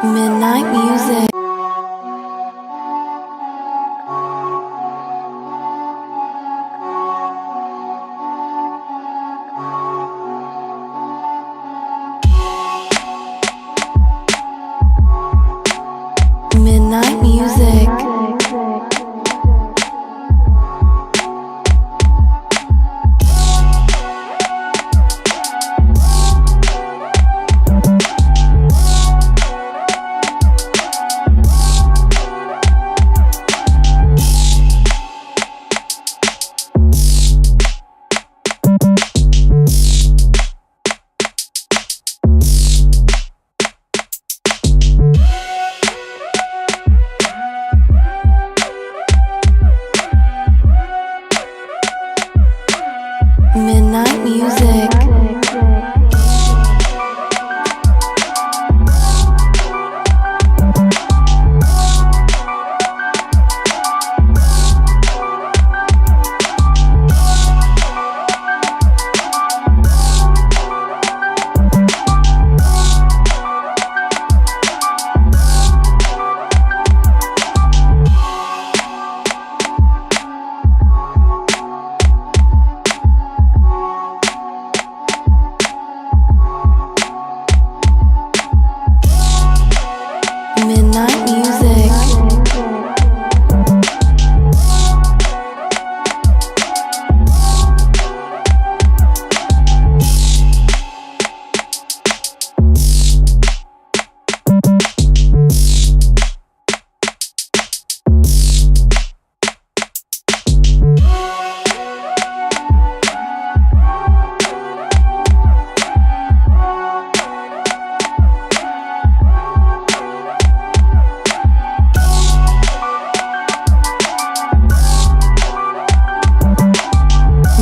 Midnight music. Midnight music. Midnight music.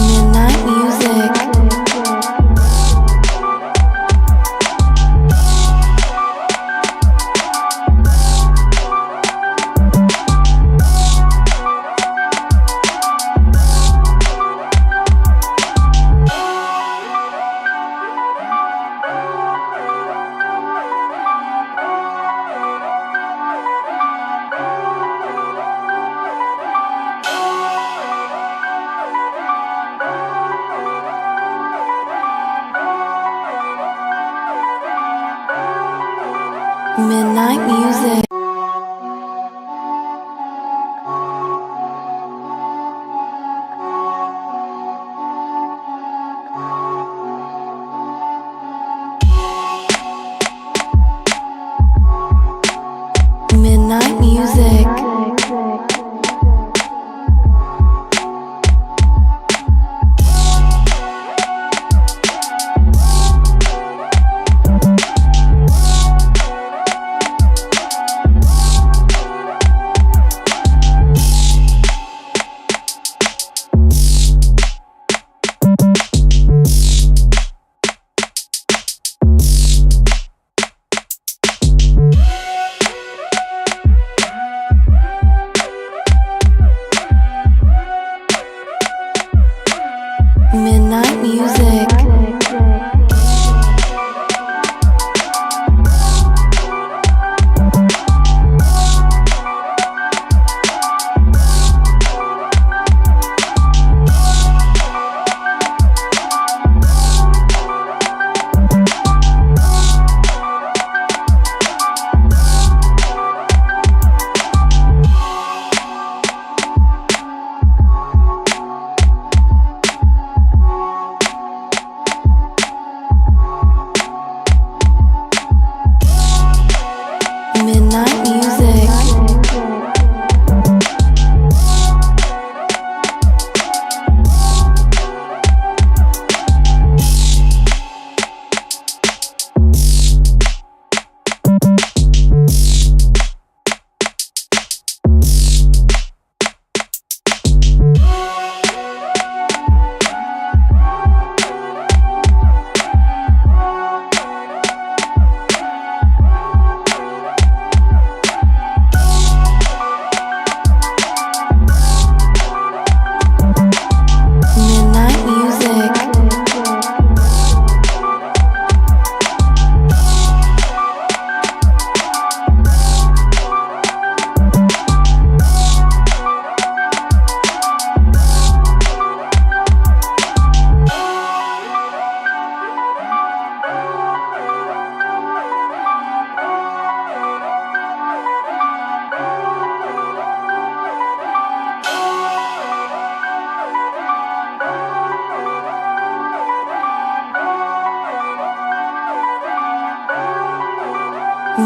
Midnight music. Midnight music. Midnight music. Midnight music. Midnight music.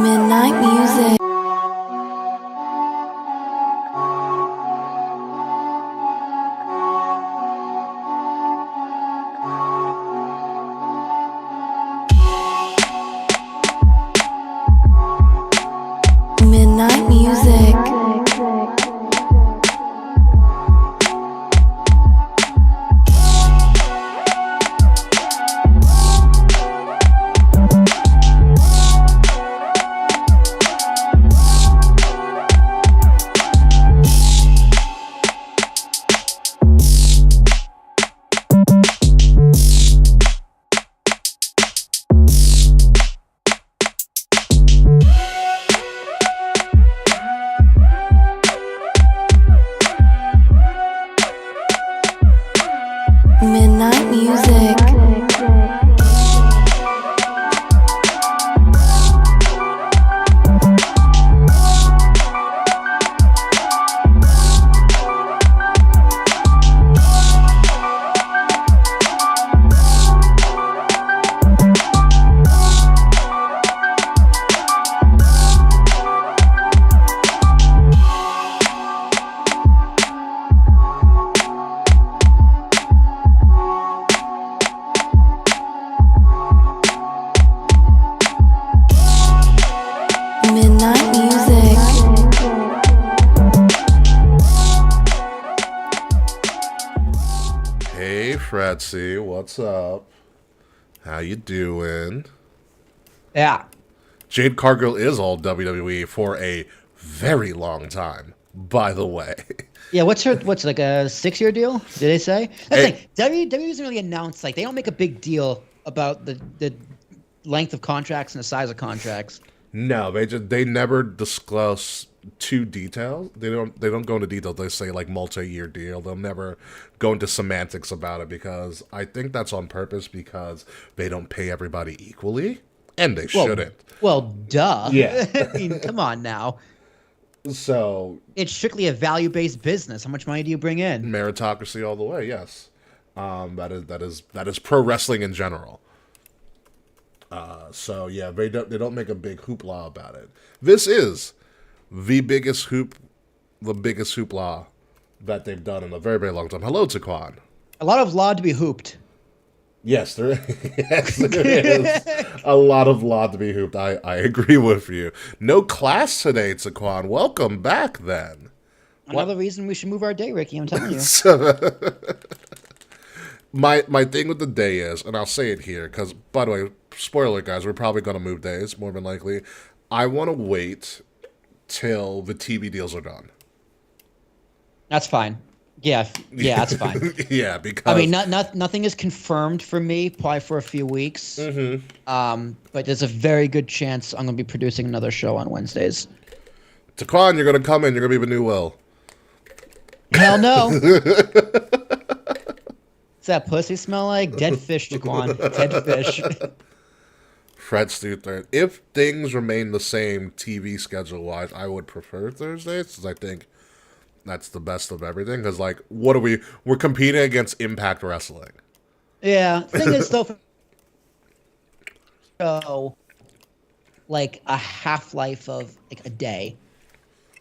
Midnight music. Midnight music. Midnight music. Midnight music. Hey, Fretzy, what's up? How you doing? Yeah. Jade Cargill is all WWE for a very long time, by the way. Yeah, what's like a 6-year deal? Did they say? That's Hey. like WWE doesn't really announce, like they don't make a big deal about the length of contracts and the size of contracts. No, they never disclose too details. They don't go into detail. They say like multi-year deal. They'll never go into semantics about it because I think that's on purpose because they don't pay everybody equally, and they shouldn't. Well, duh. Yeah. I mean, come on now. So It's strictly a value-based business. How much money do you bring in? meritocracy all the way. Yes, that is pro wrestling in general. So yeah, they don't make a big hoopla about it. This is the biggest hoopla that they've done in a very, very long time. Hello, Taquan. A lot of law to be hooped. Yes, there is a lot of law to be hooped. I agree with you. No class today, Taquan. Welcome back then. Another reason we should move our day, Ricky, I'm telling you. My thing with the day is, and I'll say it here, because, by the way, spoiler, guys, we're probably going to move days, more than likely. I want to wait till the TV deals are done. That's fine. Yeah, that's fine. Yeah, because... I mean, nothing is confirmed for me, probably for a few weeks. Mm-hmm. But there's a very good chance I'm going to be producing another show on Wednesdays. Taquan, you're going to come in. You're going to be the new Will. Hell no. What's that pussy smell like? Dead fish, Jaquan. Dead fish. Fred Stuther. If things remain the same TV schedule-wise, I would prefer Thursdays, because I think that's the best of everything. Because, like, what are we... We're competing against Impact Wrestling. Yeah. Thing is, though, so, like, a half-life of, like, a day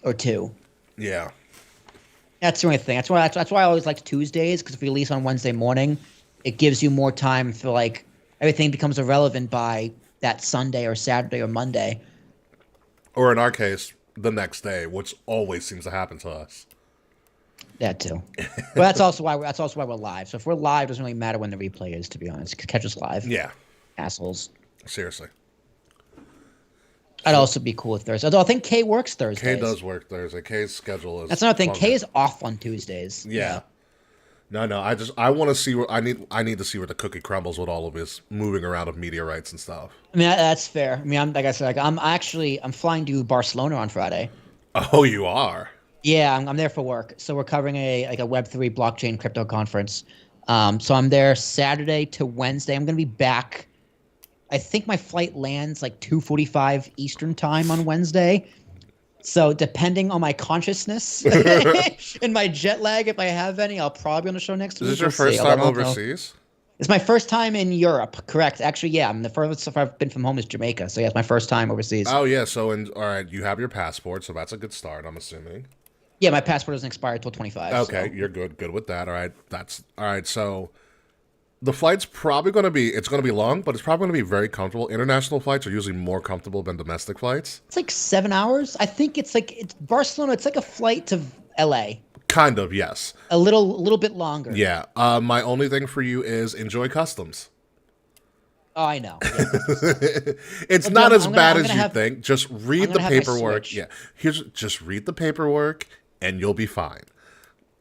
or two. Yeah. That's the only thing. That's why I always liked Tuesdays, because if we release on Wednesday morning, it gives you more time for, like, everything becomes irrelevant by that Sunday or Saturday or Monday. Or in our case, the next day, which always seems to happen to us. That too. But that's also why we're live. So if we're live, it doesn't really matter when the replay is, to be honest. Catch us live. Yeah. Assholes. Seriously. I'd also be cool with Thursday. Although I think Kay works Thursdays. Kay does work Thursday. Kay's schedule is... That's another thing. longer. Kay is off on Tuesdays. Yeah. No. I want to see where... I need to see where the cookie crumbles with all of his moving around of media rights and stuff. I mean, that's fair. I mean, like I said, I'm flying to Barcelona on Friday. Oh, you are? Yeah, I'm there for work. So we're covering a Web3 blockchain crypto conference. So I'm there Saturday to Wednesday. I'm going to be back. I think my flight lands like 2:45 Eastern time on Wednesday. So depending on my consciousness and my jet lag, if I have any, I'll probably be on the show next week. Is this your We'll see. first Although I time don't know. overseas? It's my first time in Europe. Correct. Actually, yeah. I'm the furthest I've been from home is Jamaica. So yeah, it's my first time overseas. Oh yeah, so all right, you have your passport, so that's a good start, I'm assuming. Yeah, my passport doesn't expire until 25. Okay, So. you're good with that. All right, that's all right. So the flight's probably going to be it's going to be long, but it's probably going to be very comfortable. International flights are usually more comfortable than domestic flights. It's like 7 hours. I think it's Barcelona. It's like a flight to LA. Kind of, yes. A little bit longer. Yeah. My only thing for you is enjoy customs. Oh, I know. Yeah. It's Well, not I'm as gonna- bad I'm as gonna you have- think. Just read I'm the gonna have my paperwork. Switch. Yeah. Just read the paperwork and you'll be fine.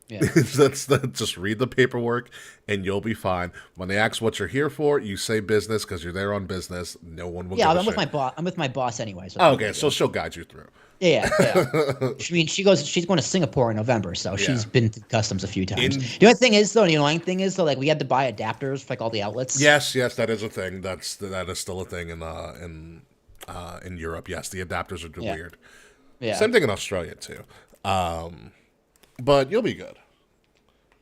Yeah. That's just read the paperwork and you'll be fine. When they ask what you're here for, you say business because you're there on business. No one will. Yeah, give a I'm with shit. my boss. I'm with my boss anyway. So Oh, okay, so she'll guide you through. yeah. I mean, she's going to Singapore in November, so she's been to customs a few times. The only thing is, though, the annoying thing is, though, like we had to buy adapters for like all the outlets. Yes, that is a thing. That is still a thing in Europe. Yes, the adapters are weird. Yeah. Same thing in Australia too. But you'll be good.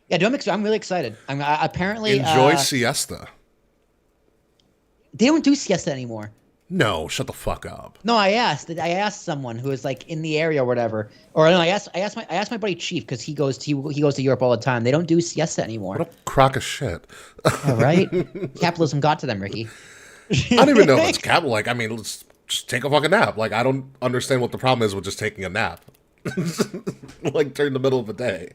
Yeah, I'm really excited. Apparently Enjoy siesta. they don't do siesta anymore. No, shut the fuck up. No, I asked someone who was like in the area or whatever, or no, I asked my buddy Chief because he goes to Europe all the time. They don't do siesta anymore. What a crock of shit. All right, capitalism got to them, Ricky. I don't even know if it's capital. Like, I mean, let's just take a fucking nap. Like, I don't understand what the problem is with just taking a nap. Like during the middle of the day.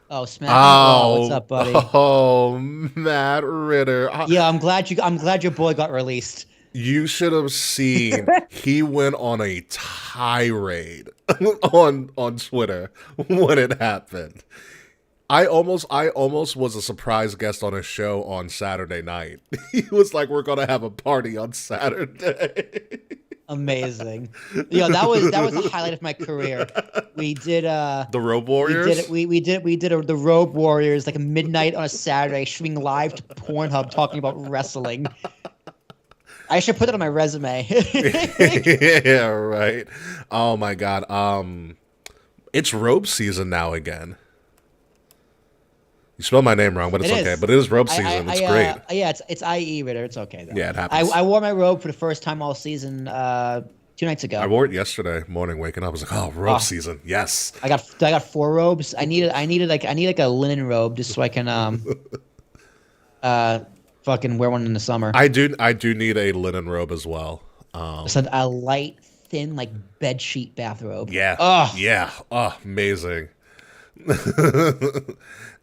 Oh, SmackDown. What's up, buddy? Oh, Matt Ritter. Yeah, I'm glad your boy got released. You should have seen he went on a tirade on Twitter when it happened. I almost was a surprise guest on a show on Saturday night. He was like, "We're gonna have a party on Saturday." Amazing. Yeah, that was the highlight of my career. We did The Road Warriors. we did the Road Warriors like a midnight on a Saturday, streaming live to Pornhub talking about wrestling. I should put it on my resume. Yeah, right. Oh my god. It's robe season now again. You spelled my name wrong, but it's okay. But it is robe season. It's great. Yeah, it's IE Ritter. It's okay though. Yeah, it happens. I wore my robe for the first time all season 2 nights ago. I wore it yesterday morning, waking up. I was like, "Oh, robe season, yes." I got 4 robes. I need like a linen robe just so I can fucking wear one in the summer. I do need a linen robe as well. So a light, thin, like bed sheet bathrobe. Yeah. Oh. Yeah. Oh, amazing.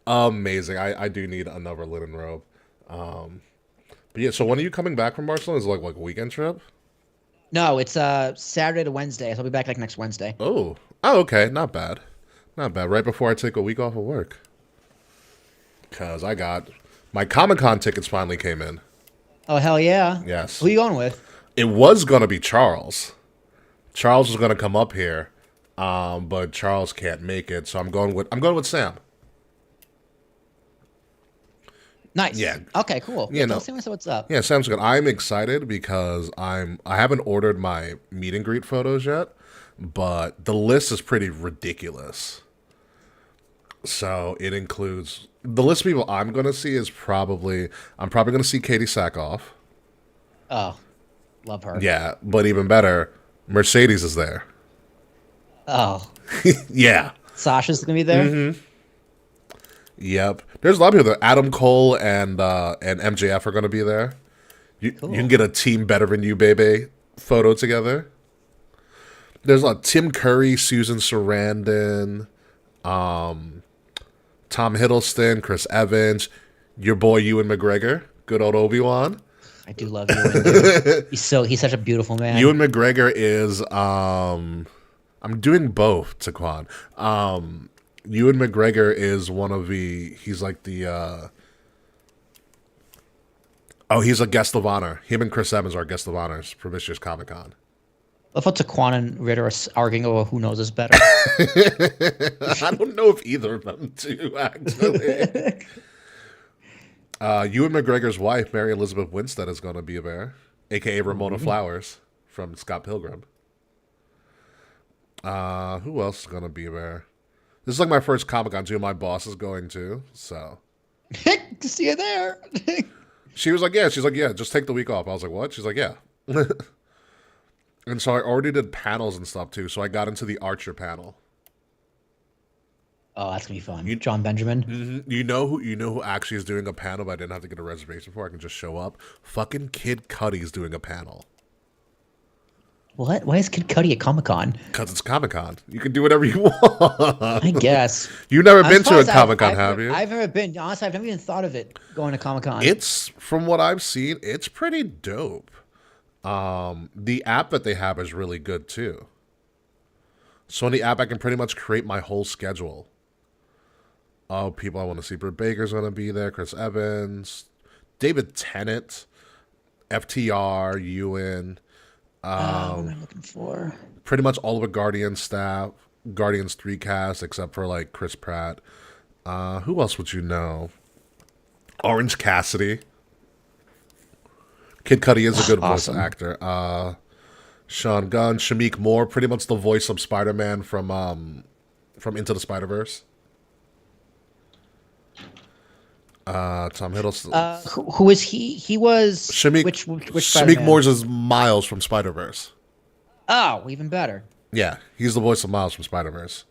Amazing. I do need another linen robe. But yeah, so when are you coming back from Barcelona? Is it like a weekend trip? No, it's Saturday to Wednesday. So I'll be back like next Wednesday. Oh, okay. Not bad. Not bad. Right before I take a week off of work. Because I got my Comic-Con tickets finally came in. Oh, hell yeah. Yes. Who are you going with? It was going to be Charles. Charles was going to come up here, but Charles can't make it, so I'm going with Sam. Nice. Yeah. Okay, cool. Yeah, no. Tell Sam what's up. Yeah, Sam's good. I'm excited because I haven't ordered my meet and greet photos yet, but the list is pretty ridiculous. So it includes the list of people I'm going to see is I'm probably going to see Katie Sackhoff. Oh, love her. Yeah, but even better, Mercedes is there. Oh, Yeah. Sasha's gonna be there. Mm-hmm. Yep. There's a lot of people there. Adam Cole and MJF are going to be there. You can get a Team Better Than You, baby photo together. There's Tim Curry, Susan Sarandon, Tom Hiddleston, Chris Evans, your boy Ewan McGregor, good old Obi-Wan. I do love Ewan. Dude. He's such a beautiful man. Ewan McGregor is I'm doing both, Taquan. Ewan McGregor is he's like the he's a guest of honor. Him and Chris Evans are guest of honors for this year's Comic-Con. I thought Taquan and Ritter are arguing over who knows us better. I don't know if either of them do, actually. Ewan McGregor's wife, Mary Elizabeth Winstead, is going to be there, a.k.a. Ramona Flowers from Scott Pilgrim. Who else is going to be there? This is like my first Comic-Con, too. My boss is going, too, so... See you there. She was like, yeah. She's like, yeah, just take the week off. I was like, what? She's like, yeah. And so I already did panels and stuff too. So I got into the Archer panel. Oh, that's gonna be fun. John Benjamin. You know who actually is doing a panel, but I didn't have to get a reservation for. I can just show up. Fucking Kid Cudi's doing a panel. What? Why is Kid Cudi at Comic-Con? Because it's Comic-Con. You can do whatever you want. I guess. You've never been to a Comic-Con, have you? I've never been. Honestly, I've never even thought of it going to Comic-Con. It's, from what I've seen, it's pretty dope. The app that they have is really good too. So in the app, I can pretty much create my whole schedule. Oh, people I want to see. Britt Baker's going to be there. Chris Evans. David Tennant. FTR. Ewan. what am I looking for? Pretty much all of the Guardians staff. Guardians 3 cast, except for like Chris Pratt. Who else would you know? Orange Cassidy. Kid Cudi is a good Awesome. voice actor. Sean Gunn. Shamik Moore. Pretty much the voice of Spider-Man from Into the Spider-Verse. Tom Hiddleston. Who is he? He was Shamik, which Shamik Spider-Man? Moore's is Miles from Spider-Verse. Oh, even better. Yeah, he's the voice of Miles from Spider-Verse.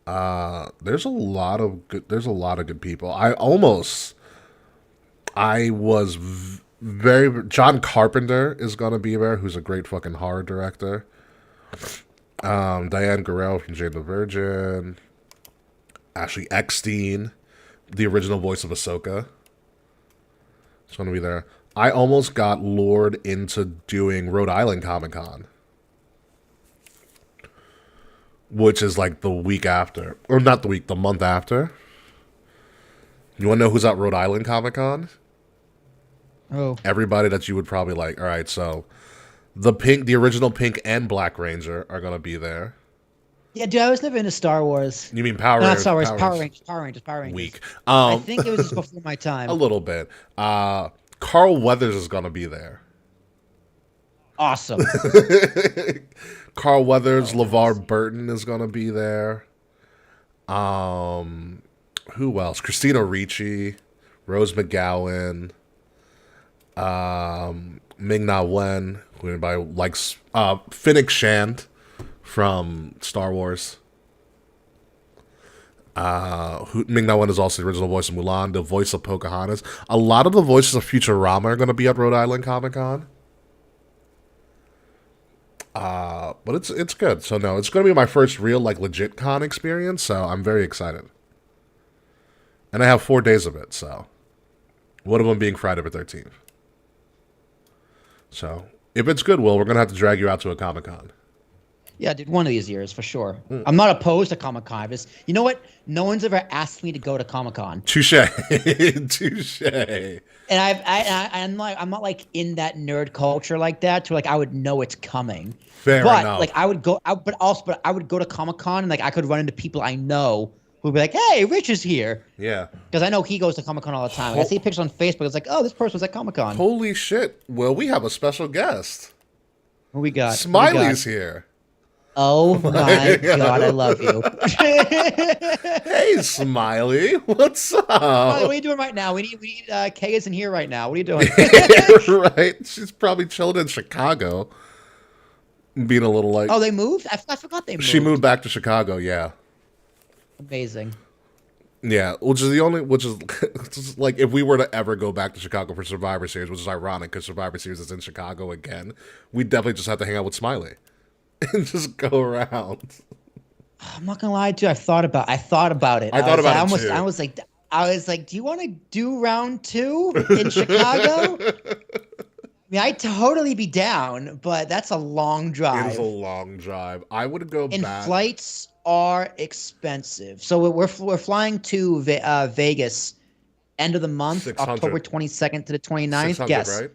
There's a lot of good people. John Carpenter is gonna be there, who's a great fucking horror director. Diane Gurrell from Jane the Virgin. Ashley Eckstein, the original voice of Ahsoka. It's gonna be there. I almost got lured into doing Rhode Island Comic Con, which is like the week after, or not the week, the month after. You want to know who's at Rhode Island Comic Con? Oh, Everybody that you would probably like. All right, so the original Pink and Black Ranger are gonna be there. yeah, dude. I was never into Star Wars. You mean Power No, not Rangers? Star Wars. Power Rangers. Power Rangers. Power Rangers. Week. I think it was just before my time. A little bit. Carl Weathers is gonna be there. Awesome. Carl Weathers, LeVar Burton is gonna be there. Who else? Christina Ricci, Rose McGowan, Ming-Na Wen, who everybody likes. Finnick Shand from Star Wars. Ming-Na Wen is also the original voice of Mulan, the voice of Pocahontas. A lot of the voices of Futurama are going to be at Rhode Island Comic Con. But it's good. So no, it's going to be my first real like legit con experience. So I'm very excited, and I have 4 days of it. So one of them being Friday the 13th. So if it's good, Will, we're going to have to drag you out to a Comic Con. Yeah, dude, one of these years for sure. I'm not opposed to Comic-Con. You know what? No one's ever asked me to go to Comic-Con. Touche, touche. And I'm not like in that nerd culture like that to like I would know it's coming. Fair but enough. like I would go, but I would go to Comic-Con and like I could run into people I know who'd be like, "Hey, Rich is here," Yeah. because I know he goes to Comic-Con all the time. Like, I see pictures on Facebook. It's like, "Oh, this person was at Comic-Con." Holy shit. Well, we have a special guest. What we got? Smiley's here. Oh my god, I love you. Hey, Smiley. What's What up? are you doing right now? We need Kay isn't here right now. What are you doing? Right? She's probably chilling in Chicago. Being a little like... Oh, they moved? I forgot they moved. She moved back to Chicago, yeah. Amazing. Yeah, which is like if we were to ever go back to Chicago for Survivor Series, which is ironic because Survivor Series is in Chicago again, we definitely just have to hang out with Smiley and just go around. I'm not gonna lie to you. I thought about it. I thought about it too. I was like, do you want to do round 2 in Chicago? I mean, I'd totally be down, but that's a long drive. It is a long drive. I would go And back. flights are expensive. So we're flying to Vegas end of the month, 600. October 22nd to the 29th. 600, Yes. right?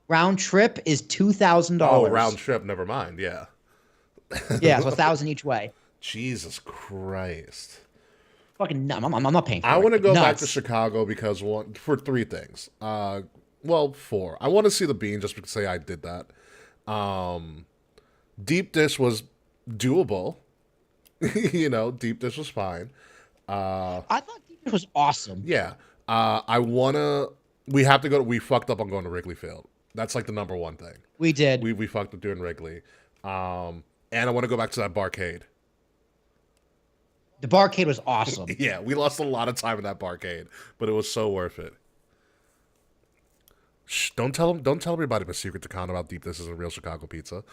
Round trip is $2,000. Oh, round trip. Never mind. Yeah. Yeah, so 1,000 each way. Jesus Christ. Fucking nut. I'm not paying for it. I want to go back Nuts. to Chicago because for 3 things. Well, 4. I want to see the Bean just to say I did that. Deep Dish was doable. You know, Deep Dish was fine. I thought Deep It was awesome. Yeah. I wanna. We have to go. We fucked up on going to Wrigley Field. That's like the number one thing. We did. We fucked up doing Wrigley. And I want to go back to that barcade. The barcade was awesome. Yeah, we lost a lot of time in that barcade, but it was so worth it. Shh, don't tell everybody my secret to Con about deep this is a real Chicago pizza.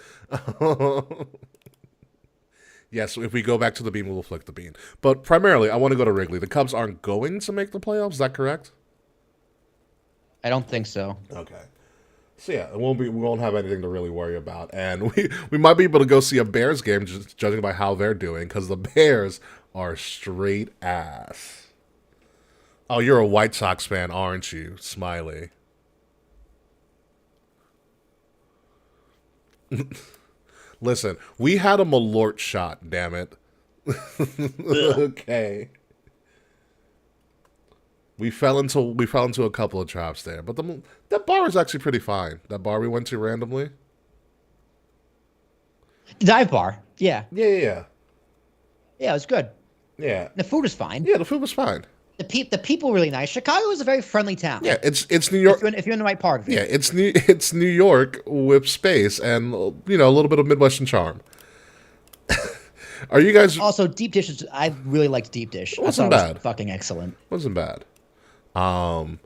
Yes, if we go back to the bean, we'll flick the bean. But primarily, I want to go to Wrigley. The Cubs aren't going to make the playoffs. Is that correct? I don't think so. Okay. So yeah, we won't have anything to really worry about, and we might be able to go see a Bears game, just judging by how they're doing, because the Bears are straight ass. Oh, you're a White Sox fan, aren't you, Smiley? Listen, we had a Malort shot, damn it. Okay. We fell into a couple of traps there, but that bar was actually pretty fine. That bar we went to randomly. Dive bar. Yeah. Yeah. Yeah, it was good. Yeah. The food was fine. Yeah, the food was fine. The people were really nice. Chicago is a very friendly town. Yeah, it's New York. If you're in the right part of it. Yeah, it's New York with space and a little bit of Midwestern charm. Are you guys Also, deep dishes. I really liked deep dish. Wasn't I thought it bad. was fucking excellent. Wasn't bad. I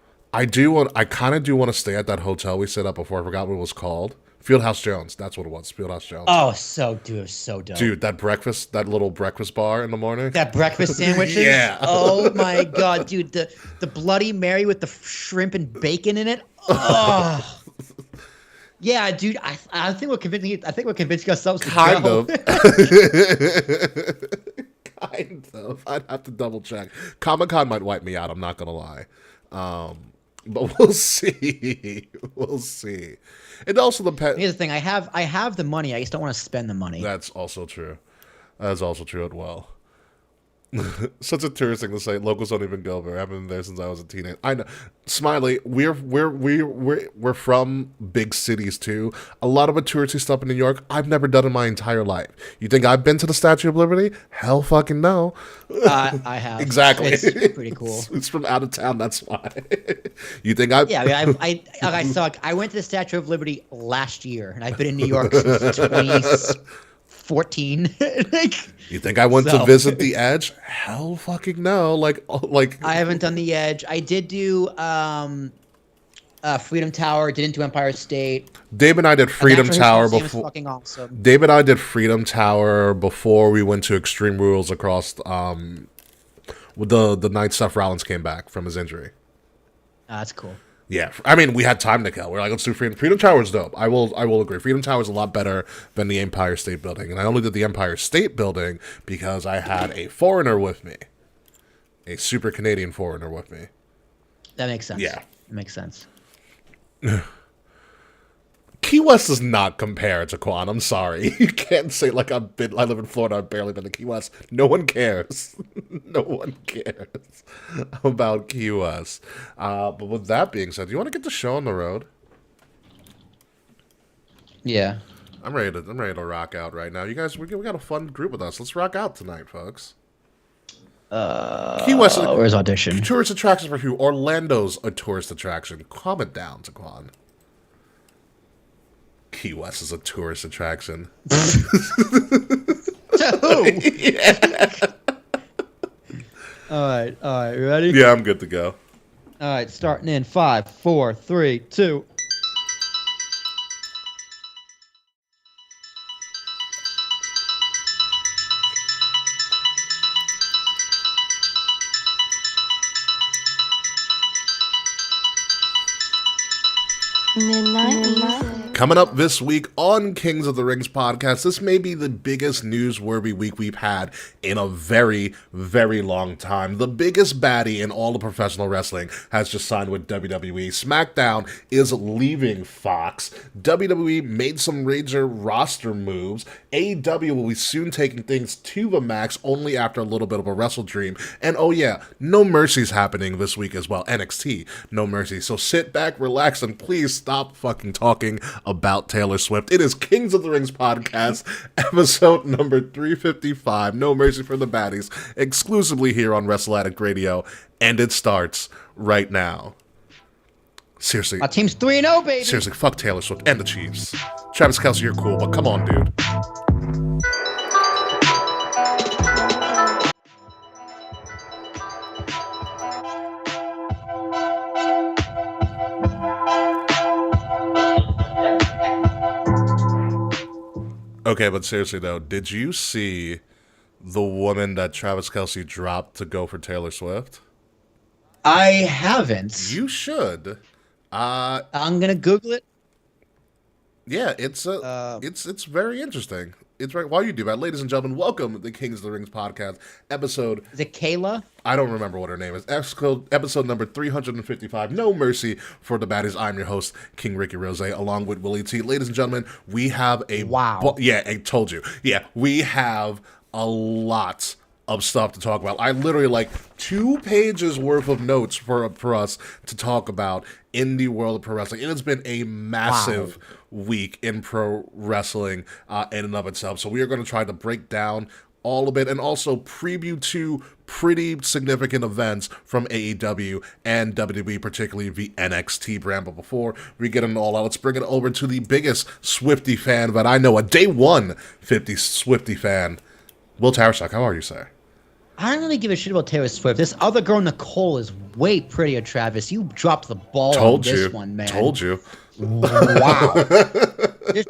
kind of do want to stay at that hotel we stayed at before. I forgot what it was called. Fieldhouse Jones. That's what it was. Fieldhouse Jones. Oh, it was so dope. Dude, that little breakfast bar in the morning. That breakfast sandwiches. Yeah. Oh my god, dude, the Bloody Mary with the shrimp and bacon in it. Oh. Yeah, dude. I think we're convincing. I think we're convincing ourselves to Kind go. of. Kind of. I'd have to double check. Comic-Con might wipe me out. I'm not gonna lie. But we'll see. We'll see. It also depends. Here's the thing. I have the money. I just don't want to spend the money. That's also true. That's also true as well. Such a tourist thing to say. Locals don't even go there. I haven't been there since I was a teenager. I know. Smiley, we're from big cities too. A lot of the touristy stuff in New York, I've never done in my entire life. You think I've been to the Statue of Liberty? Hell fucking no. I have. Exactly. It's pretty cool. It's from out of town. That's why. You think I? Yeah, I went to the Statue of Liberty last year, and I've been in New York since 2014. You think I went to visit the Edge? Hell fucking no. Like I haven't done the Edge. I did do Freedom Tower. Didn't do Empire State. Dave and I did Freedom Tower before. Fucking awesome. Dave and I did Freedom Tower before we went to Extreme Rules across with the night Seth Rollins came back from his injury. That's cool. Yeah, I mean, we had time to kill. We're like, let's do Freedom Tower is dope. I will agree. Freedom Tower is a lot better than the Empire State Building, and I only did the Empire State Building because I had a foreigner with me, a super Canadian foreigner with me. That makes sense. Yeah, it makes sense. Key West does not compare to Quan. I'm sorry. You can't say like I live in Florida, I've barely been to Key West. No one cares. No one cares about Key West. But with that being said, do you want to get the show on the road? Yeah. I'm ready to rock out right now. You guys, we got a fun group with us. Let's rock out tonight, folks. Key West. Where's audition? Tourist attractions for who? Orlando's a tourist attraction. Calm it down, Taquan. Key West is a tourist attraction. To who? Yeah. All right. You ready? Yeah, I'm good to go. All right, starting in 5, 4, 3, 2. Midnight music. Coming up this week on Kings of the Rings podcast, this may be the biggest newsworthy week we've had in a very, very long time. The biggest baddie in all of professional wrestling has just signed with WWE. SmackDown is leaving Fox. WWE made some major roster moves. AEW will be soon taking things to the max, only after a little bit of a WrestleDream. And oh yeah, No Mercy's happening this week as well. NXT, No Mercy. So sit back, relax, and please stop fucking talking about Taylor Swift. It is Kings of the Rings podcast, episode number 355, No Mercy for the Baddies, exclusively here on Wrestle Addict Radio, and it starts right now. Seriously. Our team's 3-0, baby. Seriously, fuck Taylor Swift and the Chiefs. Travis Kelce, you're cool, but come on, dude. Okay, but seriously though, did you see the woman that Travis Kelce dropped to go for Taylor Swift? I haven't. You should. I'm gonna Google it. Yeah, it's very interesting. It's right. While you do that, ladies and gentlemen, welcome to the Kings of the Rings podcast episode. Is it Kayla? I don't remember what her name is. Episode number 355. No Mercy for the Baddies. I'm your host, King Ricky Rose, along with Willie T. Ladies and gentlemen, we have a I told you. Yeah, we have a lot of stuff to talk about. I literally 2 pages worth of notes for us to talk about in the world of pro wrestling. It has been a massive week in pro wrestling in and of itself. So we are going to try to break down all of it and also preview 2 pretty significant events from AEW and WWE, particularly the NXT brand. But before we get into all that, let's bring it over to the biggest Swiftie fan that I know, a day one 50 Swiftie fan. Will Tarashak, how are you, sir? I don't really give a shit about Taylor Swift. This other girl, Nicole, is way prettier, Travis. You dropped the ball on this one, man. Told you. Wow.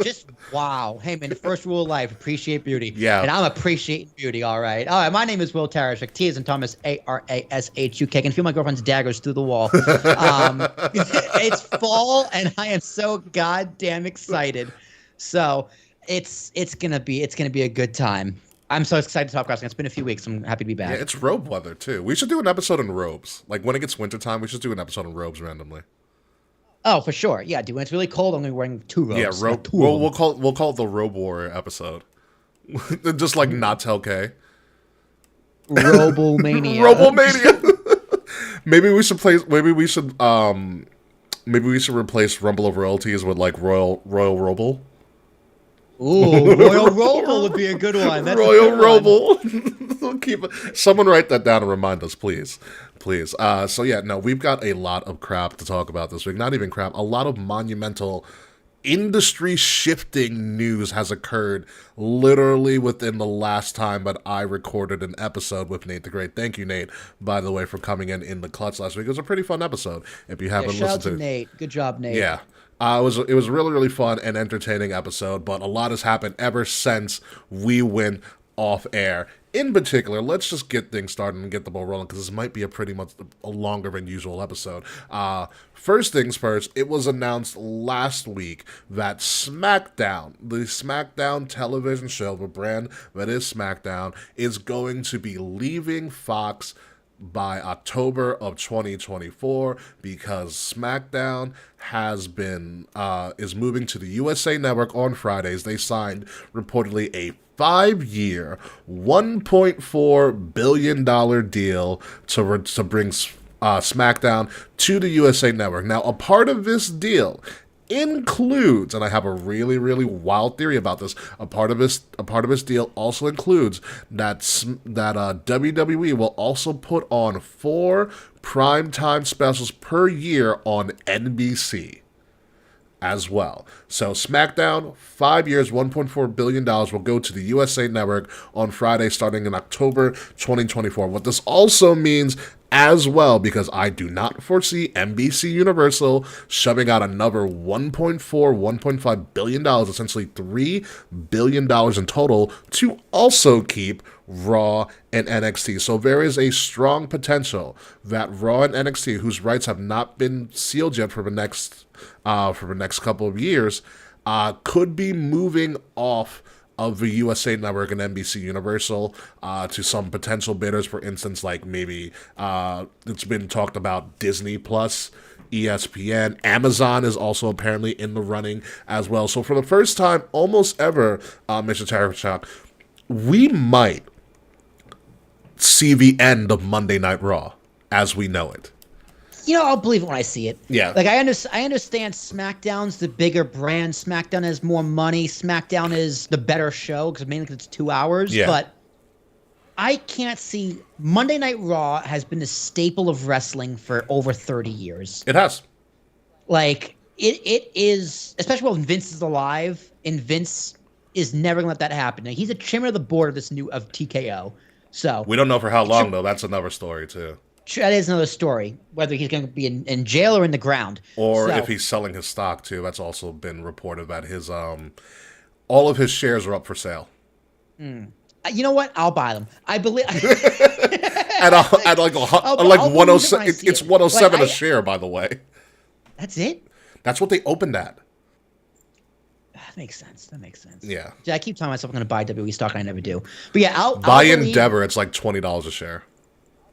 just wow. Hey, man, the first rule of life, appreciate beauty. Yeah. And I'm appreciating beauty, all right. All right, my name is Will Tarashuk. T as in Thomas, A-R-A-S-H-U-K. I can feel my girlfriend's daggers through the wall. It's fall, and I am so goddamn excited. So it's gonna be a good time. I'm so excited to talk wrestling. It's been a few weeks. I'm happy to be back. Yeah, it's robe weather, too. We should do an episode in robes. When it gets wintertime, we should do an episode in robes randomly. Oh, for sure. Yeah, dude, when it's really cold, I'm going to be wearing 2 robes. Yeah, robe. We'll call it the Robe Warrior episode. Just like not tell K. Robomania. Robomania. Maybe we should replace Rumble of Royalties with Royal Roble. Ooh, Royal Roble would be a good one. That's Royal Roble. Keep it. Someone write that down and remind us, please. Please. So yeah, no, we've got a lot of crap to talk about this week. Not even crap. A lot of monumental industry-shifting news has occurred literally within the last time that I recorded an episode with Nate the Great. Thank you, Nate, by the way, for coming in the clutch last week. It was a pretty fun episode. If you haven't listened to it. Nate. Good job, Nate. Yeah. It was a really, really fun and entertaining episode, but a lot has happened ever since we went off air. In particular, let's just get things started and get the ball rolling, because this might be a pretty much a longer than usual episode. First things first, it was announced last week that SmackDown, the SmackDown television show, the brand that is SmackDown, is going to be leaving Fox by October of 2024, because SmackDown is moving to the USA Network on Fridays. They signed reportedly a 5-year, $1.4 billion deal to bring SmackDown to the USA Network. Now, a part of this deal includes, and I have a really, really wild theory about this. A part of this deal also includes that WWE will also put on 4 primetime specials per year on NBC as well. So SmackDown, 5 years, $1.4 billion will go to the USA Network on Friday starting in October 2024. What this also means as well, because I do not foresee NBC Universal shoving out another $1.5 billion, essentially $3 billion in total, to also keep Raw and NXT. So there is a strong potential that Raw and NXT, whose rights have not been sealed yet for the next couple of years, could be moving off of the USA Network and NBC Universal to some potential bidders. For instance, maybe it's been talked about Disney Plus, ESPN, Amazon is also apparently in the running as well. So for the first time almost ever, Mr. Tarachak, we might see the end of Monday Night Raw as we know it. I'll believe it when I see it. Yeah. Like I understand SmackDown's the bigger brand. SmackDown has more money. SmackDown is the better show mainly because it's 2 hours. Yeah. But I can't see Monday Night Raw has been the staple of wrestling for over 30 years. It has. Like it is, especially when Vince is alive, and Vince is never gonna let that happen. Now, he's a chairman of the board of TKO. So We don't know for how long though. That's another story too. that is another story. Whether he's going to be in jail or in the ground, Or So- if he's selling his stock too. That's also been reported that his all of his shares are up for sale. You know what? I'll buy them. I believe. At like I'll 107. believe it when I see It's it. 107 Like, a share, by the way. That's it. That's what they opened at. That makes sense. Yeah. I keep telling myself I'm going to buy WWE stock, and I never do. But yeah, I'll believe, Endeavor, it's like $20 a share.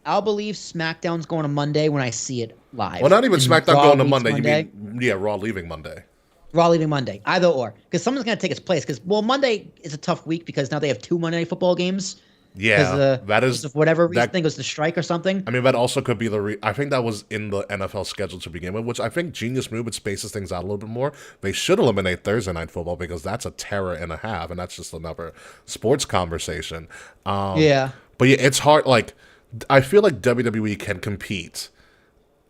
I'll believe SmackDown's going to Monday when I see it live. Well, not even And SmackDown Raw going to leaves Monday. You mean Raw leaving Monday. Raw leaving Monday, either or, because someone's going to take its place. Because Monday is a tough week because now they have 2 Monday Night Football games. Yeah, that is because of whatever reason. that- I think it was the strike or something. I mean, that also could be I think that was in the NFL schedule to begin with, which I think genius move. It spaces things out a little bit more. They should eliminate Thursday Night Football because that's a terror and a half, and that's just another sports conversation. Yeah. But yeah, it's hard. Like, I feel like WWE can compete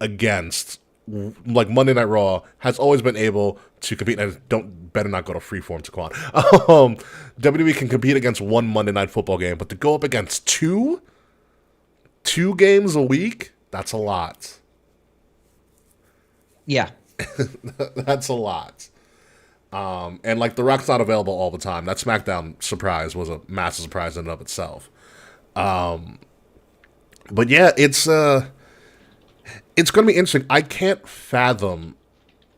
against, like, Monday Night Raw has always been able to compete, and better not go to Freeform, Taquan. WWE can compete against one Monday Night Football game, but to go up against two games a week, that's a lot. Yeah. That's a lot. And like The Rock's not available all the time. That SmackDown surprise was a massive surprise in and of itself. But yeah, it's gonna be interesting. I can't fathom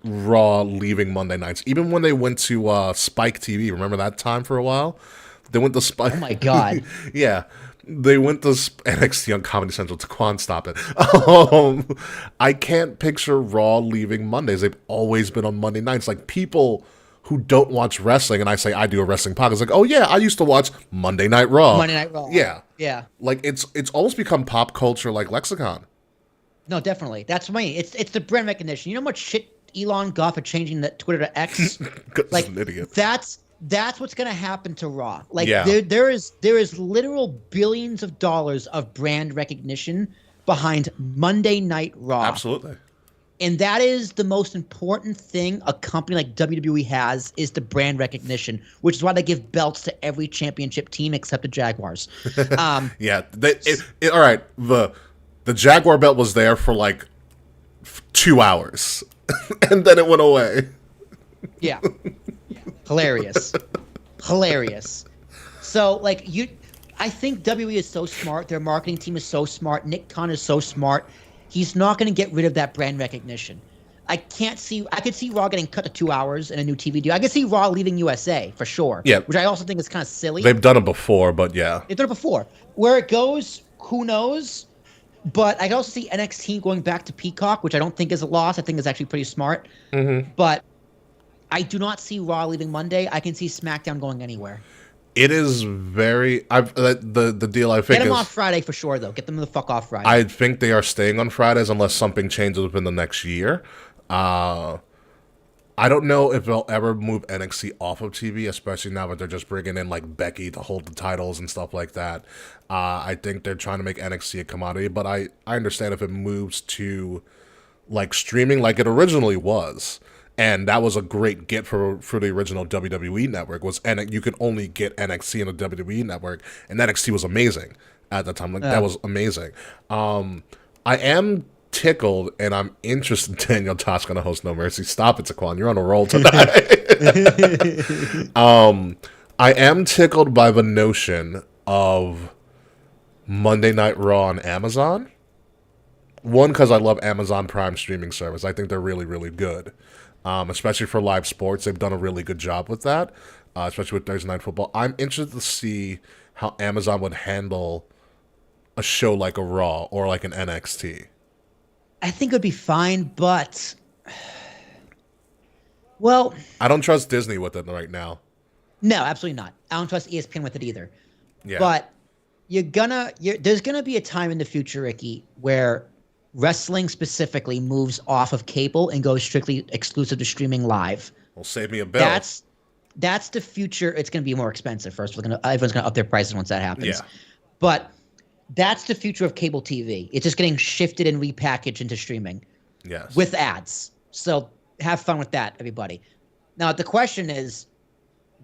Raw leaving Monday nights. Even when they went to Spike TV, remember that time for a while? They went to Spike. Oh my God. Yeah. They went to NXT on Comedy Central. Taquan, stop it. I can't picture Raw leaving Mondays. They've always been on Monday nights. Like, people who don't watch wrestling, and I say I do a wrestling podcast, like, oh yeah, I used to watch Monday Night Raw. Monday Night Raw. Yeah. Yeah. Like, it's almost become pop culture, like lexicon. No, definitely. That's what I mean. It's the brand recognition. You know how much shit Elon got for changing the Twitter to X? Like, an idiot. That's what's gonna happen to Raw. Like Yeah. there is literal billions of dollars of brand recognition behind Monday Night Raw. Absolutely. And that is the most important thing a company like WWE has, is the brand recognition, which is why they give belts to every championship team except the Jaguars. Yeah. All right. The Jaguar belt was there for like 2 hours, and then it went away. Yeah. Hilarious. So, like, I think WWE is so smart. Their marketing team is so smart. Nick Khan is so smart. He's not going to get rid of that brand recognition. I could see Raw getting cut to 2 hours in a new TV deal. I could see Raw leaving USA for sure. Yeah. Which I also think is kind of silly. They've done it before, but yeah. They've done it before. Where it goes, who knows? But I can also see NXT going back to Peacock, which I don't think is a loss. I think is actually pretty smart. Mm-hmm. But I do not see Raw leaving Monday. I can see SmackDown going anywhere. It is very. The deal I think Get them is. off Friday for sure, though. Get them the fuck off Friday. I think they are staying on Fridays unless something changes within the next year. I don't know if they'll ever move NXT off of TV, especially now that they're just bringing in like Becky to hold the titles and stuff like that. I think they're trying to make NXT a commodity, but I understand if it moves to like streaming like it originally was. And that was a great get for the original WWE network, you could only get NXT in the WWE network, and NXT was amazing at the time. Like, that was amazing. I am tickled, and I'm interested. Daniel Tosh gonna host No Mercy. Stop it, Taquan. You're on a roll tonight. I am tickled by the notion of Monday Night Raw on Amazon. One, because I love Amazon Prime streaming service. I think they're really, really good. Especially for live sports. They've done a really good job with that, especially with Thursday Night Football. I'm interested to see how Amazon would handle a show like a Raw or like an NXT. I think it would be fine, but well, I don't trust Disney with it right now. no, absolutely not. I don't trust ESPN with it either. Yeah. But there's gonna be a time in the future, Ricky, where wrestling specifically moves off of cable and goes strictly exclusive to streaming live. Well, save me a bill. That's the future. It's going to be more expensive first. Everyone's going to up their prices once that happens. Yeah. But that's the future of cable TV. It's just getting shifted and repackaged into streaming. Yes. With ads. So have fun with that, everybody. Now, the question is,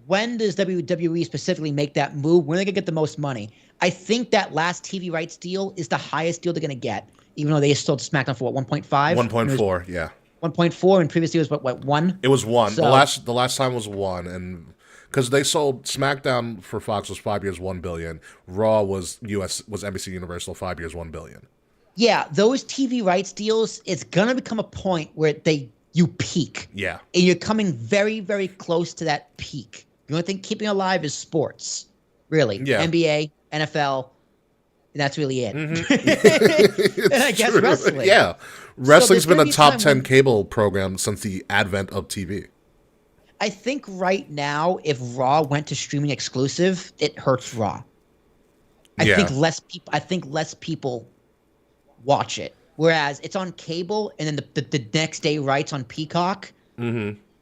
when does WWE specifically make that move? When are they going to get the most money? I think that last TV rights deal is the highest deal they're going to get, even though they sold SmackDown for, what, 1.5? 1.4, yeah. 1.4, and previous deal was, what, 1? It was 1. So, the last time was 1, and because they sold SmackDown for Fox was 5 years, $1 billion. Raw was NBC Universal, 5 years, $1 billion. Yeah, those TV rights deals, it's going to become a point where you peak. Yeah. And you're coming very, very close to that peak. The only thing keeping alive is sports, really. Yeah. NBA, NFL, and that's really it. Mm-hmm. And I guess true. wrestling. Yeah. Wrestling's been a top 10 when, cable program since the advent of TV. I think right now, if Raw went to streaming exclusive, it hurts Raw. I think less people watch it. Whereas it's on cable, and then the next day rights on Peacock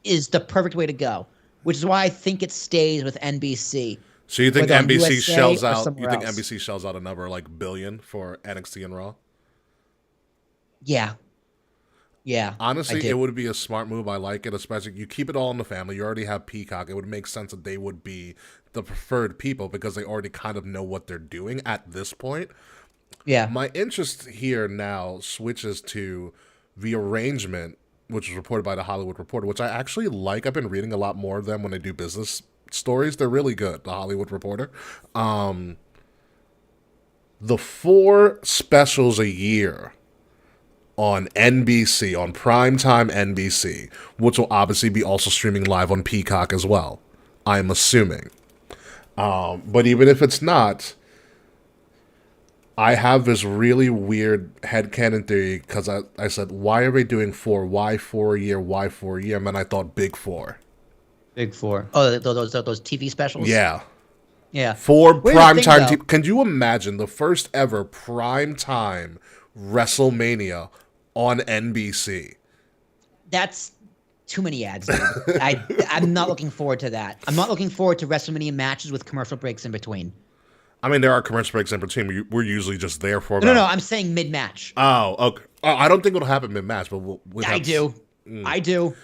is the perfect way to go. Which is why I think it stays with NBC. So you think NBC shells out? You think NBC shells out another billion for NXT and Raw? Yeah. Yeah. Honestly, it would be a smart move. I like it, especially you keep it all in the family. You already have Peacock. It would make sense that they would be the preferred people because they already kind of know what they're doing at this point. Yeah. My interest here now switches to the arrangement, which was reported by the Hollywood Reporter, which I actually like. I've been reading a lot more of them when they do business stories. They're really good, the Hollywood Reporter. The 4 specials a year on NBC, on primetime NBC, which will obviously be also streaming live on Peacock as well, I'm assuming. But even if it's not, I have this really weird headcanon theory because I said, why are they doing 4? Why 4 a year? Why 4 a year? And then I thought Big 4. Big 4. Oh, those TV specials? Yeah. Yeah. 4 primetime TV. Can you imagine the first ever primetime WrestleMania on NBC? That's too many ads, dude. I'm not looking forward to that. I'm not looking forward to WrestleMania matches with commercial breaks in between. I mean, there are commercial breaks in between. We're usually just there for. No, I'm saying mid-match. Oh, okay. Oh, I don't think it'll happen mid-match, but I do. I do.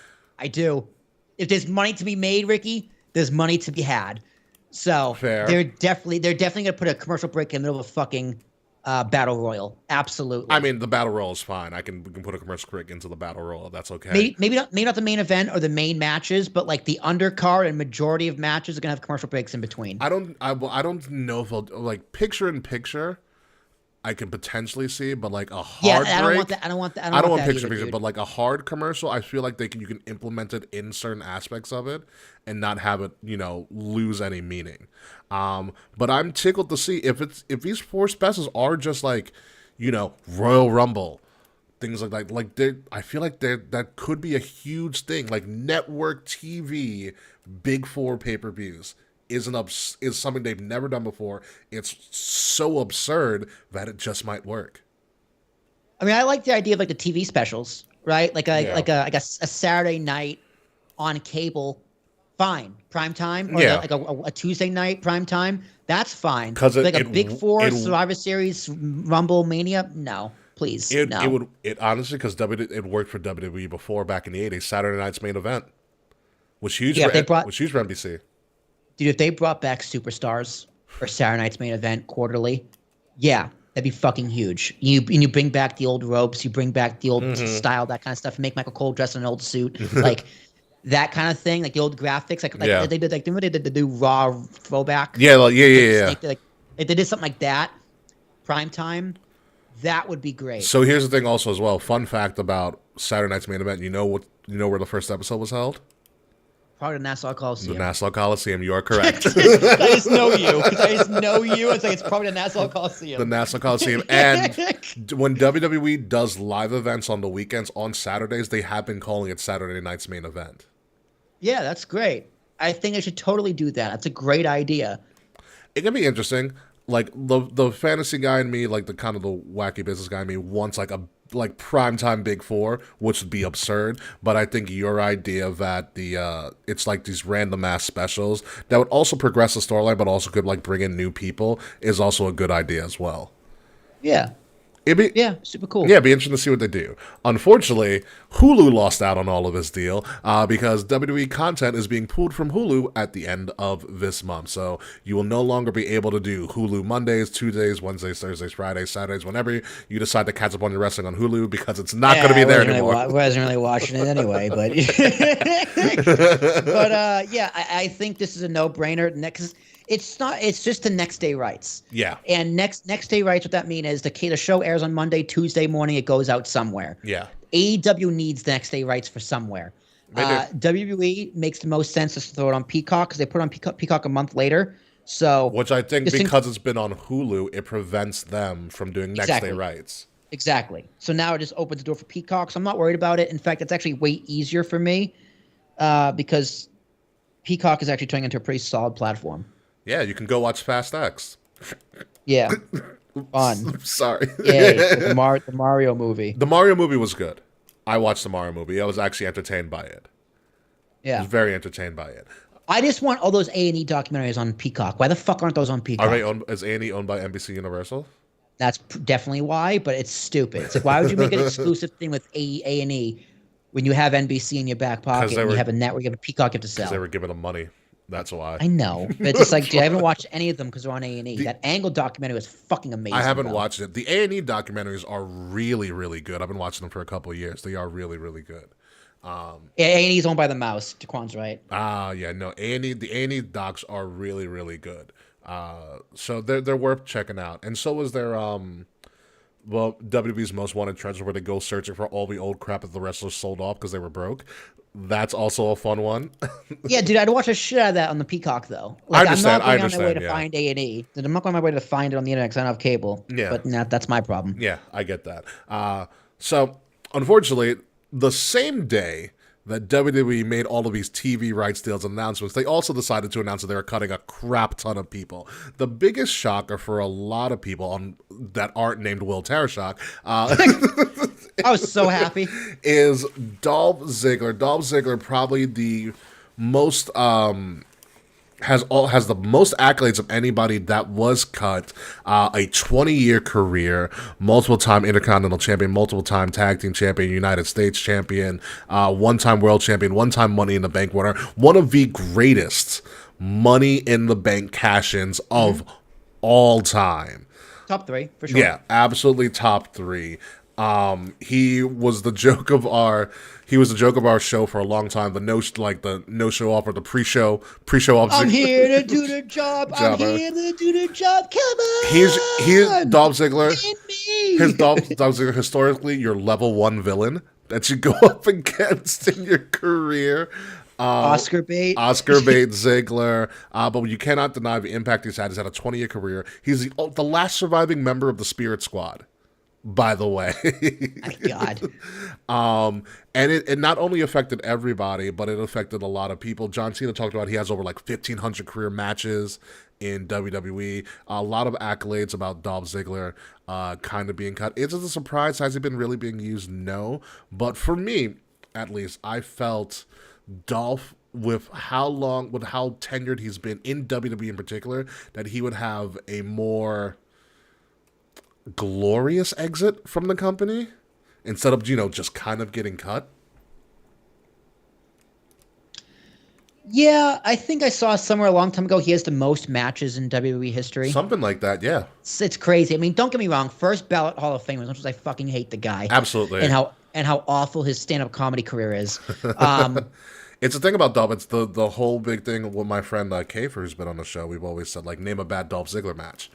If there's money to be made, Ricky, there's money to be had. So fair. They're definitely gonna put a commercial break in the middle of a fucking battle royal. Absolutely. I mean, the battle royal is fine. We can put a commercial break into the battle royal. That's okay. Maybe not the main event or the main matches, but like the undercard and majority of matches are gonna have commercial breaks in between. I don't know if they'll picture in picture. I could potentially see, but a hard break. I don't want that. I don't want picture in picture, dude. but a hard commercial. I feel like you can implement it in certain aspects of it and not have it, lose any meaning. But I'm tickled to see if these 4 specials are just Royal Rumble, things like that. I feel like that could be a huge thing, network TV, big 4 pay-per-views. Is something they've never done before. It's so absurd that it just might work. I mean, I like the idea of the TV specials, right? Like a Saturday night on cable, fine, prime time, or a Tuesday night prime time. That's fine. Because a Big 4 Survivor Series Rumble Mania, no, please, no. It honestly, because it worked for WWE before back in the 80s. Saturday night's main event was huge. Was huge for NBC. Dude, if they brought back Superstars or Saturday Night's Main Event quarterly, yeah, that'd be fucking huge. You bring back the old ropes, you bring back the old style, that kind of stuff. Make Michael Cole dress in an old suit, that kind of thing, the old graphics, they did they did the Raw throwback. Yeah, If they did something like that, prime time, that would be great. So here's the thing, also as well. Fun fact about Saturday Night's Main Event. You know where the first episode was held? Probably the Nassau Coliseum. The Nassau Coliseum, you are correct. I just know you. It's probably the Nassau Coliseum. The Nassau Coliseum. And when WWE does live events on the weekends, on Saturdays, they have been calling it Saturday Night's Main Event. Yeah, that's great. I think they should totally do that. That's a great idea. It can be interesting. The fantasy guy in me, the kind of the wacky business guy in me wants a like primetime Big Four, which would be absurd. But I think your idea that it's like these random ass specials that would also progress the storyline, but also could like bring in new people is also a good idea as well. Yeah. It'd be, Yeah, super cool. yeah, it'd be interesting to see what they do. Unfortunately, Hulu lost out on all of this deal because WWE content is being pulled from Hulu at the end of this month. So you will no longer be able to do Hulu Mondays, Tuesdays, Wednesdays, Thursdays, Fridays, Saturdays, whenever you decide to catch up on your wrestling on Hulu because it's not going to be there anymore. I wasn't really watching it anyway, but yeah, I think this is a no-brainer. Next, it's not. It's just the next day rights. Yeah. And next day rights, what that means is the show airs on Monday, Tuesday morning, it goes out somewhere. Yeah. AEW needs the next day rights for somewhere. WWE makes the most sense to throw it on Peacock because they put it on Peacock a month later. So, which I think because it's been on Hulu, it prevents them from doing next day rights. Exactly. So now it just opens the door for Peacock. So I'm not worried about it. In fact, it's actually way easier for me because Peacock is actually turning into a pretty solid platform. Yeah, you can go watch Fast X. Yeah. Fun. Sorry. Yay. The Mario movie. The Mario movie was good. I watched the Mario movie. I was actually entertained by it. Yeah. I was very entertained by it. I just want all those A&E documentaries on Peacock. Why the fuck aren't those on Peacock? Is A&E owned by NBC Universal? That's definitely why, but it's stupid. It's like, why would you make an exclusive thing with A&E when you have NBC in your back pocket and you have a network, you have a Peacock you have to sell? Because they were giving them money. That's why. I know. But it's just like, dude, I haven't watched any of them because they're on A&E. That Angle documentary was fucking amazing. I haven't watched it. The A&E documentaries are really, really good. I've been watching them for a couple of years. They are really, really good. Yeah, A&E's owned by the mouse. Daquan's right. Yeah, no. The A&E docs are really, really good. So they're worth checking out. And so is their WWE's Most Wanted Treasure, where they go searching for all the old crap that the wrestlers sold off because they were broke. That's also a fun one. Yeah, dude, I'd watch a shit out of that on the Peacock, though. Like, I understand. I'm not going on my way to find A&E. I'm not going on my way to find it on the internet because I don't have cable. Yeah. But that's my problem. Yeah, I get that. So, unfortunately, the same day that WWE made all of these TV rights deals and announcements, they also decided to announce that they were cutting a crap ton of people. The biggest shocker for a lot of people that aren't named Will Tarashok I was so happy. is Dolph Ziggler. Dolph Ziggler, probably the most has the most accolades of anybody that was cut. A 20-year career, multiple-time Intercontinental Champion, multiple-time Tag Team Champion, United States Champion, one-time World Champion, one-time Money in the Bank winner. One of the greatest Money in the Bank cash-ins of all time. Top 3, for sure. Yeah, absolutely top 3. He was the joke of our show for a long time. The no show off or the pre-show off. I'm here to do the job. I'm here to do the job. Come on. He's Dolph Ziggler. Dolph Me. Ziggler, historically your level 1 villain that you go up against in your career. Oscar bait Ziggler, but you cannot deny the impact he's had. He's had a 20-year career. He's the last surviving member of the Spirit Squad, by the way. My God. And it not only affected everybody, but it affected a lot of people. John Cena talked about he has over like 1,500 career matches in WWE. A lot of accolades about Dolph Ziggler kind of being cut. Is it a surprise? Has he been really being used? No. But for me, at least, I felt Dolph, with how tenured he's been in WWE in particular, that he would have a more glorious exit from the company instead of, just kind of getting cut. Yeah, I think I saw somewhere a long time ago he has the most matches in WWE history. Something like that, yeah. It's crazy. I mean, don't get me wrong. First ballot Hall of Fame, as much as I fucking hate the guy. Absolutely. And how awful his stand-up comedy career is. It's the thing about Dolph. It's the whole big thing with my friend Kafer, who's been on the show. We've always said, like, name a bad Dolph Ziggler match.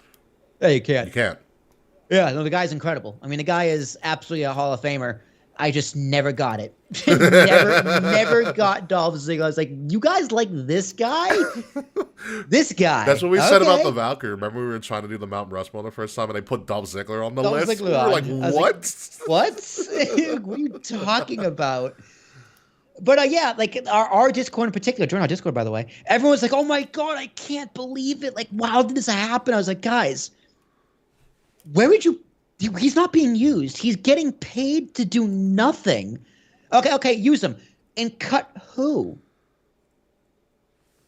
Yeah, you can't. You can't. Yeah, no, the guy's incredible. I mean, the guy is absolutely a Hall of Famer. I just never got it. never got Dolph Ziggler. I was like, you guys like this guy? This guy. That's what we said about the Valkyrie. Remember we were trying to do the Mount Rushmore the first time, and they put Dolph Ziggler on the list? We were like, what? What? What are you talking about? But yeah, like our Discord in particular, join our Discord, by the way, everyone's like, oh my God, I can't believe it. Like, wow, did this happen? I was like, guys, where would you He's not being used. He's getting paid to do nothing. Okay, use him. And cut who?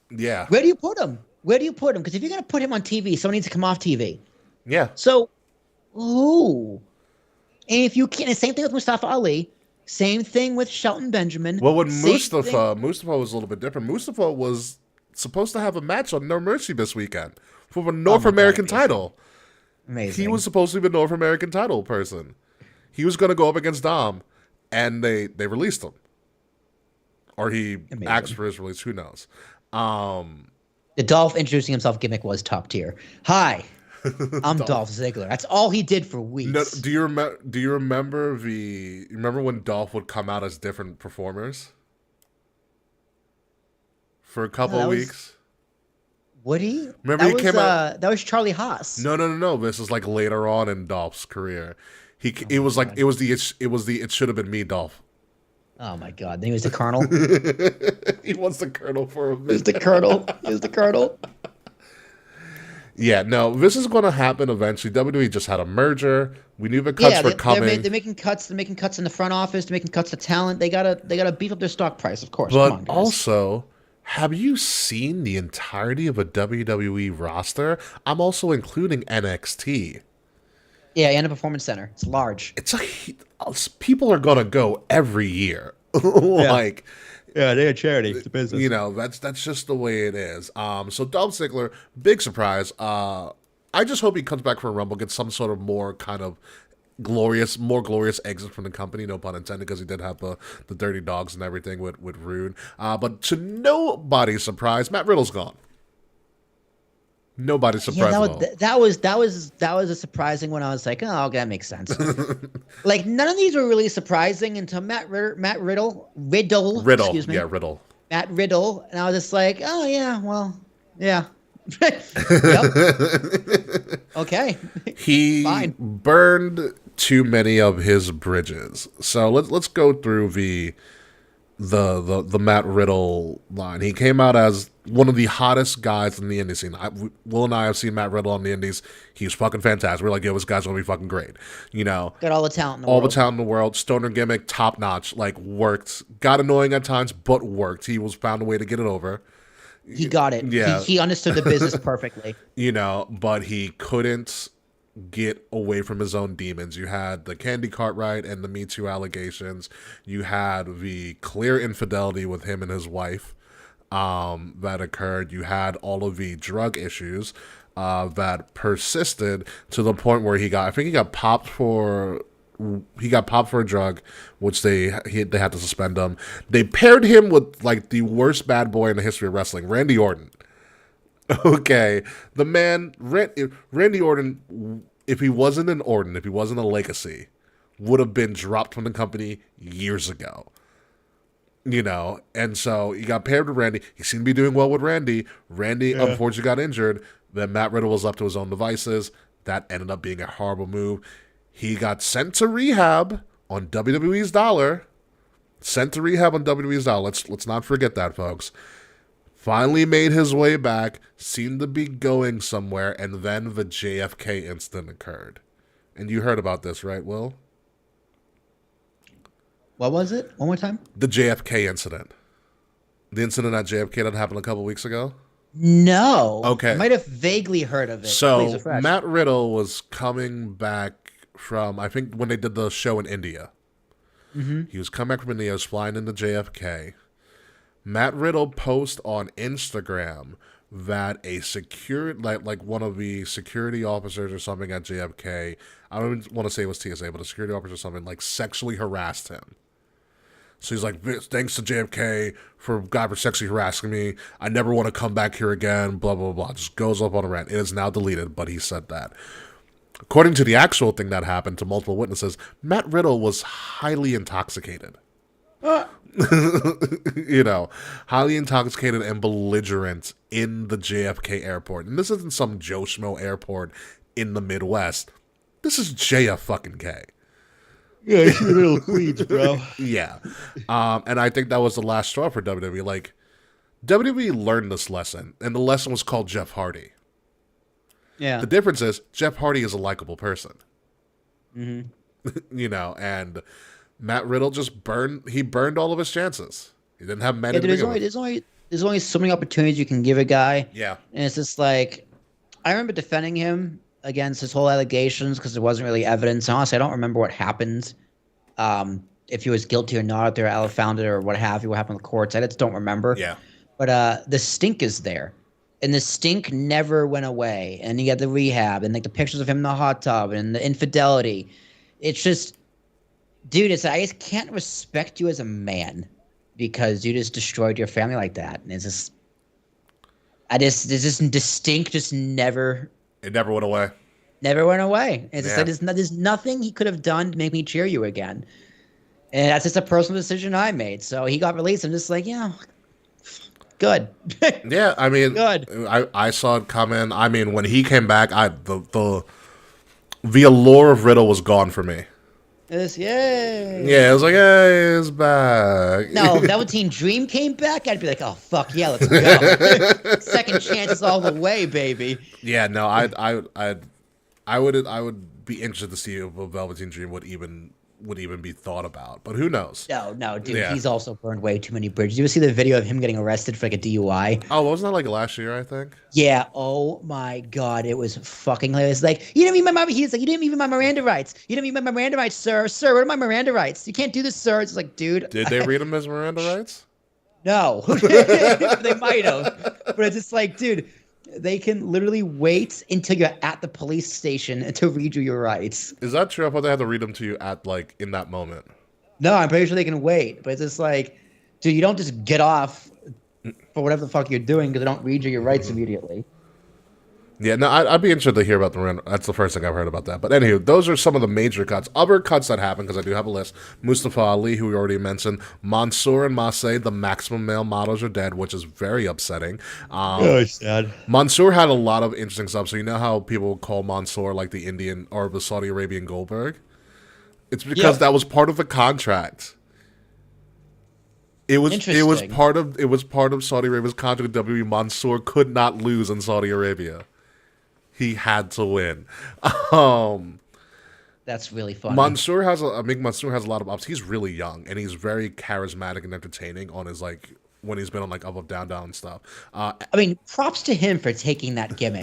Yeah. Where do you put him? Because if you're going to put him on TV, someone needs to come off TV. Yeah. So, who? And if you can't, same thing with Mustafa Ali. Same thing with Shelton Benjamin. Well, with Mustafa was a little bit different. Mustafa was supposed to have a match on No Mercy this weekend for the North American title. Amazing. He was supposed to be the North American title person. He was going to go up against Dom, and they released him. Or he asked for his release. Who knows? The Dolph introducing himself gimmick was top tier. Hi, I'm Dolph Ziggler. That's all he did for weeks. No, do you remember when Dolph would come out as different performers for a couple of weeks? Would he? Remember he came out. That was Charlie Haas. No. This is like later on in Dolph's career. It was the it should have been me, Dolph. Oh my God! Then he was the Colonel. He was the Colonel for a minute. He was the Colonel. Yeah, no, this is going to happen eventually. WWE just had a merger. We knew the cuts were coming. They're making cuts. They're making cuts in the front office. They're making cuts to talent. They gotta beef up their stock price, of course. But come on, guys. also, have you seen the entirety of a WWE roster? I'm also including NXT. Yeah, and a performance center. It's large. People are gonna go every year. Yeah, they're a charity. It's a business. You know, that's just the way it is. So Dolph Ziggler, big surprise. I just hope he comes back for a Rumble, gets some sort of more kind of more glorious exit from the company, no pun intended, because he did have the dirty dogs and everything with Rude. But to nobody's surprise, Matt Riddle's gone. Nobody's surprised at all. That was a surprising one. I was like, oh, that makes sense. Like none of these were really surprising until Matt Riddle. Excuse me. Yeah, Riddle. Matt Riddle, and I was just like, oh yeah, well, yeah. Okay. He Fine. burned too many of his bridges. So let's go through the Matt Riddle line. He came out as one of the hottest guys in the indie scene. Will and I have seen Matt Riddle on the indies. He's fucking fantastic. We're like, yo, this guy's gonna be fucking great. You know, got all the talent in the world. The talent in the world. Stoner gimmick, top notch. Like worked. Got annoying at times, but worked. He was found a way to get it over. He got it. Yeah. He understood the business perfectly. You know, but he couldn't get away from his own demons. You had the Candy Cartwright and the Me Too allegations. You had the clear infidelity with him and his wife that occurred. You had all of the drug issues that persisted to the point where he got popped for a drug, which they had to suspend him. They paired him with like the worst bad boy in the history of wrestling, Randy Orton. Okay, the man, Randy Orton, if he wasn't an Orton, if he wasn't a legacy, would have been dropped from the company years ago. You know, and so he got paired with Randy. He seemed to be doing well with Randy. Randy, unfortunately, got injured. Then Matt Riddle was left to his own devices. That ended up being a horrible move. He got sent to rehab on WWE's dollar. Let's not forget that, folks. Finally made his way back, seemed to be going somewhere, and then the JFK incident occurred. And you heard about this, right, Will? What was it? One more time? The JFK incident. The incident at JFK that happened a couple weeks ago? No. Okay. I might have vaguely heard of it. So, Matt Riddle was coming back from, I think, when they did the show in India. Mm-hmm. He was coming back from India, was flying into JFK. Matt Riddle posted on Instagram that a like one of the security officers or something at JFK, I don't even want to say it was TSA, but a security officer or something, like sexually harassed him. So he's like, thanks to JFK for sexually harassing me. I never want to come back here again, blah, blah, blah. Just goes up on a rant. It is now deleted, but he said that. According to the actual thing that happened to multiple witnesses, Matt Riddle was highly intoxicated. You know, highly intoxicated and belligerent in the JFK airport. And this isn't some Joe Schmo airport in the Midwest. This is JFK. Yeah, it's your little Queens, bro. Yeah. And I think that was the last straw for WWE. Like, WWE learned this lesson, and the lesson was called Jeff Hardy. Yeah. The difference is Jeff Hardy is a likable person. You know, and Matt Riddle just burned all of his chances. He didn't have many Yeah, to dude, begin with. there's only so many opportunities you can give a guy, Yeah. and it's just like I remember defending him against his whole allegations because there wasn't really evidence. Honestly, I don't remember what happened. If he was guilty or not, if they were found it or what have you, what happened in the courts. I just don't remember. Yeah. But the stink is there, and the stink never went away. And you got the rehab and like the pictures of him in the hot tub and the infidelity. It's just, dude, I just can't respect you as a man because you just destroyed your family like that. And it's just, there's this distinct, just It never went away. never went away. It's just Yeah. like there's nothing he could have done to make me cheer you again. And that's just a personal decision I made. So he got released. I'm just like, yeah, good. Yeah, I mean, Good. I saw it coming. I mean, when he came back, the allure of Riddle was gone for me. Yay. Yeah, it was like, hey, he's back. No, if Velveteen Dream came back, I'd be like, oh, fuck yeah, let's go. Second chances all the way, baby. Yeah, no, I would be interested to see if a Velveteen Dream would even be thought about, but who knows? No, dude, Yeah. he's also burned way too many bridges. You ever see the video of him getting arrested for like a DUI? Oh, wasn't that like last year? I think. Yeah. Oh my God, it was fucking hilarious. Like, you didn't mean my. He's like, you didn't mean my Miranda rights. You didn't mean my Miranda rights, sir. Sir, what are my Miranda rights? You can't do this, sir. It's like, dude. Did they read him as Miranda rights? No, they might have, but it's just like, dude, they can literally wait until you're at the police station to read you your rights. Is that true? I thought they had to read them to you at like in that moment. No, I'm pretty sure they can wait, but it's just like, dude, you don't just get off for whatever the fuck you're doing because they don't read you your rights immediately. Yeah, no, I'd be interested to hear about the Miranda. That's the first thing I've heard about that. But anywho, those are some of the major cuts. Other cuts that happened, because I do have a list. Mustafa Ali, who we already mentioned. Mansoor and Masay, the maximum male models are dead, which is very upsetting. Sad. Mansoor had a lot of interesting stuff. So you know how people call Mansoor like the Indian or the Saudi Arabian Goldberg? It's because that was part of the contract. It was part of Saudi Arabia's contract with WWE. Mansoor could not lose in Saudi Arabia. He had to win. That's really funny. Mansoor has a lot of ups. He's really young and he's very charismatic and entertaining on his like when he's been on like Up Down and stuff. I mean, props to him for taking that gimmick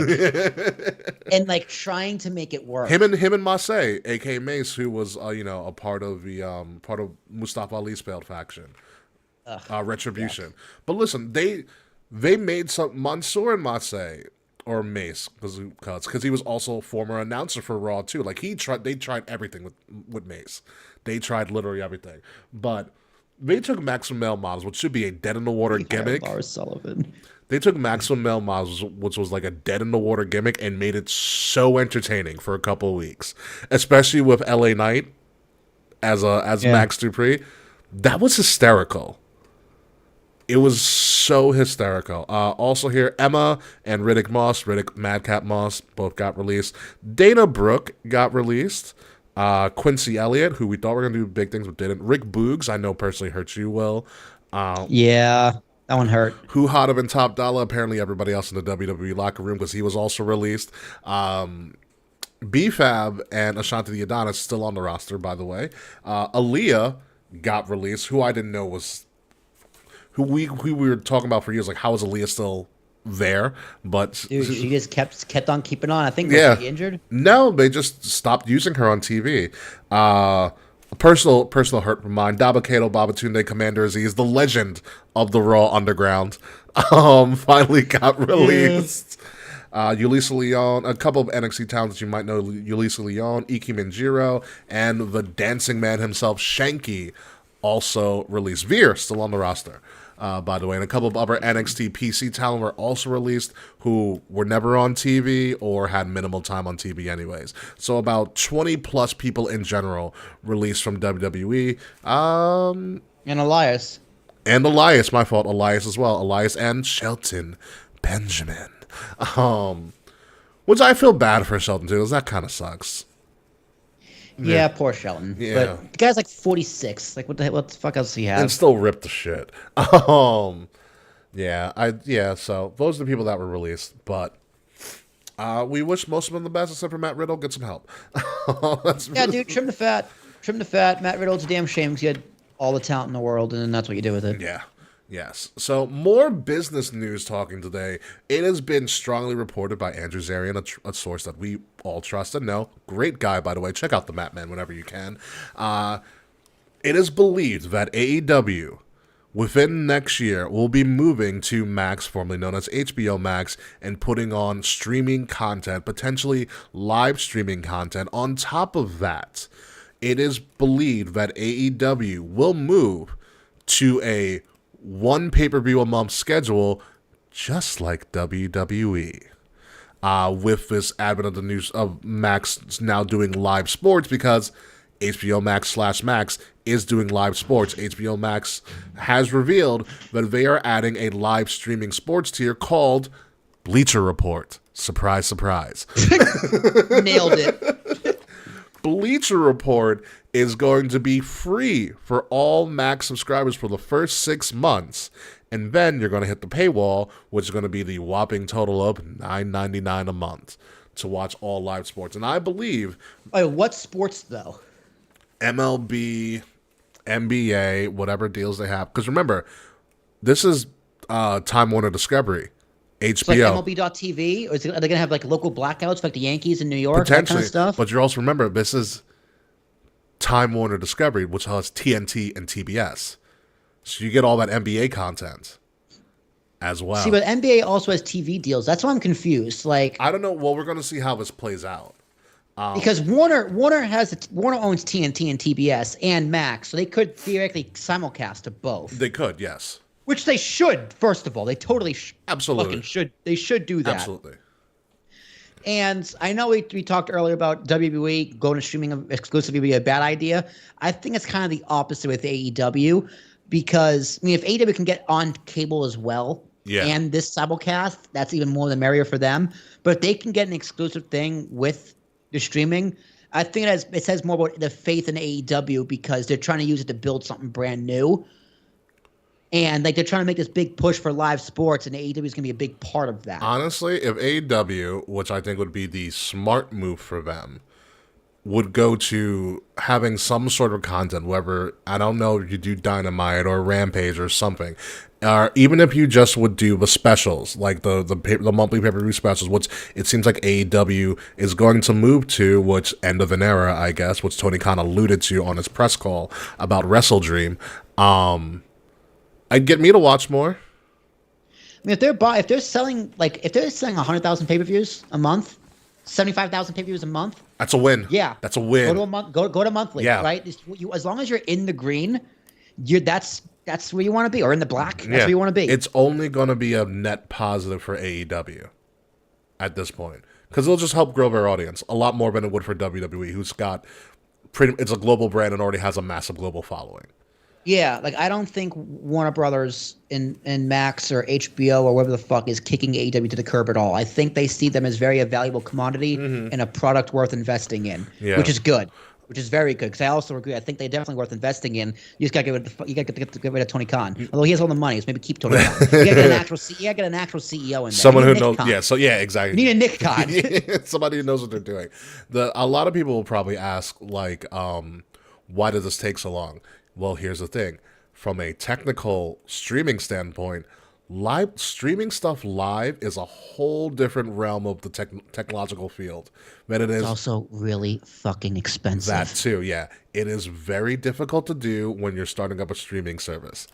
and like trying to make it work. Him and Masay, aka Mace, who was a part of Mustafa Ali's failed faction, Retribution. Yeah. But listen, they made some Mansoor and Masay. Or Mace, because he was also a former announcer for Raw too. Like they tried everything with Mace. They tried literally everything, but they took Maximum Male Models, which should be a dead in the water gimmick. Lars Sullivan. They took Maximum Male Models, which was like a dead in the water gimmick, and made it so entertaining for a couple of weeks, especially with LA Knight as Max Dupree. That was hysterical. It was so hysterical. Also here, Emma and Riddick Madcap Moss, both got released. Dana Brooke got released. Quincy Elliott, who we thought were going to do big things but didn't. Rick Boogs, I know personally hurt you, Will. Yeah, that one hurt. Who Hot Up and Top Dollar, apparently everybody else in the WWE locker room because he was also released. B-Fab and Ashanti the Adonis still on the roster, by the way. Aaliyah got released, who I didn't know was... Who we were talking about for years, like how is Aaliyah still there? But dude, she just kept on keeping on. I think was she injured? No, they just stopped using her on TV. A personal hurt from mine. Dabakato Babatunde Commander Aziz, the legend of the Raw Underground, finally got released. Yulisa Leon, a couple of NXT talents that you might know: Yulisa Leon, Iki Minjiro, and the dancing man himself, Shanky, also released. Veer still on the roster. By the way, and a couple of other NXT PC talent were also released who were never on TV or had minimal time on TV anyways. So about 20 plus people in general released from WWE. And Elias. And Elias, my fault. Elias as well. Elias and Shelton Benjamin. Which I feel bad for Shelton too, because that kind of sucks. Yeah, poor Shelton. Yeah. But the guy's like 46. Like, what the fuck else does he have? And still ripped the shit. So those are the people that were released. But We wish most of them the best, except for Matt Riddle. Get some help. Yeah, dude, trim the fat. Trim the fat. Matt Riddle, it's a damn shame because he had all the talent in the world, and then that's what you do with it. Yeah. Yes. So more business news talking today. It has been strongly reported by Andrew Zarian, a source that we all trust and know. Great guy, by the way. Check out the Matt Man whenever you can. It is believed that AEW within next year will be moving to Max, formerly known as HBO Max, and putting on streaming content, potentially live streaming content. On top of that, it is believed that AEW will move to a one pay-per-view a month schedule, just like WWE. With this advent of the news of Max now doing live sports, because HBO Max/Max is doing live sports. HBO Max has revealed that they are adding a live streaming sports tier called Bleacher Report. Surprise, surprise. Nailed it. Bleacher Report is going to be free for all Max subscribers for the first 6 months, and then you're going to hit the paywall, which is going to be the whopping total of $9.99 a month to watch all live sports. And I believe What sports though? MLB, NBA, whatever deals they have. Because remember, this is Time Warner Discovery, HBO. It's like MLB.TV? Or are they going to have like local blackouts like the Yankees in New York? Potentially, that kind of stuff? but you also remember this is Time Warner Discovery, which has TNT and TBS, so you get all that NBA content as well. See, but NBA also has TV deals. That's why I'm confused. Like, I don't know. Well, we're going to see how this plays out. Because Warner owns TNT and TBS and Max, so they could theoretically simulcast to both. They could, yes, Which they should. First of all, they totally absolutely fucking should. They should do that. Absolutely. And I know we talked earlier about WWE going to streaming exclusively would be a bad idea. I think it's kind of the opposite with AEW, because I mean, if AEW can get on cable as well, Yeah. and this simulcast, that's even more the merrier for them. But if they can get an exclusive thing with the streaming, I think it says more about the faith in AEW, because they're trying to use it to build something brand new. And like they're trying to make this big push for live sports, and AEW is going to be a big part of that. Honestly, if AEW, which I think would be the smart move for them, would go to having some sort of content, whether, I don't know, if you do Dynamite or Rampage or something, or even if you just would do the specials, like the monthly pay-per-view specials, which it seems like AEW is going to move to, which end of an era, I guess, which Tony Khan alluded to on his press call about WrestleDream. I'd get me to watch more. I mean, if they're selling 100,000 pay-per-views a month, 75,000 pay-per-views a month, That's a win. yeah, That's a win. Go to a month. Go to monthly. Yeah. Right. As long as you're in the green, that's where you want to be, or in the black. That's where you want to be. It's only going to be a net positive for AEW at this point, because it'll just help grow their audience a lot more than it would for WWE, who's got it's a global brand and already has a massive global following. Yeah, like I don't think Warner Brothers and Max or HBO or whatever the fuck is kicking AEW to the curb at all. I think they see them as a valuable commodity and a product worth investing in, which is good, which is very good. Because I also agree. I think they're definitely worth investing in. You just got to get rid of Tony Khan. Although he has all the money, so maybe keep Tony Khan. You got to get an actual CEO in there. Someone who knows. Khan. Yeah. So yeah, exactly. You need a Nick Khan. Somebody who knows what they're doing. A lot of people will probably ask, like, why does this take so long? Well, here's the thing. From a technical streaming standpoint, live streaming stuff live is a whole different realm of the technological field than it is. It's also really fucking expensive. That too, yeah. It is very difficult to do when you're starting up a streaming service.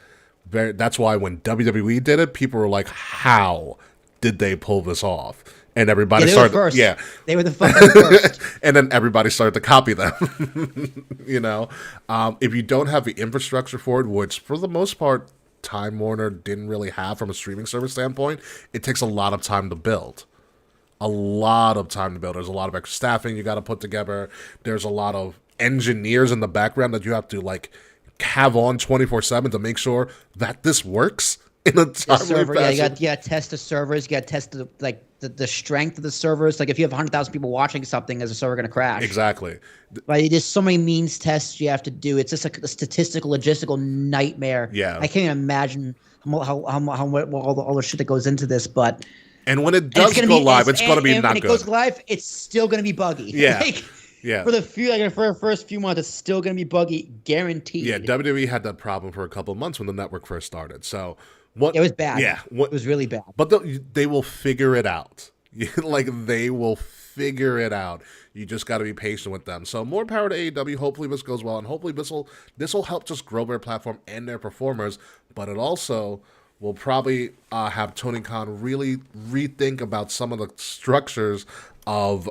That's why when WWE did it, people were like, how did they pull this off? And everybody started. First. Yeah, they were the fucking first. And then everybody started to copy them. If you don't have the infrastructure for it, which for the most part Time Warner didn't really have from a streaming service standpoint, it takes a lot of time to build. There's a lot of extra staffing you got to put together. There's a lot of engineers in the background that you have to have on 24/7 to make sure that this works in a timely fashion. Yeah, you got to test the servers. You got to test the strength of the servers. Like if you have 100,000 people watching something, is the server going to crash? Exactly. Like there's so many means tests you have to do. It's just like a statistical, logistical nightmare. Yeah. I can't even imagine all the shit that goes into this. But And when it does go live, it's going to be not good. When it goes live, it's still going to be buggy. Yeah. For the first few months, it's still going to be buggy, guaranteed. Yeah, WWE had that problem for a couple of months when the network first started. So it was bad. Yeah, it was really bad. But they will figure it out. They will figure it out. You just got to be patient with them. So more power to AEW. Hopefully this goes well, and hopefully this will help just grow their platform and their performers. But it also will probably have Tony Khan really rethink about some of the structures of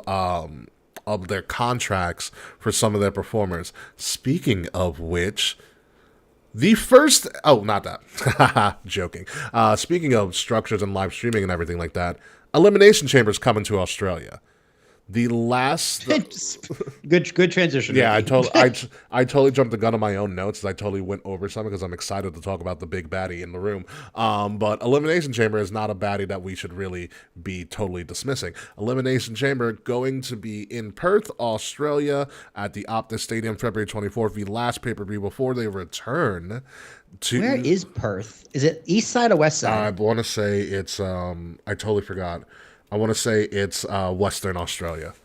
their contracts for some of their performers. Speaking of which, not that. Joking. Speaking of structures and live streaming and everything like that, Elimination Chamber's coming to Australia. The last good transition. Yeah, I totally jumped the gun on my own notes. I totally went over some because I'm excited to talk about the big baddie in the room. But Elimination Chamber is not a baddie that we should really be totally dismissing. Elimination Chamber going to be in Perth, Australia, at the Optus Stadium, February 24th, the last pay-per-view before they return to. Where is Perth? Is it east side or west side? I want to say it's. I totally forgot. I want to say it's Western Australia.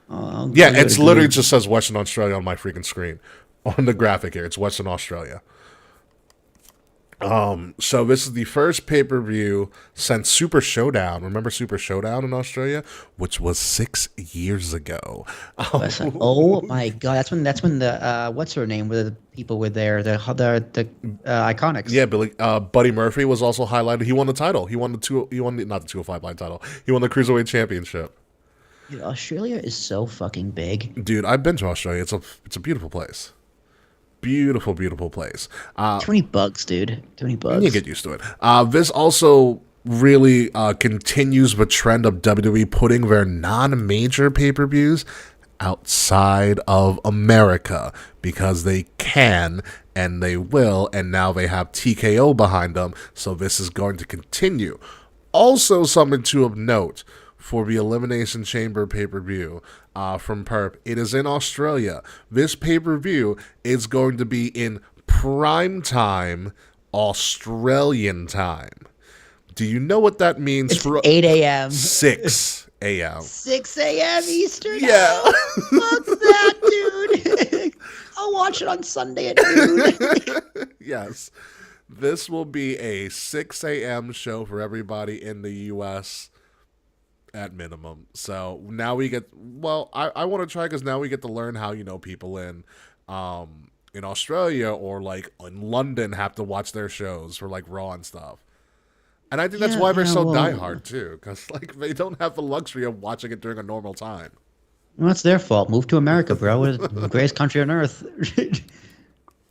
It's literally just says Western Australia on my freaking screen. On the graphic here, it's Western Australia. So this is the first pay-per-view since Super Showdown. Remember Super Showdown in Australia, which was 6 years ago. Oh my God, that's when the what's her name? Where the people were there, the Iconics. Yeah, Buddy Murphy was also highlighted. He won the title. He won not the 205 line title. He won the Cruiserweight Championship. Dude, Australia is so fucking big. Dude, I've been to Australia. It's a beautiful place. Beautiful, beautiful place. Too many bugs, dude. Too many bugs. You get used to it. This also really continues the trend of WWE putting their non-major pay-per-views outside of America because they can and they will, and now they have TKO behind them, so this is going to continue. Also, something to of note for the Elimination Chamber pay-per-view from Perp. It is in Australia. This pay-per-view is going to be in prime time, Australian time. Do you know what that means? It's 8 a.m. 6 a.m. 6 a.m. Eastern? Yeah. Fuck that, dude. I'll watch it on Sunday at noon. Yes. This will be a 6 a.m. show for everybody in the U.S., at minimum. So now we get, I want to try because now we get to learn how, people in Australia or like in London have to watch their shows for like Raw and stuff. And I think that's why they're so diehard too, because like they don't have the luxury of watching it during a normal time. Well, it's their fault. Move to America, bro. It's the greatest country on earth.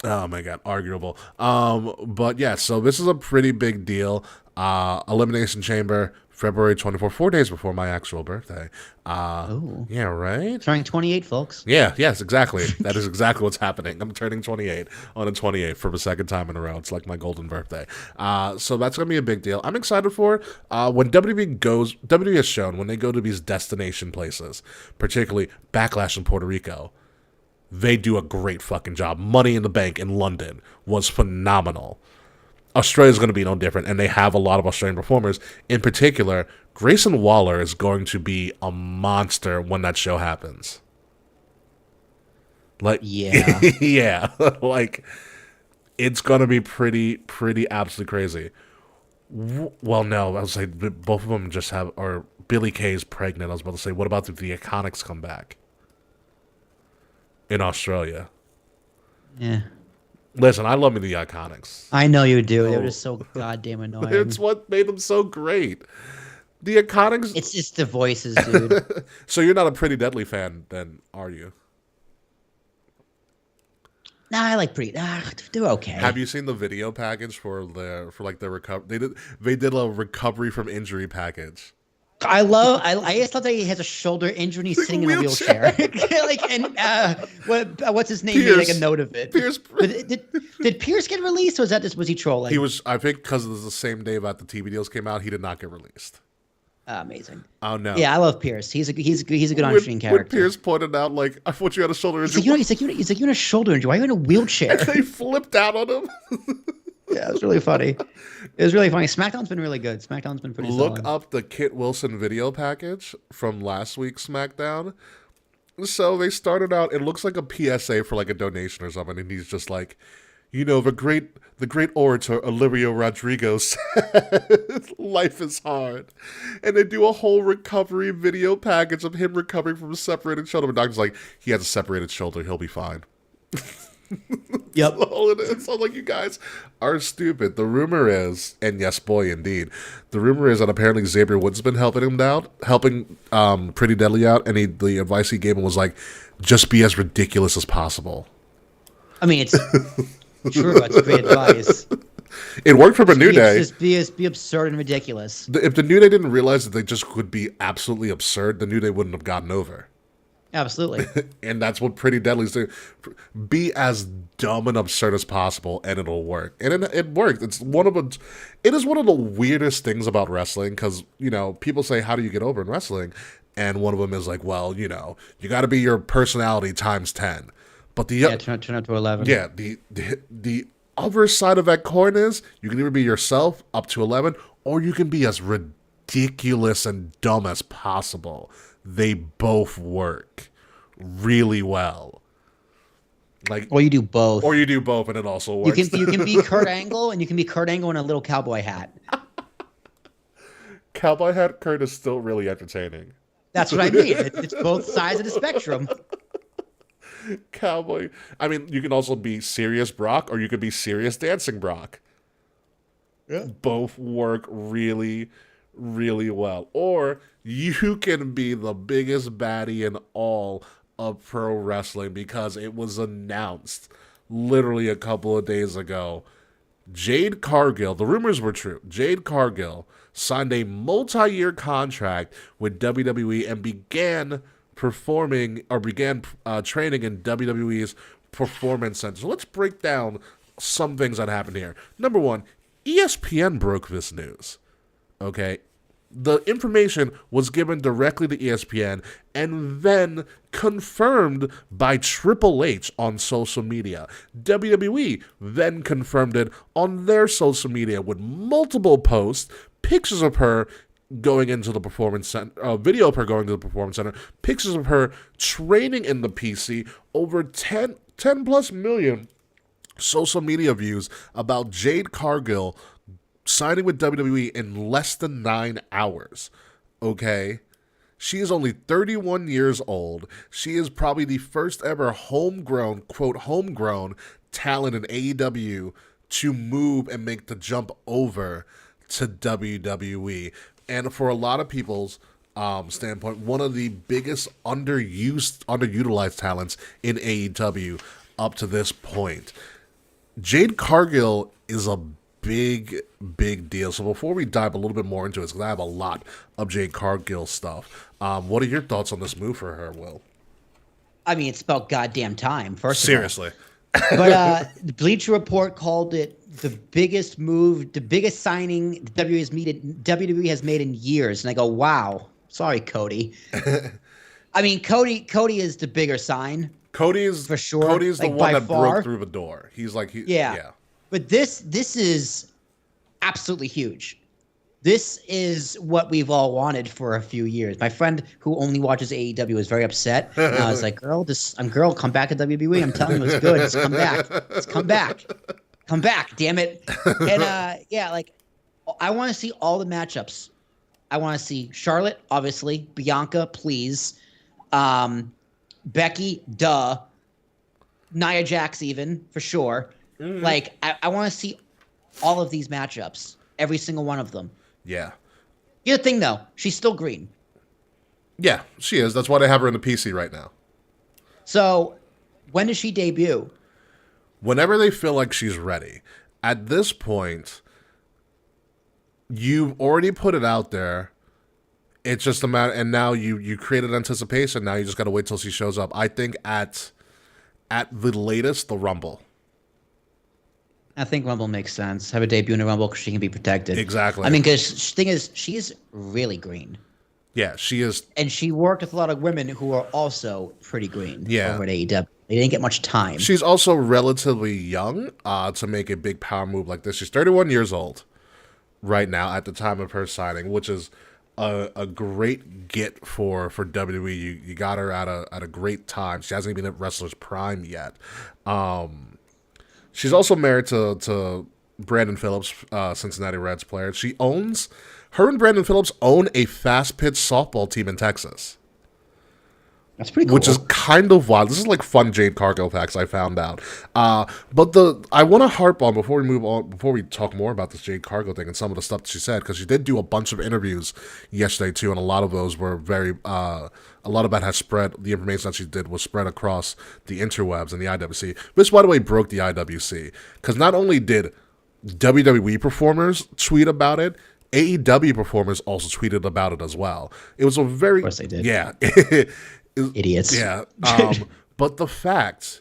Oh my God, arguable. But yeah, so this is a pretty big deal. Elimination Chamber, February 24th, 4 days before my actual birthday. Yeah, right? Turning 28, folks. Yeah, yes, exactly. That is exactly what's happening. I'm turning 28 on the 28th for the second time in a row. It's like my golden birthday. So that's going to be a big deal. I'm excited for it. When WWE has shown when they go to these destination places, particularly Backlash in Puerto Rico, they do a great fucking job. Money in the Bank in London was phenomenal. Australia's going to be no different, and they have a lot of Australian performers. In particular, Grayson Waller is going to be a monster when that show happens. Like, yeah. Yeah, like, it's going to be pretty absolutely crazy. Well, no, I was like, both of them just have, or Billie Kay's pregnant. I was about to say, what about if the Iconics come back in Australia? Yeah. Listen, I love me the Iconics. I know you do. They were just so goddamn annoying. It's what made them so great. The Iconics. It's just the voices, dude. So you're not a Pretty Deadly fan, then, are you? Nah, I like Pretty. They're okay. Have you seen the video package for their recovery? They did a recovery from injury package. I just love that he has a shoulder injury and he's sitting in a wheelchair. What's his name? Pierce. Made like a note of it. Pierce. Did Pierce get released, or was he trolling? He was. I think because it was the same day that the TV deals came out, he did not get released. Amazing. Oh no. Yeah, I love Pierce. He's a good on-screen character. When Pierce pointed out, like, I thought you had a shoulder injury. He's like, you're in a shoulder injury. Why are you in a wheelchair? And they flipped out on him. Yeah, it was really funny. It was really funny. SmackDown's been really good. SmackDown's been pretty Look solid. up the Kit Wilson video package from last week's SmackDown. So they started out, it looks like a PSA for like a donation or something, and he's just like, the great orator Olivia Rodrigo said, life is hard. And they do a whole recovery video package of him recovering from a separated shoulder. But doctor's like, he has a separated shoulder, he'll be fine. Yep. That's all it is. I'm like, you guys are stupid. The rumor is, and yes, boy, indeed, the rumor is that apparently Xavier Woods been helping him out, helping Pretty Deadly out, and the advice he gave him was like, just be as ridiculous as possible. I mean, it's true. That's great advice. It worked for the New Day. Just be absurd and ridiculous. If the New Day didn't realize that they just could be absolutely absurd, the New Day wouldn't have gotten over. Absolutely. And that's what Pretty Deadly's doing. Be as dumb and absurd as possible, and it'll work. And it worked. It is one of the weirdest things about wrestling, because, people say, how do you get over in wrestling? And one of them is like, well, you got to be your personality times 10. But turn up to 11. Yeah, the other side of that coin is you can either be yourself up to 11, or you can be as ridiculous and dumb as possible. They both work really well. Or you do both. Or you do both, and it also works. You can be Kurt Angle, and you can be Kurt Angle in a little cowboy hat. Cowboy hat Kurt is still really entertaining. That's what I mean. It's both sides of the spectrum. Cowboy. I mean, you can also be serious Brock, or you could be serious dancing Brock. Yeah. Both work really, really well. Or you can be the biggest baddie in all of pro wrestling, because it was announced literally a couple of days ago. Jade Cargill, the rumors were true. Jade Cargill signed a multi-year contract with WWE and began training in WWE's Performance Center. So let's break down some things that happened here. Number one, ESPN broke this news. Okay? The information was given directly to ESPN and then confirmed by Triple H on social media. WWE then confirmed it on their social media with multiple posts, pictures of her going into the Performance Center, video of her going to the Performance Center, pictures of her training in the PC, over 10 plus million social media views about Jade Cargill signing with WWE in less than 9 hours. Okay? She is only 31 years old. She is probably the first ever homegrown, quote, homegrown talent in AEW to move and make the jump over to WWE. And for a lot of people's standpoint, one of the biggest underutilized talents in AEW up to this point. Jade Cargill is a big deal. So before we dive a little bit more into it, because I have a lot of Jade Cargill stuff, what are your thoughts on this move for her, Will? I mean, it's about goddamn time, first Seriously. of all. But the Bleacher Report called it the biggest move, the biggest signing WWE has made in years. And I go, wow. Sorry, Cody. I mean, Cody is the bigger sign. Cody is for sure. Cody is the one that broke through the door. He's like, yeah. But this is absolutely huge. This is what we've all wanted for a few years. My friend who only watches AEW was very upset. And I was like, girl, come back to WWE. I'm telling you, it's good. Just come back. Just come back. Come back, damn it. And I want to see all the matchups. I want to see Charlotte, obviously, Bianca, please. Becky, duh. Nia Jax, even, for sure. Like, I want to see all of these matchups, every single one of them. Yeah. Here's the thing, though. She's still green. Yeah, she is. That's why they have her in the PC right now. So, when does she debut? Whenever they feel like she's ready. At this point, you've already put it out there. It's just a matter, and now you created anticipation. Now you just got to wait till she shows up. I think at the latest, the Rumble. I think Rumble makes sense. Have a debut in a Rumble because she can be protected. Exactly. I mean, because the thing is, she is really green. Yeah, she is. And she worked with a lot of women who are also pretty green over at AEW. They didn't get much time. She's also relatively young to make a big power move like this. She's 31 years old right now at the time of her signing, which is a great get for WWE. You got her at a great time. She hasn't even hit wrestler's prime yet. She's also married to Brandon Phillips, Cincinnati Reds player. Her and Brandon Phillips own a fast pitch softball team in Texas. That's pretty cool. Which is kind of wild. This is like fun Jade Cargill facts I found out. But I want to harp on before we move on, before we talk more about this Jade Cargill thing and some of the stuff that she said, because she did do a bunch of interviews yesterday too, and a lot of those were very, a lot of that has spread. The information that she did was spread across the interwebs and the IWC. This, by the way, broke the IWC because not only did WWE performers tweet about it, AEW performers also tweeted about it as well. It was a very, of course they did. Yeah. Idiots. Yeah. But the fact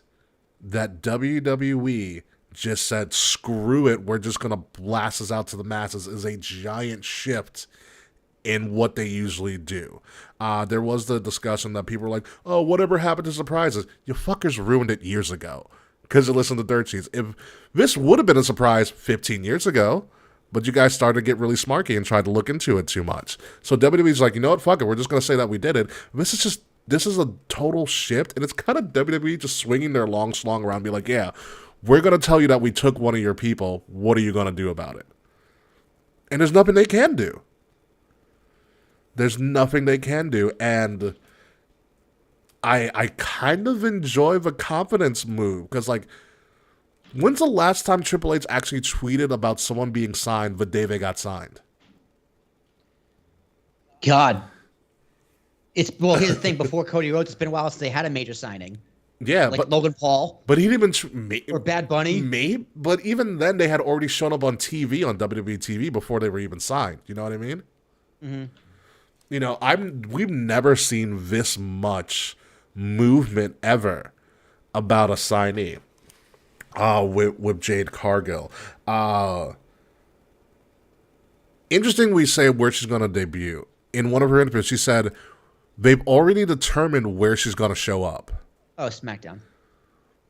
that WWE just said, screw it, we're just going to blast this out to the masses is a giant shift in what they usually do. There was the discussion that people were like, oh, whatever happened to surprises? You fuckers ruined it years ago because you listened to Dirt Sheets. If this would have been a surprise 15 years ago, but you guys started to get really smarky and tried to look into it too much. So WWE's like, you know what, fuck it, we're just going to say that we did it. This is a total shift, and it's kind of WWE just swinging their long slong around and be like, yeah, we're going to tell you that we took one of your people. What are you going to do about it? And there's nothing they can do. There's nothing they can do, and I kind of enjoy the confidence move, because, like, when's the last time Triple H actually tweeted about someone being signed the day they got signed? God. Here's the thing. Before Cody Rhodes, it's been a while since they had a major signing. Yeah, like but Logan Paul. But he didn't even or Bad Bunny. Maybe, but even then, they had already shown up on TV on WWE TV before they were even signed. You know what I mean? Mm-hmm. You know, we've never seen this much movement ever about a signee with Jade Cargill. Interesting, we say where she's going to debut. In one of her interviews, she said they've already determined where she's going to show up. Oh, SmackDown.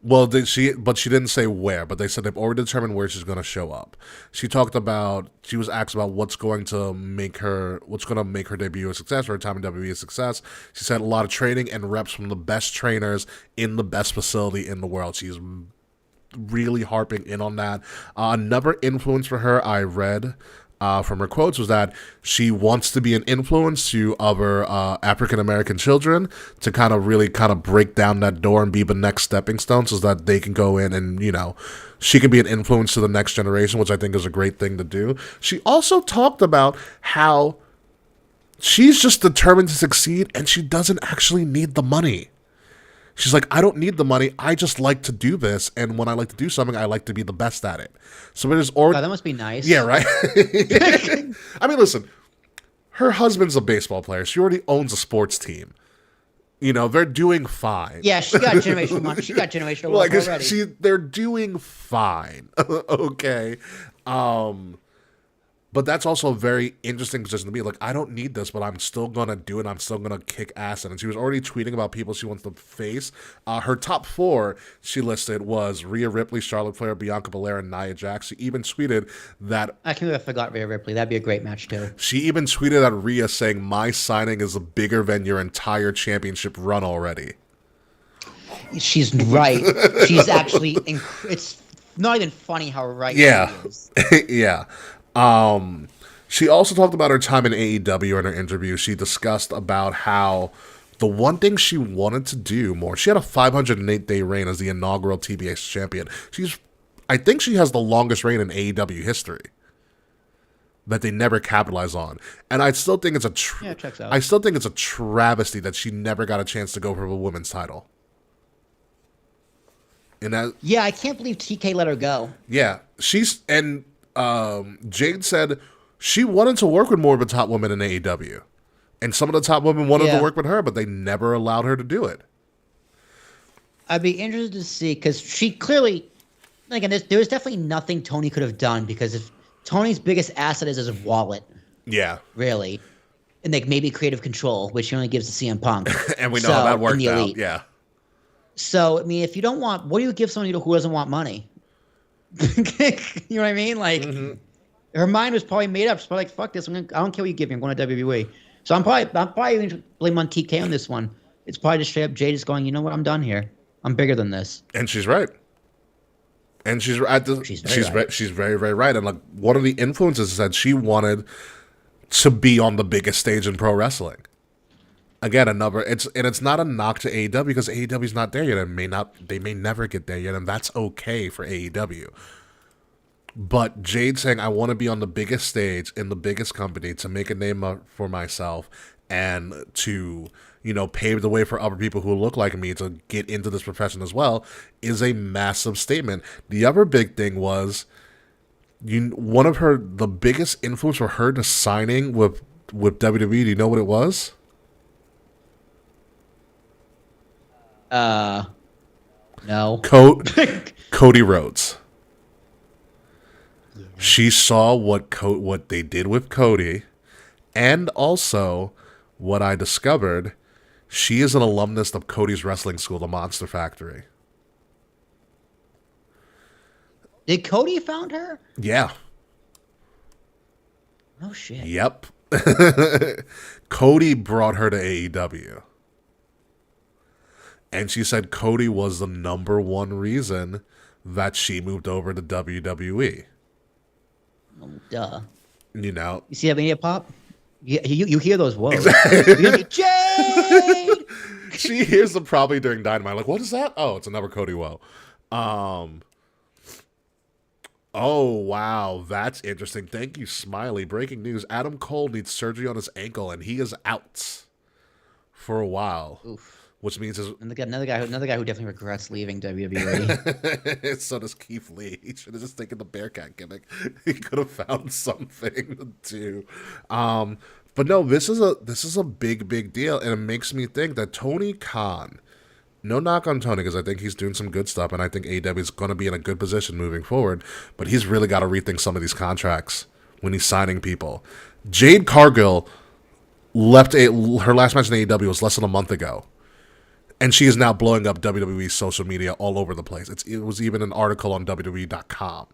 Well, she didn't say where, but they said they've already determined where she's going to show up. She was asked about what's going to make her debut a success, or her time in WWE a success. She said a lot of training and reps from the best trainers in the best facility in the world. She's really harping in on that. Another influence for her I read from her quotes was that she wants to be an influence to other African-American children to kind of break down that door and be the next stepping stone so that they can go in and, you know, she can be an influence to the next generation, which I think is a great thing to do. She also talked about how she's just determined to succeed and she doesn't actually need the money. She's like, I don't need the money. I just like to do this. And when I like to do something, I like to be the best at it. So there's already... Oh, that must be nice. Yeah, right? I mean, listen, her husband's a baseball player. She already owns a sports team. You know, they're doing fine. Yeah, she got generational money. She got generational wealth already. They're doing fine. Okay. But that's also a very interesting position to be. Like, I don't need this, but I'm still going to do it. I'm still going to kick ass in. And she was already tweeting about people she wants to face. Her top 4 she listed was Rhea Ripley, Charlotte Flair, Bianca Belair, and Nia Jax. She even tweeted that... I can't believe I forgot Rhea Ripley. That'd be a great match, too. She even tweeted at Rhea saying, my signing is bigger than your entire championship run already. She's right. She's actually... It's not even funny how right she is. Yeah. She also talked about her time in AEW in her interview. She discussed about how the one thing she wanted to do more, she had a 508-day reign as the inaugural TBS champion. I think she has the longest reign in AEW history that they never capitalize on. And I still think it's checks out. I still think it's a travesty that she never got a chance to go for the women's title. And I can't believe TK let her go. Yeah, Jade said she wanted to work with more of the top women in AEW. And some of the top women wanted to work with her, but they never allowed her to do it. I'd be interested to see, because she clearly, again, there's definitely nothing Tony could have done, because if Tony's biggest asset is his wallet. Yeah. Really. And maybe creative control, which he only gives to CM Punk. And we know how that worked out. Yeah. So I mean, if you don't want, what do you give someone who doesn't want money? You know what I mean? Like her mind was probably made up. She's probably like, "Fuck this! I don't care what you give me. I'm going to WWE." So I'm probably going to blame on TK on this one. It's probably just straight up Jade is going, "You know what? I'm done here. I'm bigger than this." And she's right. And she's at the, she's very, very right. And like one of the influences is that she wanted to be on the biggest stage in pro wrestling. Again, it's not a knock to AEW because AEW is not there yet, and they may never get there yet, and that's okay for AEW. But Jade saying, "I want to be on the biggest stage in the biggest company to make a name for myself and to, pave the way for other people who look like me to get into this profession as well," is a massive statement. The other big thing was the biggest influence for her to signing with WWE. Do you know what it was? No. Cody Rhodes. Yeah. She saw what they did with Cody, and also what I discovered, she is an alumnus of Cody's wrestling school, the Monster Factory. Did Cody found her? Yeah. Oh shit. Yep. Cody brought her to AEW. And she said Cody was the number one reason that she moved over to WWE. Oh, duh. You see that media pop? You hear those words. Exactly. Jade! She hears them probably during Dynamite. Like, what is that? Oh, it's another Cody Woe. Oh, wow. That's interesting. Thank you, Smiley. Breaking news. Adam Cole needs surgery on his ankle, and he is out for a while. Oof. Which means another guy who definitely regrets leaving WWE. So does Keith Lee. He should have just taken the Bearcat gimmick. He could have found something to do. But no, this is a big deal, and it makes me think that Tony Khan. No knock on Tony, because I think he's doing some good stuff, and I think AEW is going to be in a good position moving forward. But he's really got to rethink some of these contracts when he's signing people. Jade Cargill left her last match in AEW was less than a month ago. And she is now blowing up WWE social media all over the place. It was even an article on WWE.com.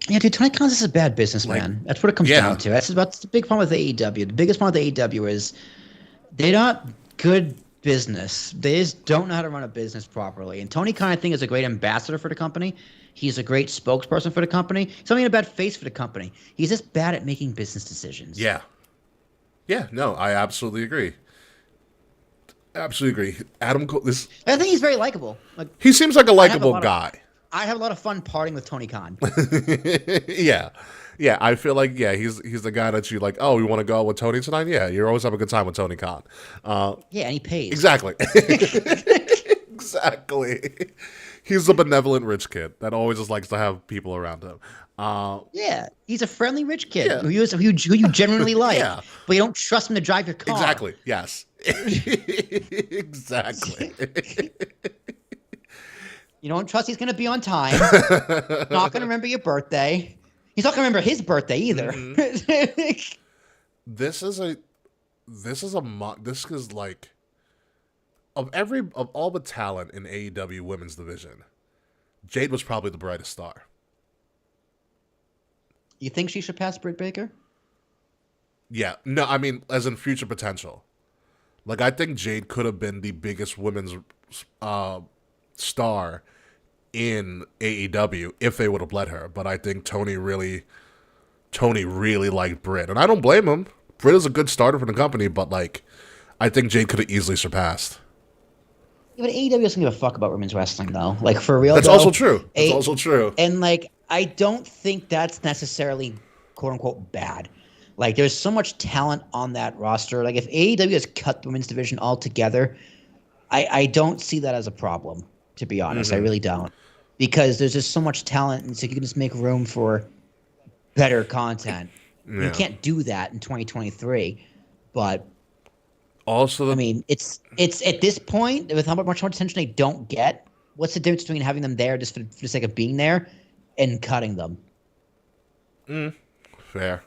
Yeah, dude, Tony Khan's just a bad businessman. That's what it comes down to. That's the big problem with AEW. The biggest problem with AEW is they're not good business. They just don't know how to run a business properly. And Tony Khan, I think, is a great ambassador for the company. He's a great spokesperson for the company. He's not even a bad face for the company. He's just bad at making business decisions. Yeah. Yeah, no, I absolutely agree. Absolutely agree. Adam Cole. I think he's very likable. Like, he seems like a likable guy. I have a lot of fun partying with Tony Khan. Yeah. I feel like he's the guy that you like. Oh, you want to go out with Tony tonight? Yeah, you always have a good time with Tony Khan. Yeah, and he pays. Exactly. Exactly. He's a benevolent rich kid that always just likes to have people around him. Yeah, he's a friendly rich kid who you genuinely like, but you don't trust him to drive your car. Exactly. Yes. Exactly. You don't trust he's going to be on time. Not going to remember your birthday. He's not going to remember his birthday either. Mm-hmm. This is like of all the talent in AEW women's division, Jade was probably the brightest star. You think she should pass Britt Baker? Yeah. No, I mean, as in future potential. Like, I think Jade could have been the biggest women's star in AEW if they would have let her. But I think Tony really liked Britt. And I don't blame him. Britt is a good starter for the company, but, like, I think Jade could have easily surpassed. Yeah, but AEW doesn't give a fuck about women's wrestling, though. Like, for real, That's also true. That's also true. And, like, I don't think that's necessarily, quote-unquote, bad. Like, there's so much talent on that roster. Like, if AEW has cut the women's division altogether, I don't see that as a problem, to be honest. Mm-hmm. I really don't. Because there's just so much talent, and so you can just make room for better content. Yeah. You can't do that in 2023. But also, I mean, it's at this point, with how much more attention they don't get, what's the difference between having them there just for the sake of being there and cutting them? Fair.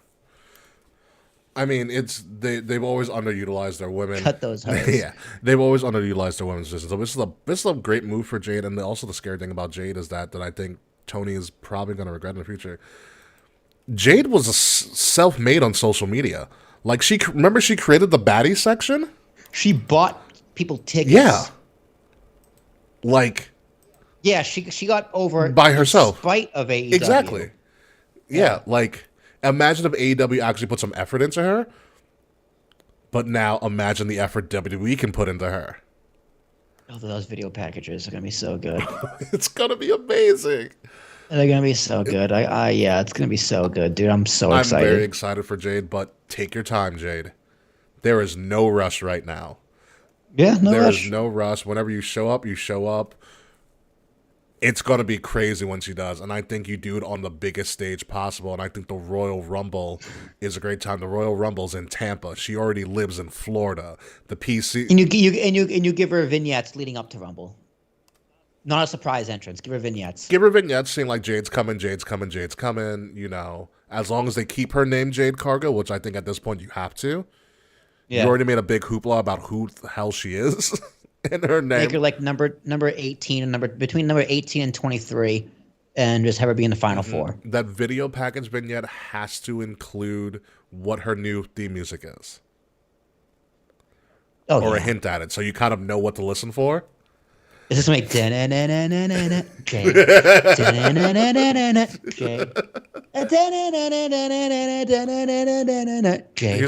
I mean, they've always underutilized their women. Cut those hoes. Yeah, they've always underutilized their women's position. So this is a great move for Jade, and also the scary thing about Jade is that I think Tony is probably going to regret in the future. Jade was self-made on social media. Like she created the Baddies section. She bought people tickets. Yeah. Like. Yeah, she got over by herself, in spite of AEW. Exactly. Yeah, like imagine if AEW actually put some effort into her. But now imagine the effort WWE can put into her. Oh, those video packages are gonna be so good. It's gonna be amazing. They're gonna be so good. Yeah, it's gonna be so good, dude. I'm so excited. I'm very excited for Jade, but take your time, Jade. There is no rush right now. Yeah, no rush. There is no rush. Whenever you show up, you show up. It's going to be crazy when she does, and I think you do it on the biggest stage possible, and I think the Royal Rumble is a great time. The Royal Rumble's in Tampa. She already lives in Florida. The PC... And you give her vignettes leading up to Rumble. Not a surprise entrance. Give her vignettes. Give her vignettes saying, like, Jade's coming, Jade's coming, Jade's coming, you know. As long as they keep her name Jade Cargill, which I think at this point you have to. Yeah. You already made a big hoopla about who the hell she is. And her name. Make her like number 18 and between number 18 and 23, and just have her be in the final four. That video package vignette has to include what her new theme music is. Oh, or a hint at it, so you kind of know what to listen for. Is this like Jade? Here's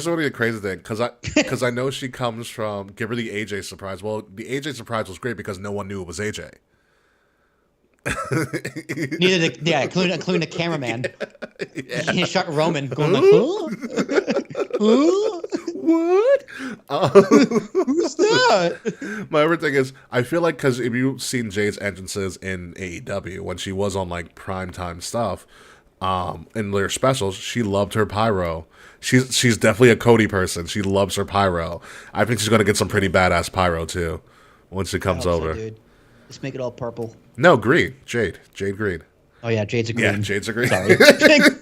what the crazy thing, because I know she comes from. Give her the AJ surprise. Well, the AJ surprise was great because no one knew it was AJ. Including the cameraman. Yeah. He shot Roman going like, who? Who? What? Who's that? My favorite thing is, I feel like, because if you've seen Jade's entrances in AEW when she was on like primetime stuff, in their specials, she loved her pyro. She's definitely a Cody person. She loves her pyro. I think she's gonna get some pretty badass pyro too once she comes over. So, dude. Let's make it all purple. No, green. Jade green. Oh yeah, Jade's a green. Yeah, Jade's a green. Sorry.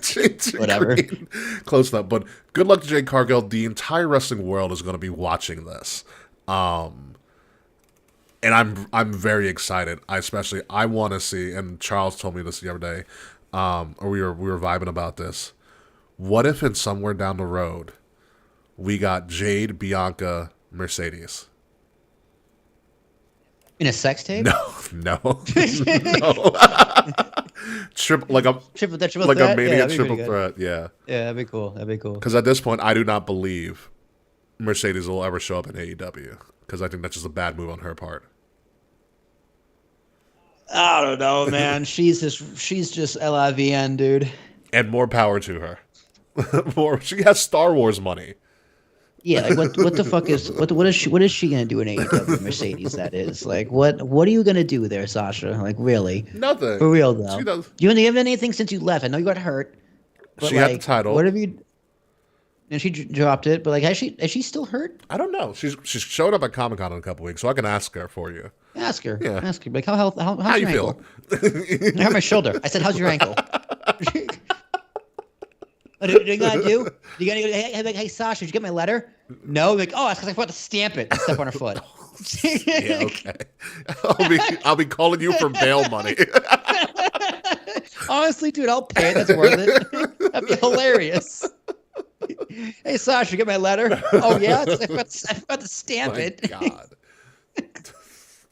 Jade's whatever. Green. Close enough. But good luck to Jade Cargill. The entire wrestling world is going to be watching this, and I'm very excited. I want to see. And Charles told me this the other day, or we were vibing about this. What if in somewhere down the road, we got Jade, Bianca, Mercedes? In a sex tape? No. No. Triple threat? a mania triple threat, yeah. Yeah, that'd be cool. Because at this point, I do not believe Mercedes will ever show up in AEW. Because I think that's just a bad move on her part. I don't know, man. She's just LIVN, dude. And more power to her. She has Star Wars money. Yeah, like what the fuck is what is she gonna do in AEW? Mercedes, that is. Like what are you gonna do there, Sasha? Like really? Nothing. For real though. She does. You haven't anything since you left. I know you got hurt. But she had the title. What have you? And she dropped it. But like, is she still hurt? I don't know. She's showed up at Comic-Con in a couple weeks, so I can ask her for you. Ask her. Yeah. Ask her. Like how's how your you ankle? feeling? I hurt my shoulder. I said, how's your ankle? What are you gonna do? You gonna go? Hey, Sasha, did you get my letter? No. Like, oh, that's because I forgot to stamp it. And step on her foot. Yeah, okay. I'll be calling you for bail money. Honestly, dude, I'll pay it. That's worth it. That'd be hilarious. Hey, Sasha, you get my letter? Oh yeah, I forgot to stamp it. God.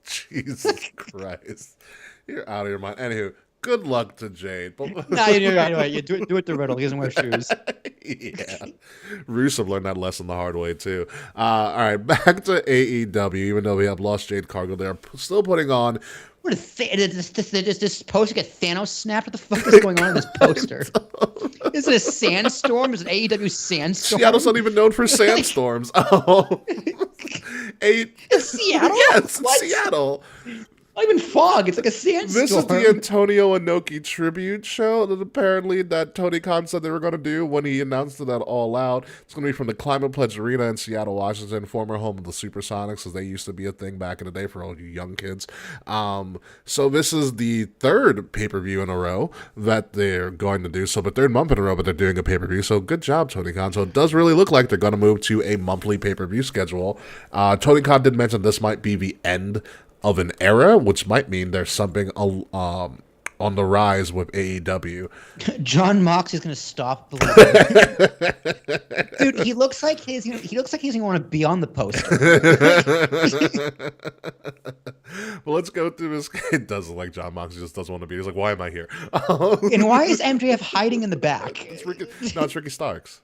Jesus Christ, you're out of your mind. Anywho. Good luck to Jade. No, you're right. You do it to Riddle. He doesn't wear shoes. Yeah. Rusev learned that lesson the hard way, too. All right, back to AEW. Even though we have lost Jade Cargill, they're still putting on... What is this poster get Thanos snapped? What the fuck is going on in this poster? Is it a sandstorm? Is it an AEW sandstorm? Seattle's not even known for sandstorms. Oh. Seattle? Yes, what? Seattle. Not even fog. It's like a This is sandstorm. the Antonio Inoki tribute show that apparently that Tony Khan said they were going to do when he announced it at All Out. It's going to be from the Climate Pledge Arena in Seattle, Washington, former home of the Supersonics, as they used to be a thing back in the day for all you young kids. So this is the third pay-per-view in a row that they're going to do. So the third month in a row, but they're doing a pay-per-view. So good job, Tony Khan. So it does really look like they're going to move to a monthly pay-per-view schedule. Tony Khan did mention this might be the end of an era, which might mean there's something on the rise with AEW. John Moxley's gonna stop believing. Dude, he looks like he looks like he's gonna want to be on the poster. Well, let's go through this. It does look like John Moxley just doesn't want to be. He's like, why am I here? And why is MJF hiding in the back? It's Ricky Starks.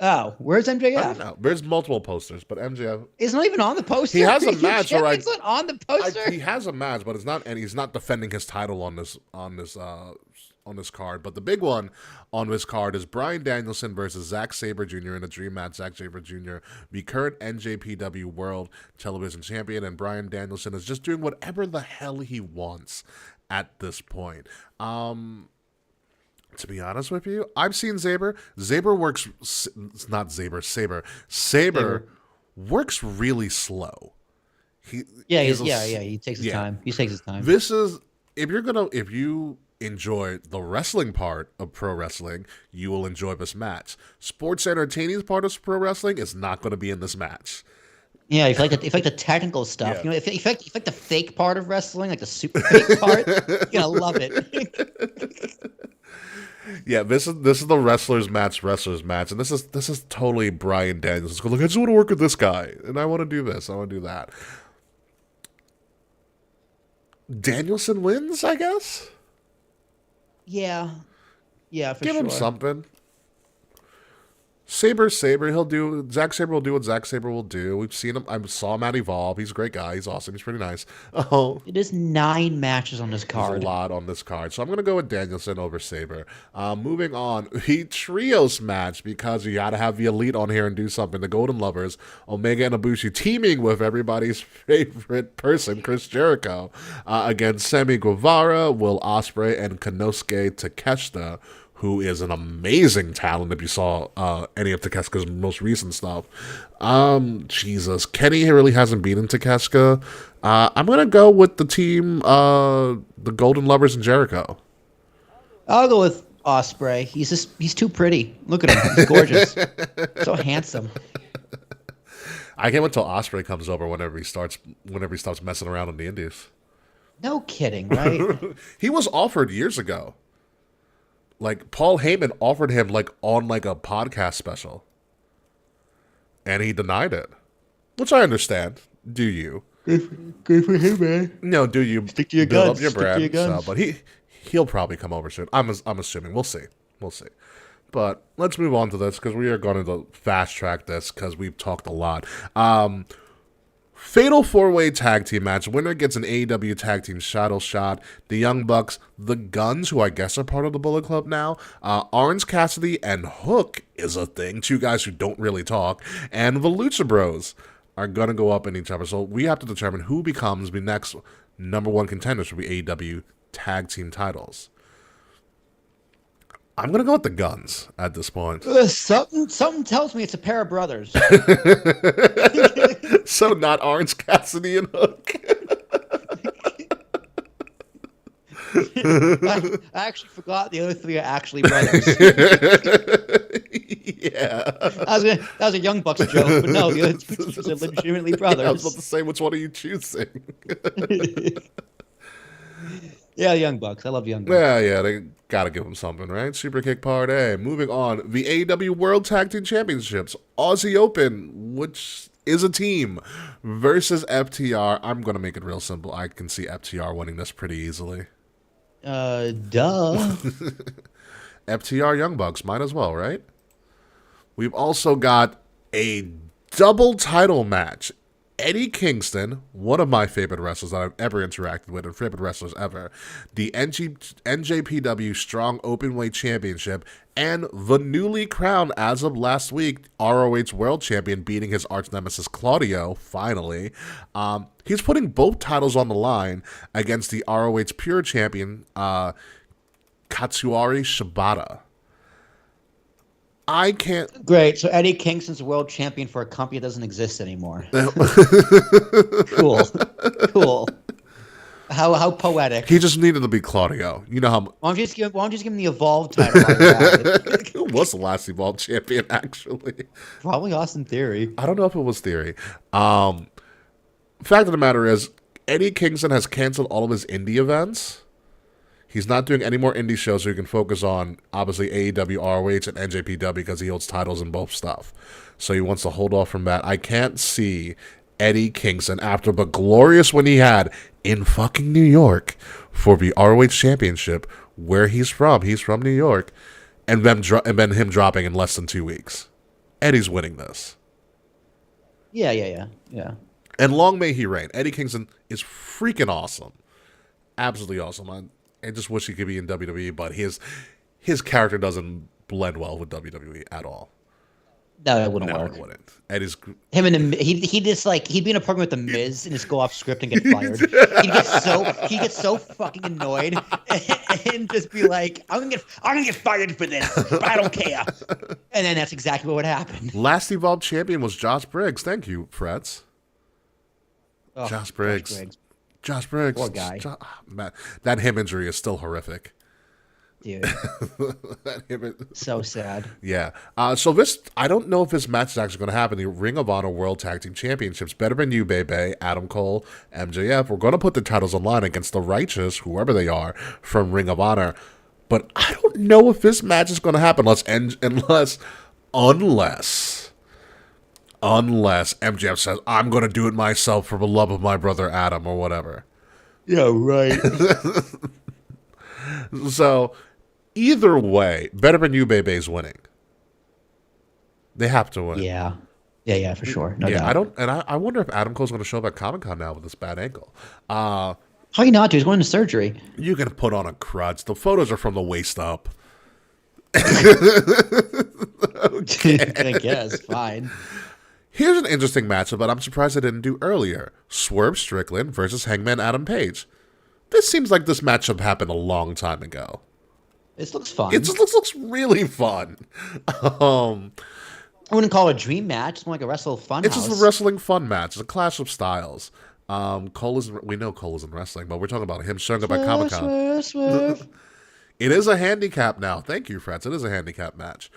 Oh, where's I MJF? don't know. There's multiple posters, but MJF. It's not even on the poster. He has a match, or It's not on the poster. he has a match, but it's not, and he's not defending his title on this card. But the big one on this card is Bryan Danielson versus Zack Sabre Jr. in a dream match. Zack Sabre Jr., the current NJPW World Television Champion, and Bryan Danielson is just doing whatever the hell he wants at this point. To be honest with you, I've seen Sabre. Sabre works. Sabre works really slow. He takes his time. He takes his time. This is if you enjoy the wrestling part of pro wrestling, you will enjoy this match. Sports entertaining part of pro wrestling is not going to be in this match. Yeah, if like the technical stuff, Yeah. you know, if like the fake part of wrestling, like the super fake part, you're gonna love it. Yeah, this is the wrestlers match, and this is totally Bryan Danielson. Like, I just want to work with this guy, and I want to do this, I want to do that. Danielson wins, I guess. Yeah, for Give sure. him something. Sabre, Zack Sabre will do what Zack Sabre will do. We've seen him. I saw him at Evolve. He's a great guy. He's awesome. He's pretty nice. Oh, It is 9 matches on this there's card. a lot on this card. So I'm going to go with Danielson over Sabre. Moving on, the trios match, because you got to have the Elite on here and do something. The Golden Lovers, Omega and Ibushi, teaming with everybody's favorite person, Chris Jericho, against Sammy Guevara, Will Ospreay, and Konosuke Takeshita, who is an amazing talent if you saw any of Takeshita's most recent stuff. Jesus. Kenny really hasn't beaten Takeshita. I'm going to go with the team, the Golden Lovers and Jericho. I'll go with Ospreay. He's too pretty. Look at him. He's gorgeous. So handsome. I can't wait till Ospreay comes over whenever he stops messing around in the Indies. No kidding, right? He was offered years ago. Like, Paul Heyman offered him, on a podcast special. And he denied it. Which I understand. Do you? Good for him, man. No, do you Stick to your build guns. up your Stick to brand? your guns. So, but he'll probably come over soon. I'm assuming. We'll see. But let's move on to this, because we are going to fast track this, because we've talked a lot. Fatal 4-way tag team match. Winner gets an AEW tag team title shot. The Young Bucks, the Guns, who I guess are part of the Bullet Club now. Orange Cassidy and Hook is a thing. 2 guys who don't really talk. And the Lucha Bros are going to go up in each other. So we have to determine who becomes the next number 1 contenders for the AEW tag team titles. I'm going to go with the Guns at this point. Something tells me it's a pair of brothers. So not Orange Cassidy and Hook. I actually forgot the other 3 are actually brothers. Yeah. That was a Young Bucks joke, but no, the other 2 teams are legitimately brothers. I was about to say, which one are you choosing? Yeah, Young Bucks. I love Young Bucks. Yeah, they gotta give them something, right? Super Kick Party. Moving on, the AEW World Tag Team Championships, Aussie Open, which is a team, versus FTR. I'm gonna make it real simple. I can see FTR winning this pretty easily. Duh. FTR Young Bucks, might as well, right? We've also got a double title match. Eddie Kingston, one of my favorite wrestlers that I've ever interacted with, and favorite wrestlers ever, the NJPW Strong Openweight Championship, and the newly crowned, as of last week, ROH World Champion, beating his arch nemesis Claudio, finally. He's putting both titles on the line against the ROH Pure Champion, Katsuari Shibata. I can't. Great. So Eddie Kingston's world champion for a company that doesn't exist anymore. Cool. How poetic. He just needed to be Claudio. You know how. Why don't you just give him the Evolved title? While you're at it? Who was the last Evolved champion, actually? Probably Austin Theory. I don't know if it was Theory. Fact of the matter is, Eddie Kingston has canceled all of his indie events. He's not doing any more indie shows, so he can focus on, obviously, AEW, ROH, and NJPW because he holds titles in both stuff. So he wants to hold off from that. I can't see Eddie Kingston, after the glorious win he had in fucking New York for the ROH Championship, where he's from. He's from New York. And then him dropping in less than 2 weeks. Eddie's winning this. Yeah. And long may he reign. Eddie Kingston is freaking awesome. Absolutely awesome. I just wish he could be in WWE, but his character doesn't blend well with WWE at all. No, it wouldn't work. It wouldn't. Eddie's him and he just like he'd be in a program with the Miz and just go off script and get fired. He'd get so fucking annoyed and just be like, I'm gonna get fired for this, but I don't care. And then that's exactly what would happen. Last Evolved champion was Josh Briggs. Thank you, Freds. Oh, Josh Briggs. Poor guy. Man, that hip injury is still horrific. Dude. So sad. Yeah. So this, I don't know if this match is actually going to happen. The Ring of Honor World Tag Team Championships. Better Than You, Bebe, Adam Cole, MJF. We're going to put the titles online against the Righteous, whoever they are, from Ring of Honor. But I don't know if this match is going to happen unless MJF says, I'm going to do it myself for the love of my brother Adam or whatever. Yeah, right. So, either way, Better Than You, Bebe's winning. They have to win. Yeah, for sure. No doubt. I wonder if Adam Cole's going to show up at Comic-Con now with this bad ankle. How you not, dude? He's going to surgery. You can put on a crutch. The photos are from the waist up. Okay. I guess, fine. Here's an interesting matchup that I'm surprised I didn't do earlier. Swerve Strickland versus Hangman Adam Page. This seems like this matchup happened a long time ago. This looks fun. It looks really fun. I wouldn't call it a dream match. It's more like a wrestle fun It's house. just a wrestling fun match. It's a clash of styles. We know Cole isn't wrestling, but we're talking about him showing up at Comic-Con. Swerve. It is a handicap now. Thank you, Freds. It is a handicap match.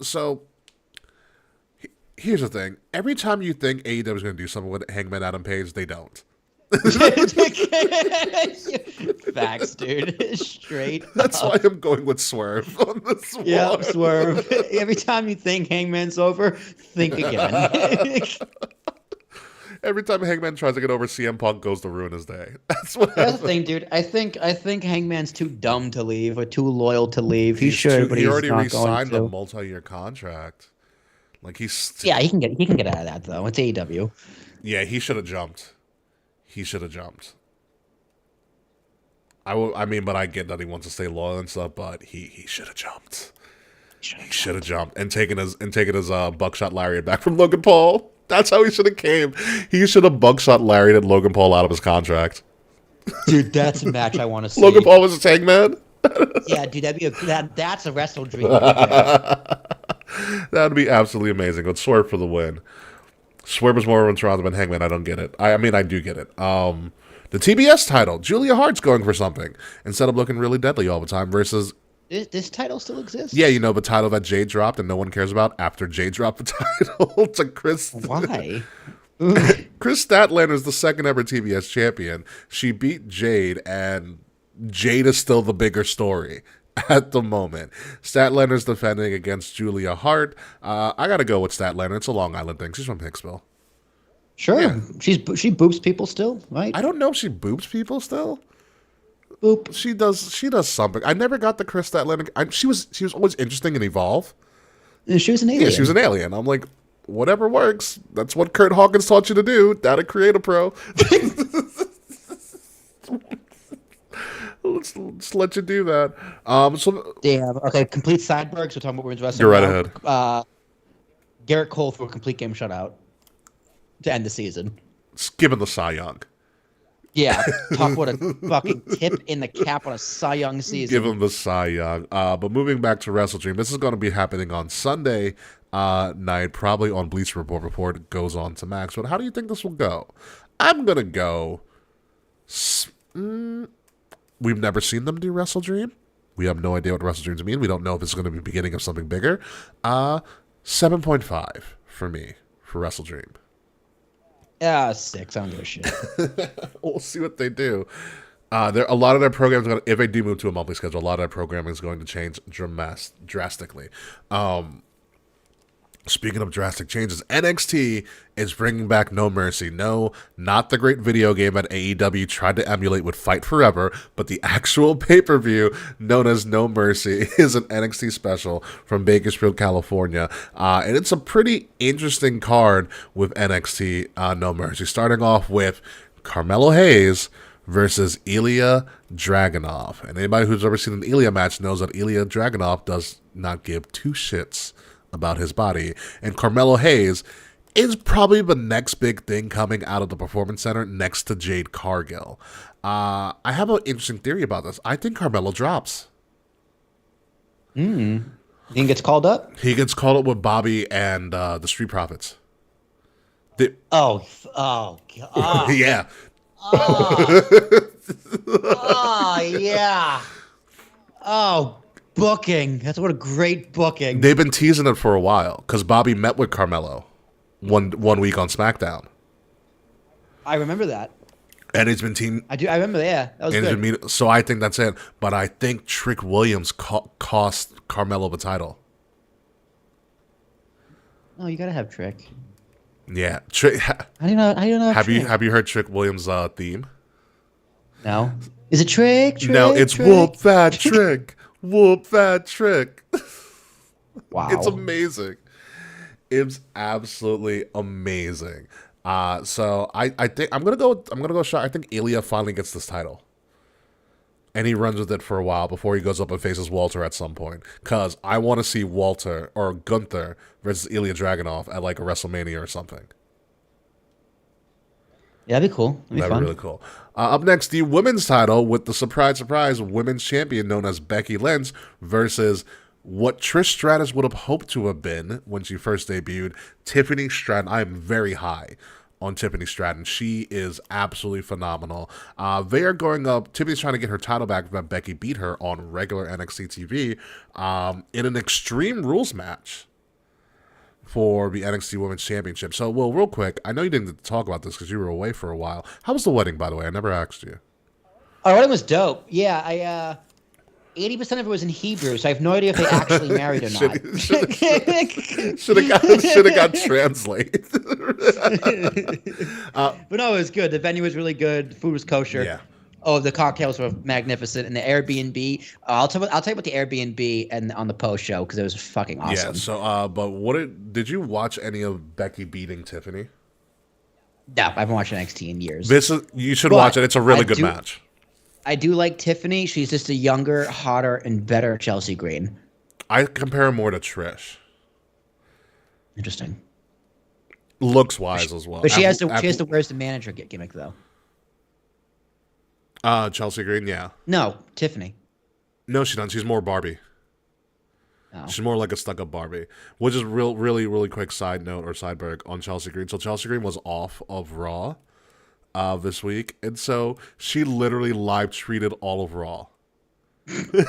So here's the thing. Every time you think AEW is going to do something with Hangman Adam Page, they don't. Facts, dude. Straight. That's why I'm going with Swerve on this one. Yeah, Swerve. Every time you think Hangman's over, think again. Every time Hangman tries to get over, CM Punk goes to ruin his day. That's the thing, dude. I think Hangman's too dumb to leave or too loyal to leave. He should, but he he's already not re-signed going a to. multi-year contract. Like He can get out of that though. It's AEW. Yeah, he should have jumped. But I get that he wants to stay loyal and stuff. But he should have jumped. He should have jumped and taken his buckshot lariat back from Logan Paul. That's how he should have came. He should have buckshot lariated Logan Paul out of his contract. Dude, that's a match I want to see. Logan Paul was a Hangman. Yeah, dude, that's a WrestleDream. That'd be absolutely amazing. But Swerve for the win. Swerve is more of a Toronto than Hangman. I don't get it. I do get it. The TBS title, Julia Hart's going for something instead of looking really deadly all the time versus. This title still exists? Yeah, the title that Jade dropped and no one cares about after Jade dropped the title to Chris. Why? Chris Statlander is the second ever TBS champion. She beat Jade, and Jade is still the bigger story at the moment. Statlander's defending against Julia Hart. I got to go with Statlander. It's a Long Island thing. She's from Hicksville. Sure. Yeah. She boobs people still, right? I don't know if she boobs people still. Boop. She does something. I never got the Chris Statlander. She was always interesting in Evolve. She was an alien. Yeah, she was an alien. I'm like, whatever works. That's what Kurt Hawkins taught you to do. Down at Creative Pro. Let's let you do that. So Damn. Okay, complete sidebergs. We're talking about women's wrestling. Go right now. Garrett Cole threw a complete game shutout to end the season. Given the Cy Young. Yeah, talk about a fucking tip in the cap on a Cy Young season. Give him the Cy Young. But moving back to WrestleDream, this is going to be happening on Sunday night, probably on Bleacher Report before it goes on to Max. But how do you think this will go? I'm going to go... we've never seen them do WrestleDream. We have no idea what WrestleDreams mean. We don't know if it's going to be the beginning of something bigger. 7.5 for me for WrestleDream. 6. I don't give a shit. We'll see what they do. A lot of their programs, if they do move to a monthly schedule, a lot of their programming is going to change drastically. Speaking of drastic changes, NXT is bringing back No Mercy. No, not the great video game that AEW tried to emulate with Fight Forever, but the actual pay-per-view known as No Mercy is an NXT special from Bakersfield, California. And it's a pretty interesting card with NXT No Mercy, starting off with Carmelo Hayes versus Ilya Dragunov. And anybody who's ever seen an Ilya match knows that Ilya Dragunov does not give two shits about his body. And Carmelo Hayes is probably the next big thing coming out of the Performance Center next to Jade Cargill. I have an interesting theory about this. I think Carmelo drops. You think he gets called up? He gets called up with Bobby and the Street Profits. God. Yeah. Yeah. Oh, booking. That's what a great booking. They've been teasing it for a while because Bobby met with Carmelo one week on SmackDown. I remember that. And it's been I remember. Yeah, that was good. So I think that's it. But I think Trick Williams cost Carmelo the title. Oh, you gotta have Trick. Yeah, Trick. How do you know? Have you heard Trick Williams' theme? No. Is it Trick? No, it's Trick? Whoop That Trick. Whoop that Trick. Wow. It's amazing. It's absolutely amazing. So I think I'm gonna go shot. I think Ilya finally gets this title. And he runs with it for a while before he goes up and faces Walter at some point. Cause I want to see Walter or Gunther versus Ilya Dragunov at like a WrestleMania or something. Yeah, that'd be cool. That'd be fun. Really cool. Up next, the women's title with the surprise women's champion known as Becky Lynch versus what Trish Stratus would have hoped to have been when she first debuted, Tiffany Stratton. I am very high on Tiffany Stratton. She is absolutely phenomenal. They are going up. Tiffany's trying to get her title back, but Becky beat her on regular NXT TV in an Extreme Rules match for the NXT Women's Championship. So, Will, real quick, I know you didn't talk about this because you were away for a while. How was the wedding, by the way? I never asked you. Oh, the wedding was dope. Yeah, 80% of it was in Hebrew, so I have no idea if they actually married or not. Should have got translate. But no, it was good. The venue was really good. The food was kosher. Yeah. Oh, the cocktails were magnificent, and the Airbnb. I'll tell you about the Airbnb and on the post show because it was fucking awesome. Yeah. So, but did you watch any of Becky beating Tiffany? No, I haven't watched NXT in years. You should watch it. It's a really good match. I do like Tiffany. She's just a younger, hotter, and better Chelsea Green. I compare her more to Trish. Interesting. Looks wise as well. But she has to where's the manager gimmick though? Chelsea Green, yeah. No, Tiffany. No, she doesn't. She's more Barbie. Oh. She's more like a stuck-up Barbie. Which is really quick side note or sideberg on Chelsea Green. So Chelsea Green was off of Raw this week, and so she literally live tweeted all of Raw. What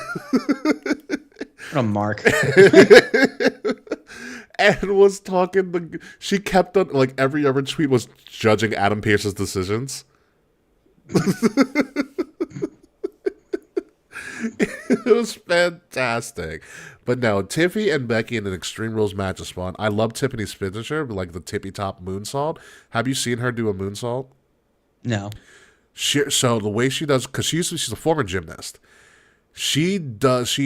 a mark. And was talking. She kept on like every other tweet was judging Adam Pearce's decisions. It was fantastic. But no, Tiffy and Becky in an Extreme Rules match is fun. I love Tiffany's finisher, like the tippy top moonsault. Have you seen her do a moonsault? No. So the way she does, because she's a former gymnast. She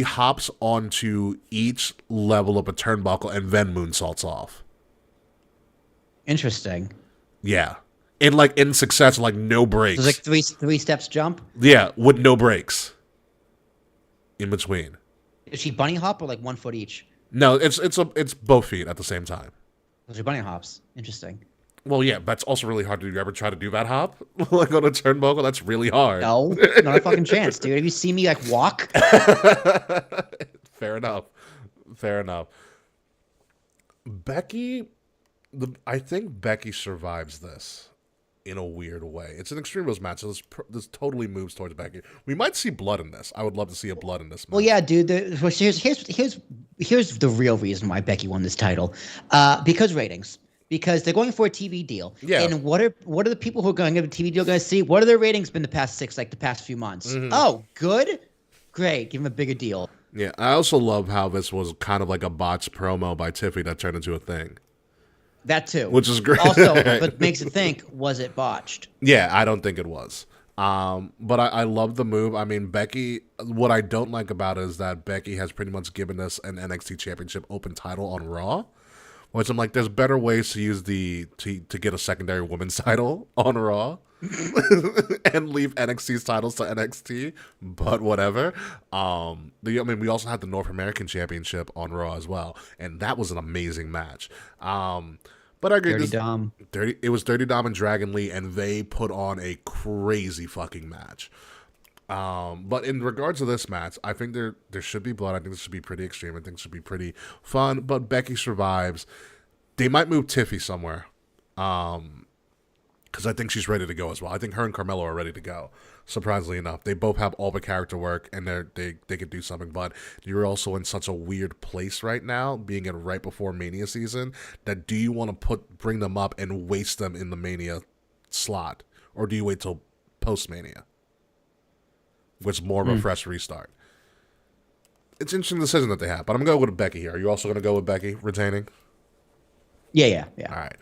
hops onto each level of a turnbuckle and then moonsaults off. Interesting. Yeah. And like in success, like no breaks. So it's like three steps jump. Yeah, with no breaks in between. Is she bunny hop or like 1 foot each? No, it's both feet at the same time. Those are bunny hops. Interesting. Well, yeah, that's also really hard to do. You ever try to do that hop? Like on a turnbuckle? That's really hard. No, not a fucking chance, dude. Have you seen me like walk? Fair enough. Fair enough. Becky, I think Becky survives this in a weird way. It's an Extreme Rules match, so this totally moves towards Becky. We might see blood in this. I would love to see a blood in this match. Well, yeah, dude. Here's the real reason why Becky won this title, because ratings. Because they're going for a TV deal. Yeah. And what are the people who are going to get a TV deal going to see? What are their ratings been the past few months? Mm-hmm. Oh, good, great. Give them a bigger deal. Yeah, I also love how this was kind of like a botched promo by Tiffy that turned into a thing. That too, Which is great. Also, but makes it think: was it botched? Yeah, I don't think it was. But I love the move. I mean, Becky, what I don't like about it is that Becky has pretty much given us an NXT Championship open title on Raw. Which I'm like, there's better ways to use to get a secondary women's title on Raw and leave NXT's titles to NXT, but whatever. We also had the North American Championship on Raw as well, and that was an amazing match. But I agree. It was Dirty Dom and Dragon Lee, and they put on a crazy fucking match. But in regards to this match, I think there should be blood. I think this should be pretty extreme. I think it should be pretty fun. But Becky survives. They might move Tiffy somewhere, because I think she's ready to go as well. I think her and Carmelo are ready to go. Surprisingly enough, they both have all the character work, and they could do something. But you're also in such a weird place right now, being in right before Mania season. That do you want to bring them up and waste them in the Mania slot, or do you wait till post Mania? Which more of a fresh restart. It's an interesting decision that they have, but I'm going to go with Becky here. Are you also going to go with Becky retaining? Yeah. All right.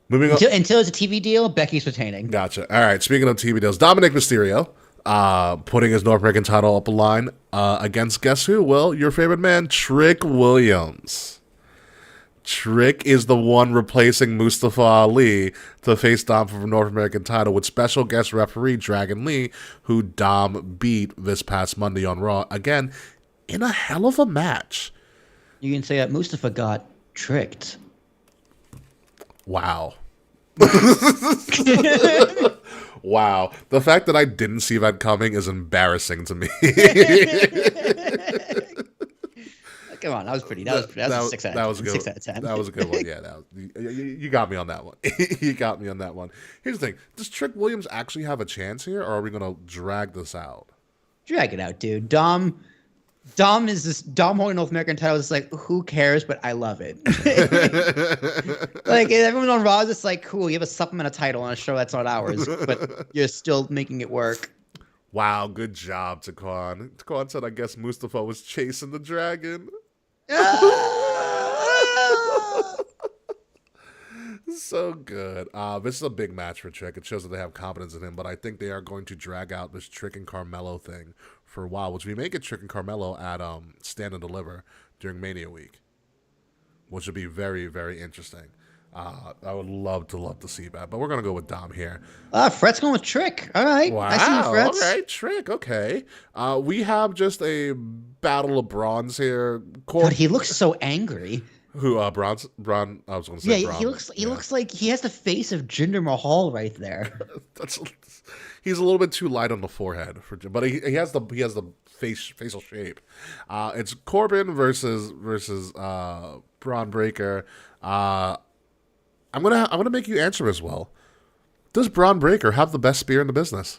Moving on. Until it's a TV deal, Becky's retaining. Gotcha. All right. Speaking of TV deals, Dominic Mysterio putting his North American title up a line against guess who? Well, your favorite man, Trick Williams. Trick is the one replacing Mustafa Ali to face Dom for the North American title with special guest referee Dragon Lee, who Dom beat this past Monday on Raw. Again, in a hell of a match. You can say that Mustafa got tricked. Wow. Wow. The fact that I didn't see that coming is embarrassing to me. Come on, that was a 6 out of 10. That was a good 6 out of 10. That was a good one. Yeah, you got me on that one. You got me on that one. Here's the thing: does Trick Williams actually have a chance here, or are we gonna drag this out? Drag it out, dude. Dom holding North American title is like, who cares? But I love it. Like everyone on Raw is just like, cool. You have a supplemental title on a show that's not ours, but you're still making it work. Wow, good job, Taquan. Taquan said, "I guess Mustafa was chasing the dragon." So good. This is a big match for Trick. It shows that they have confidence in him, but I think they are going to drag out this Trick and Carmelo thing for a while, which we may get Trick and Carmelo at Stand and Deliver during Mania Week, which would be very, very interesting. I would love to see that, but we're gonna go with Dom here. Fret's going with Trick. All right, wow. I see you, Fret. All right, Trick. Okay. We have just a battle of brawns here. God, he looks so angry. Who? Braun. I was gonna say. Yeah, Braun, he looks like he has the face of Jinder Mahal right there. He's a little bit too light on the forehead but he has the facial shape. It's Corbin versus Braun Breaker. I'm gonna make you answer as well. Does Braun Breaker have the best spear in the business?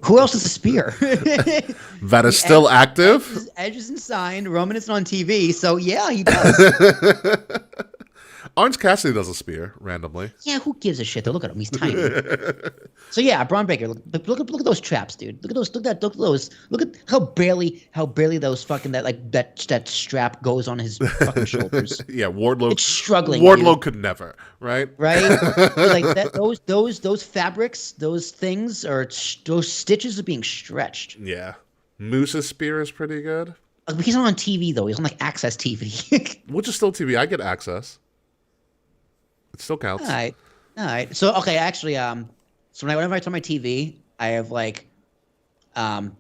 Who else is a spear? That is still active? Edge isn't signed. Roman isn't on TV. So, yeah, he does. Orange Cassidy does a spear randomly. Yeah, who gives a shit? Though, look at him. He's tiny. So yeah, Braun Breaker. Look at those traps, dude. Look at those. Look at how barely those fucking that strap goes on his fucking shoulders. Yeah, Wardlow. It's struggling. Wardlow dude. could never, right? Right. Like that. Those fabrics, those things, those stitches are being stretched. Yeah, Moose's spear is pretty good. He's not on TV though. He's on like Access TV. Which is still TV. I get access. It still counts. All right. So okay, actually, so whenever I turn my TV, I have like,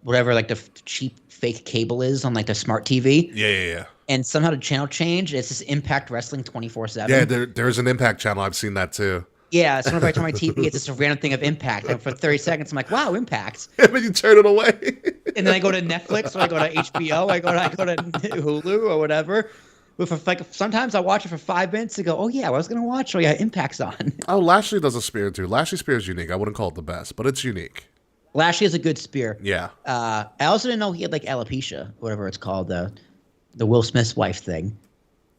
whatever like the cheap fake cable is on like the smart TV. Yeah. And somehow the channel change. It's just Impact Wrestling 24/7. Yeah, there's an Impact channel. I've seen that too. Yeah, so whenever I turn my TV, it's just a random thing of Impact. And for 30 seconds, I'm like, wow, Impact. And then you turn it away. And then I go to Netflix, or I go to HBO, I go to Hulu or whatever. But for like sometimes I watch it for 5 minutes and go, oh yeah, I was gonna watch. Oh yeah, Impact's on. Oh, Lashley does a spear too. Lashley spear is unique. I wouldn't call it the best, but it's unique. Lashley has a good spear. Yeah. I also didn't know he had like alopecia, whatever it's called, the Will Smith's wife thing.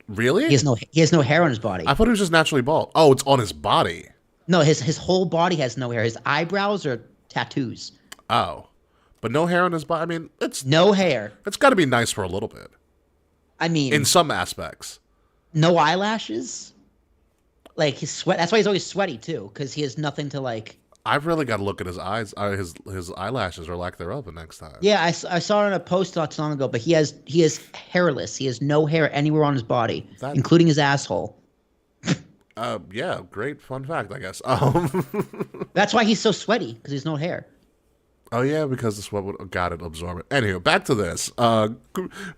Really? He has no hair on his body. I thought he was just naturally bald. Oh, it's on his body. No, his whole body has no hair. His eyebrows are tattoos. Oh, but no hair on his body. I mean, No hair. It's got to be nice for a little bit. I mean, In some aspects. no eyelashes. Like his sweat. That's why he's always sweaty too, because he has nothing to like. I've really got to look at his eyes, his eyelashes or lack thereof the next time. Yeah, I saw it on a post not too long ago, but he is hairless. He has no hair anywhere on his body, including his asshole. Yeah, great fun fact, I guess. That's why he's so sweaty, because he's no hair. Oh yeah, because the sweat would got it absorb it. Anyway, back to this.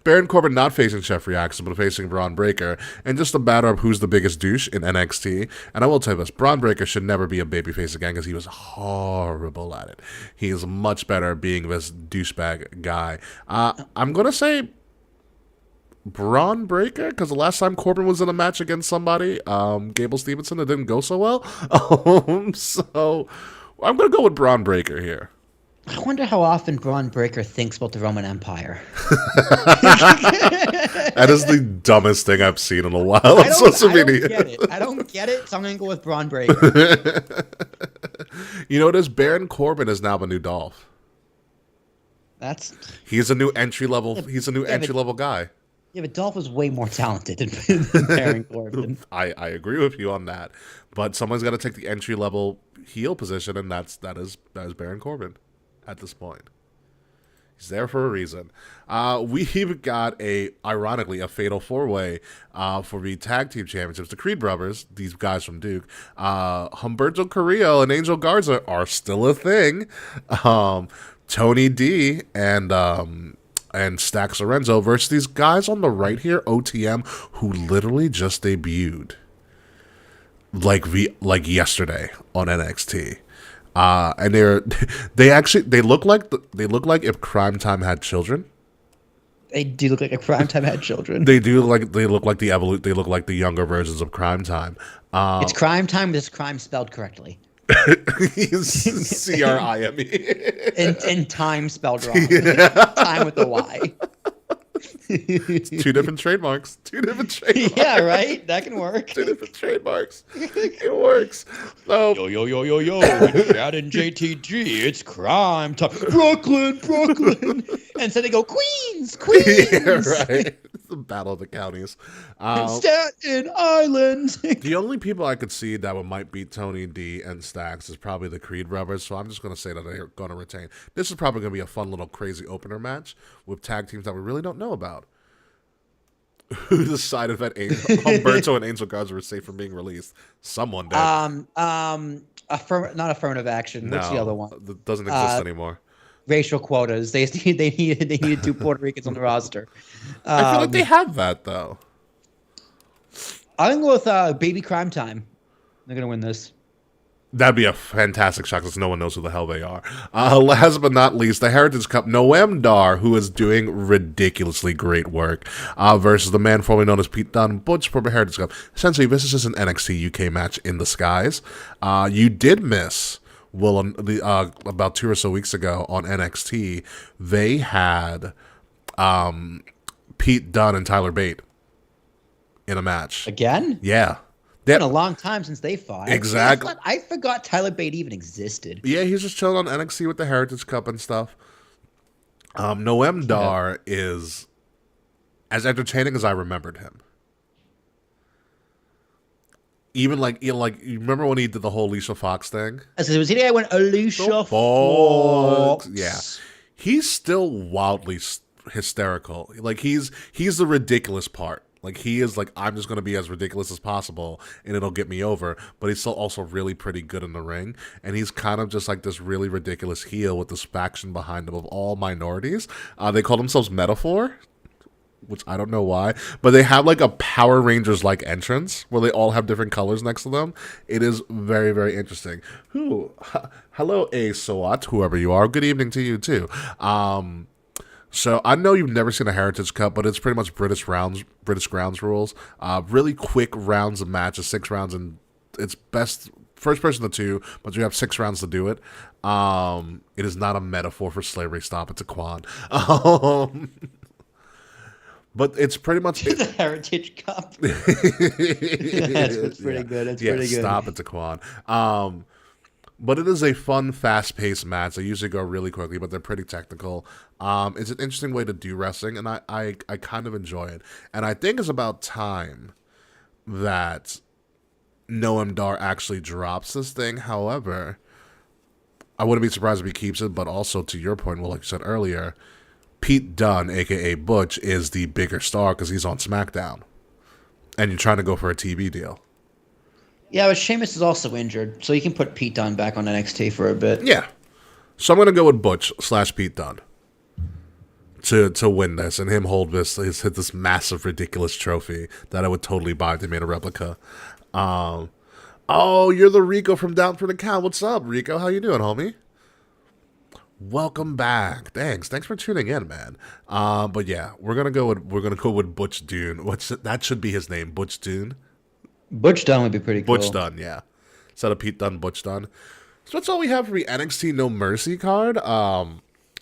Baron Corbin not facing Chef Reaction, but facing Braun Breaker, and just a matter of who's the biggest douche in NXT. And I will tell you this: Braun Breaker should never be a babyface again because he was horrible at it. He is much better at being this douchebag guy. I'm gonna say Braun Breaker, because the last time Corbin was in a match against somebody, Gable Stevenson, it didn't go so well. So I'm gonna go with Braun Breaker here. I wonder how often Braun Breaker thinks about the Roman Empire. That is the dumbest thing I've seen in a while on I social don't media. get it. I don't get it, so I'm going to go with Braun Breaker. You know, this Baron Corbin is now the new Dolph. He's a new entry level. He's a new entry level guy. Yeah, but Dolph is way more talented than Baron Corbin. I agree with you on that, but someone's got to take the entry level heel position, and that is Baron Corbin at this point. He's there for a reason. We've got ironically, a fatal four-way for the tag team championships. The Creed brothers, these guys from Duke, Humberto Carrillo and Angel Garza are still a thing. Tony D and Stacks Lorenzo versus these guys on the right here, OTM, who literally just debuted like yesterday on NXT. And they look like if Crime Time had children. They do look like a Crime Time had children. They look like the younger versions of Crime Time. It's Crime Time, but it's crime spelled correctly. CRIME. And time spelled wrong. Yeah. Time with a Y. It's two different trademarks. Yeah, right? That can work. Two different trademarks. It works. So, Yo. It's Chad and JTG. It's crime time. Brooklyn. And so they go, Queens. Yeah, right. It's the battle of the counties. Staten Island. The only people I could see that might beat Tony D and Stacks is probably the Creed brothers, so I'm just going to say that they're going to retain. This is probably going to be a fun little crazy opener match with tag teams that we really don't know about. Who decided that Humberto and Angel Garza were safe from being released? Someone did. Not affirmative action. What's the other one? That doesn't exist anymore. Racial quotas. They needed two Puerto Ricans on the roster. I feel like they have that though. I'm going to go with Baby Crime Time. They're going to win this. That'd be a fantastic shot because no one knows who the hell they are. Last but not least, the Heritage Cup, Noam Dar, who is doing ridiculously great work, versus the man formerly known as Pete Dunne, Butch for the Heritage Cup. Essentially, this is just an NXT UK match in the skies. You did miss, about 2 or so weeks ago on NXT, they had Pete Dunne and Tyler Bate in a match. Again? Yeah. It's been a long time since they fought. Exactly. I forgot Tyler Bate even existed. Yeah, he's just chilling on NXT with the Heritage Cup and stuff. Noam Dar is as entertaining as I remembered him. Even you remember when he did the whole Alicia Fox thing? Was he there when Alicia Fox? Yeah. He's still wildly hysterical. Like he's the ridiculous part. Like he is like, I'm just gonna be as ridiculous as possible and it'll get me over. But he's still also really pretty good in the ring. And he's kind of just like this really ridiculous heel with this faction behind him of all minorities. They call themselves Metaphor, which I don't know why, but they have like a Power Rangers like entrance where they all have different colors next to them. It is very, very interesting. Hello, A Sawat, whoever you are. Good evening to you too. So I know you've never seen a Heritage Cup, but it's pretty much British grounds rules. Really quick rounds of matches, 6 rounds, and it's best first person to 2, but you have 6 rounds to do it. It is not a metaphor for slavery. Stop. It's a quan. But it's pretty much the Heritage Cup. It's pretty good. It's pretty good. Stop. It's a quan. But it is a fun, fast-paced match. They usually go really quickly, but they're pretty technical. It's an interesting way to do wrestling, and I kind of enjoy it. And I think it's about time that Noam Dar actually drops this thing. However, I wouldn't be surprised if he keeps it, but also to your point, well, like you said earlier, Pete Dunne, a.k.a. Butch, is the bigger star because he's on SmackDown. And you're trying to go for a TV deal. Yeah, but Sheamus is also injured, so you can put Pete Dunne back on NXT for a bit. Yeah. So I'm going to go with Butch / Pete Dunne to win this and him hold this massive, ridiculous trophy that I would totally buy if they made a replica. Oh, you're the Rico from Down for the Count. What's up, Rico? How you doing, homie? Welcome back. Thanks for tuning in, man. But yeah, we're gonna go with Butch Dunne. That should be his name, Butch Dunne. Butch Dunne would be pretty cool. Butch Dunne, yeah. Instead of Pete Dunne, Butch Dunne. So that's all we have for the NXT No Mercy card.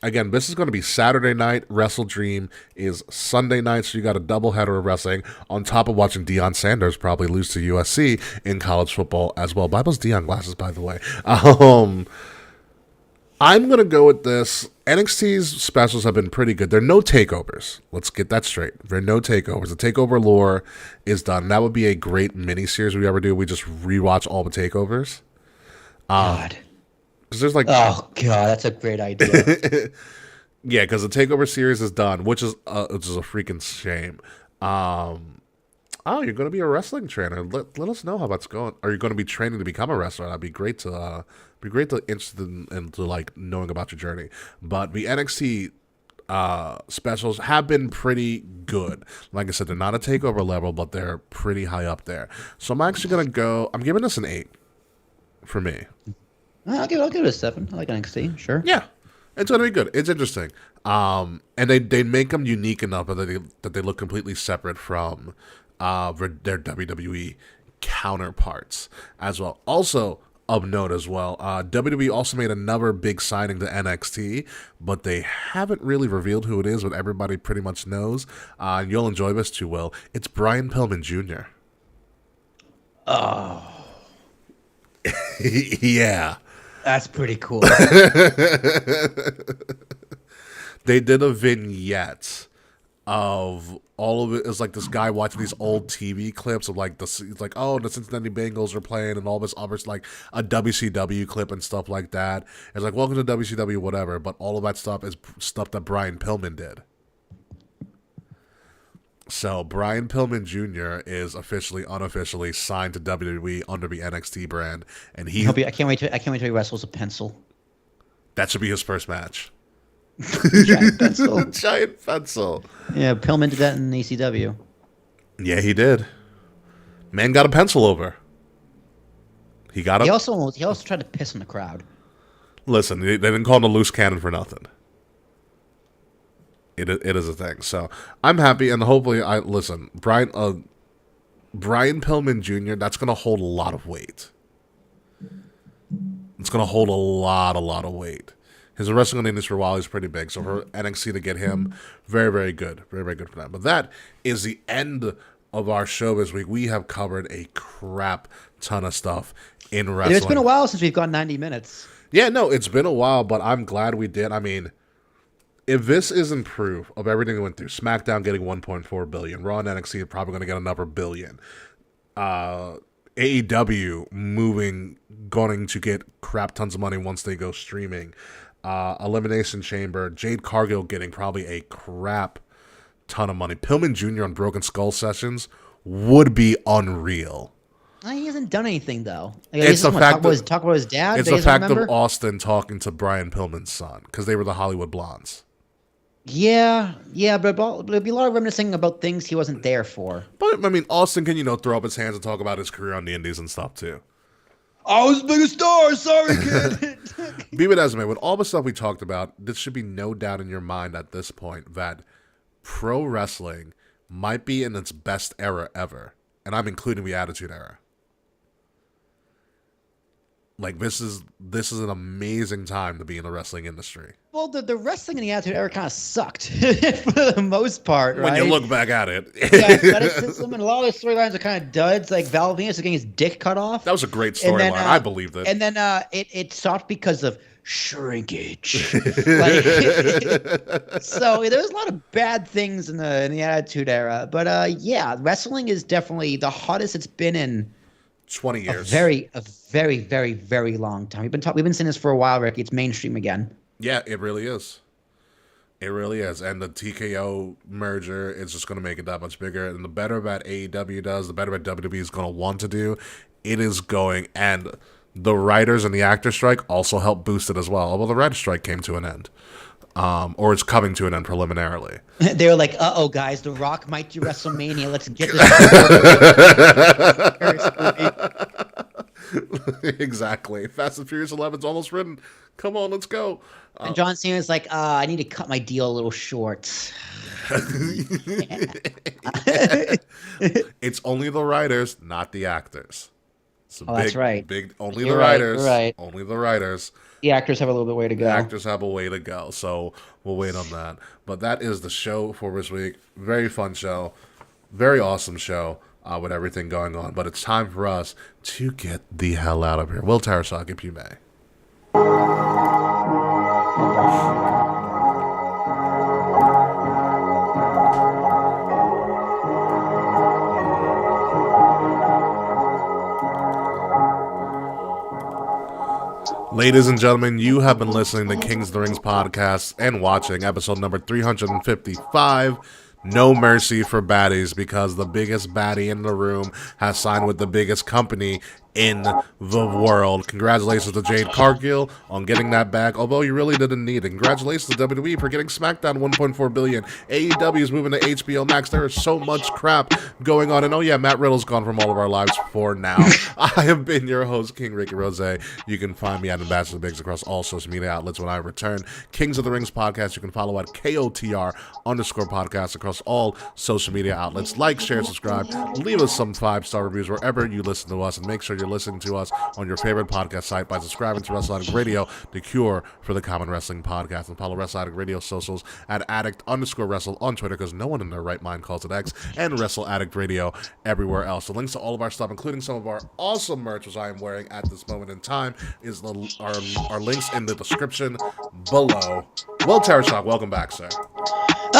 Again, this is going to be Saturday night. WrestleDream is Sunday night, so you got a doubleheader of wrestling on top of watching Deion Sanders probably lose to USC in college football as well. Buy those Deion glasses, by the way. I'm going to go with this. NXT's specials have been pretty good. There are no takeovers. Let's get that straight. There are no takeovers. The takeover lore is done. That would be a great mini-series we ever do. We just rewatch all the takeovers. God. Because there's like... Oh, God, that's a great idea. Yeah, because the takeover series is done, which is a freaking shame. Oh, you're going to be a wrestling trainer. Let us know how that's going. Are you going to be training to become a wrestler? That'd be great to... interested in to like knowing about your journey. But the NXT specials have been pretty good. Like I said, they're not a takeover level, but they're pretty high up there. So I'm actually gonna go. I'm giving this an 8 for me. I'll give it a 7. I like NXT, sure. Yeah, it's gonna be good. It's interesting. And they make them unique enough that they look completely separate from their WWE counterparts as well. Also, of note as well, WWE also made another big signing to NXT, but they haven't really revealed who it is, but everybody pretty much knows. You'll enjoy this too, Will. It's Brian Pillman Jr. Oh. Yeah. That's pretty cool. They did a vignette of all of it. Is like this guy watching these old TV clips of like the Cincinnati Bengals are playing and all this other like a WCW clip and stuff like that. It's like welcome to WCW, whatever. But all of that stuff is stuff that Brian Pillman did. So Brian Pillman Jr. is unofficially signed to WWE under the NXT brand, and I can't wait till he wrestles a pencil. That should be his first match. Giant pencil. Giant pencil. Yeah, Pillman did that in ECW. Yeah, he did. Man got a pencil over. He also tried to piss on the crowd. Listen, they didn't call him a loose cannon for nothing. It is a thing. So I'm happy, and hopefully, Brian Pillman Jr. That's gonna hold a lot of weight. It's gonna hold a lot of weight. His wrestling in the industry for a while is pretty big, so for NXT to get him, very, very good. Very, very good for that. But that is the end of our show this week. We have covered a crap ton of stuff in wrestling. It's been a while since we've gone 90 minutes. Yeah, no, it's been a while, but I'm glad we did. I mean, if this isn't proof of everything we went through, SmackDown getting $1.4 billion, Raw and NXT are probably going to get another $1 billion. AEW going to get crap tons of money once they go streaming. Elimination Chamber, Jade Cargill getting probably a crap ton of money. Pillman Jr. on Broken Skull Sessions would be unreal. He hasn't done anything though. It's the fact talk about his dad. It's the fact of Austin talking to Brian Pillman's son because they were the Hollywood Blondes. Yeah, but there'd be a lot of reminiscing about things he wasn't there for. But I mean, Austin can throw up his hands and talk about his career on the Indies and stuff too. I was the biggest star. Sorry, kid. Be it as it may, with all the stuff we talked about, there should be no doubt in your mind at this point that pro wrestling might be in its best era ever, and I'm including the Attitude Era. Like, this is an amazing time to be in the wrestling industry. Well, the wrestling in the Attitude Era kind of sucked for the most part, right? When you look back at it. And a lot of the storylines are kind of duds. Like Val Venus getting his dick cut off. That was a great storyline. I believed it. And then it stopped because of shrinkage. So there's a lot of bad things in the Attitude Era. But yeah, wrestling is definitely the hottest it's been in 20 years. A very, very, very long time. We've been saying this for a while, Ricky. It's mainstream again. Yeah, it really is. It really is. And the TKO merger is just going to make it that much bigger. And the better that AEW does, the better that WWE is going to want to do. It is going. And the writers and the actor strike also help boost it as well. Although the writer strike came to an end. Or it's coming to an end preliminarily. They were like, uh-oh, guys, The Rock might do WrestleMania. Let's get this. Exactly. Fast and Furious 11's almost written. Come on, let's go. And John Cena's like, I need to cut my deal a little short. It's only the writers, not the actors. That's right. Only the writers. Right. Only the writers. The actors have a little bit way to go. The actors have a way to go, so we'll wait on that. But that is the show for this week. Very fun show. Very awesome show with everything going on. But it's time for us to get the hell out of here. Will Tarasok, if you may. Ladies and gentlemen, you have been listening to Kings of the Rings podcast and watching episode number 355, No Mercy for Baddies, because the biggest baddie in the room has signed with the biggest company in the world. Congratulations to Jade Cargill on getting that back, although you really didn't need it. Congratulations to WWE for getting SmackDown $1.4 billion. AEW is moving to HBO Max. There is so much crap going on. And oh yeah, Matt Riddle's gone from all of our lives for now. I have been your host, King Ricky Rose. You can find me at Ambassador Biggs across all social media outlets when I return. Kings of the Rings podcast, you can follow at KOTR_podcast across all social media outlets. Like, share, subscribe. Leave us some 5-star reviews wherever you listen to us, and make sure you're listening to us on your favorite podcast site by subscribing to Wrestle Addict Radio, the cure for the common wrestling podcast. And follow Wrestle Addict Radio socials at addict_wrestle on Twitter, because no one in their right mind calls it X, and Wrestle Addict Radio everywhere else. The links to all of our stuff, including some of our awesome merch, which I am wearing at this moment in time, is our links in the description below. Will Tarasok, welcome back, sir.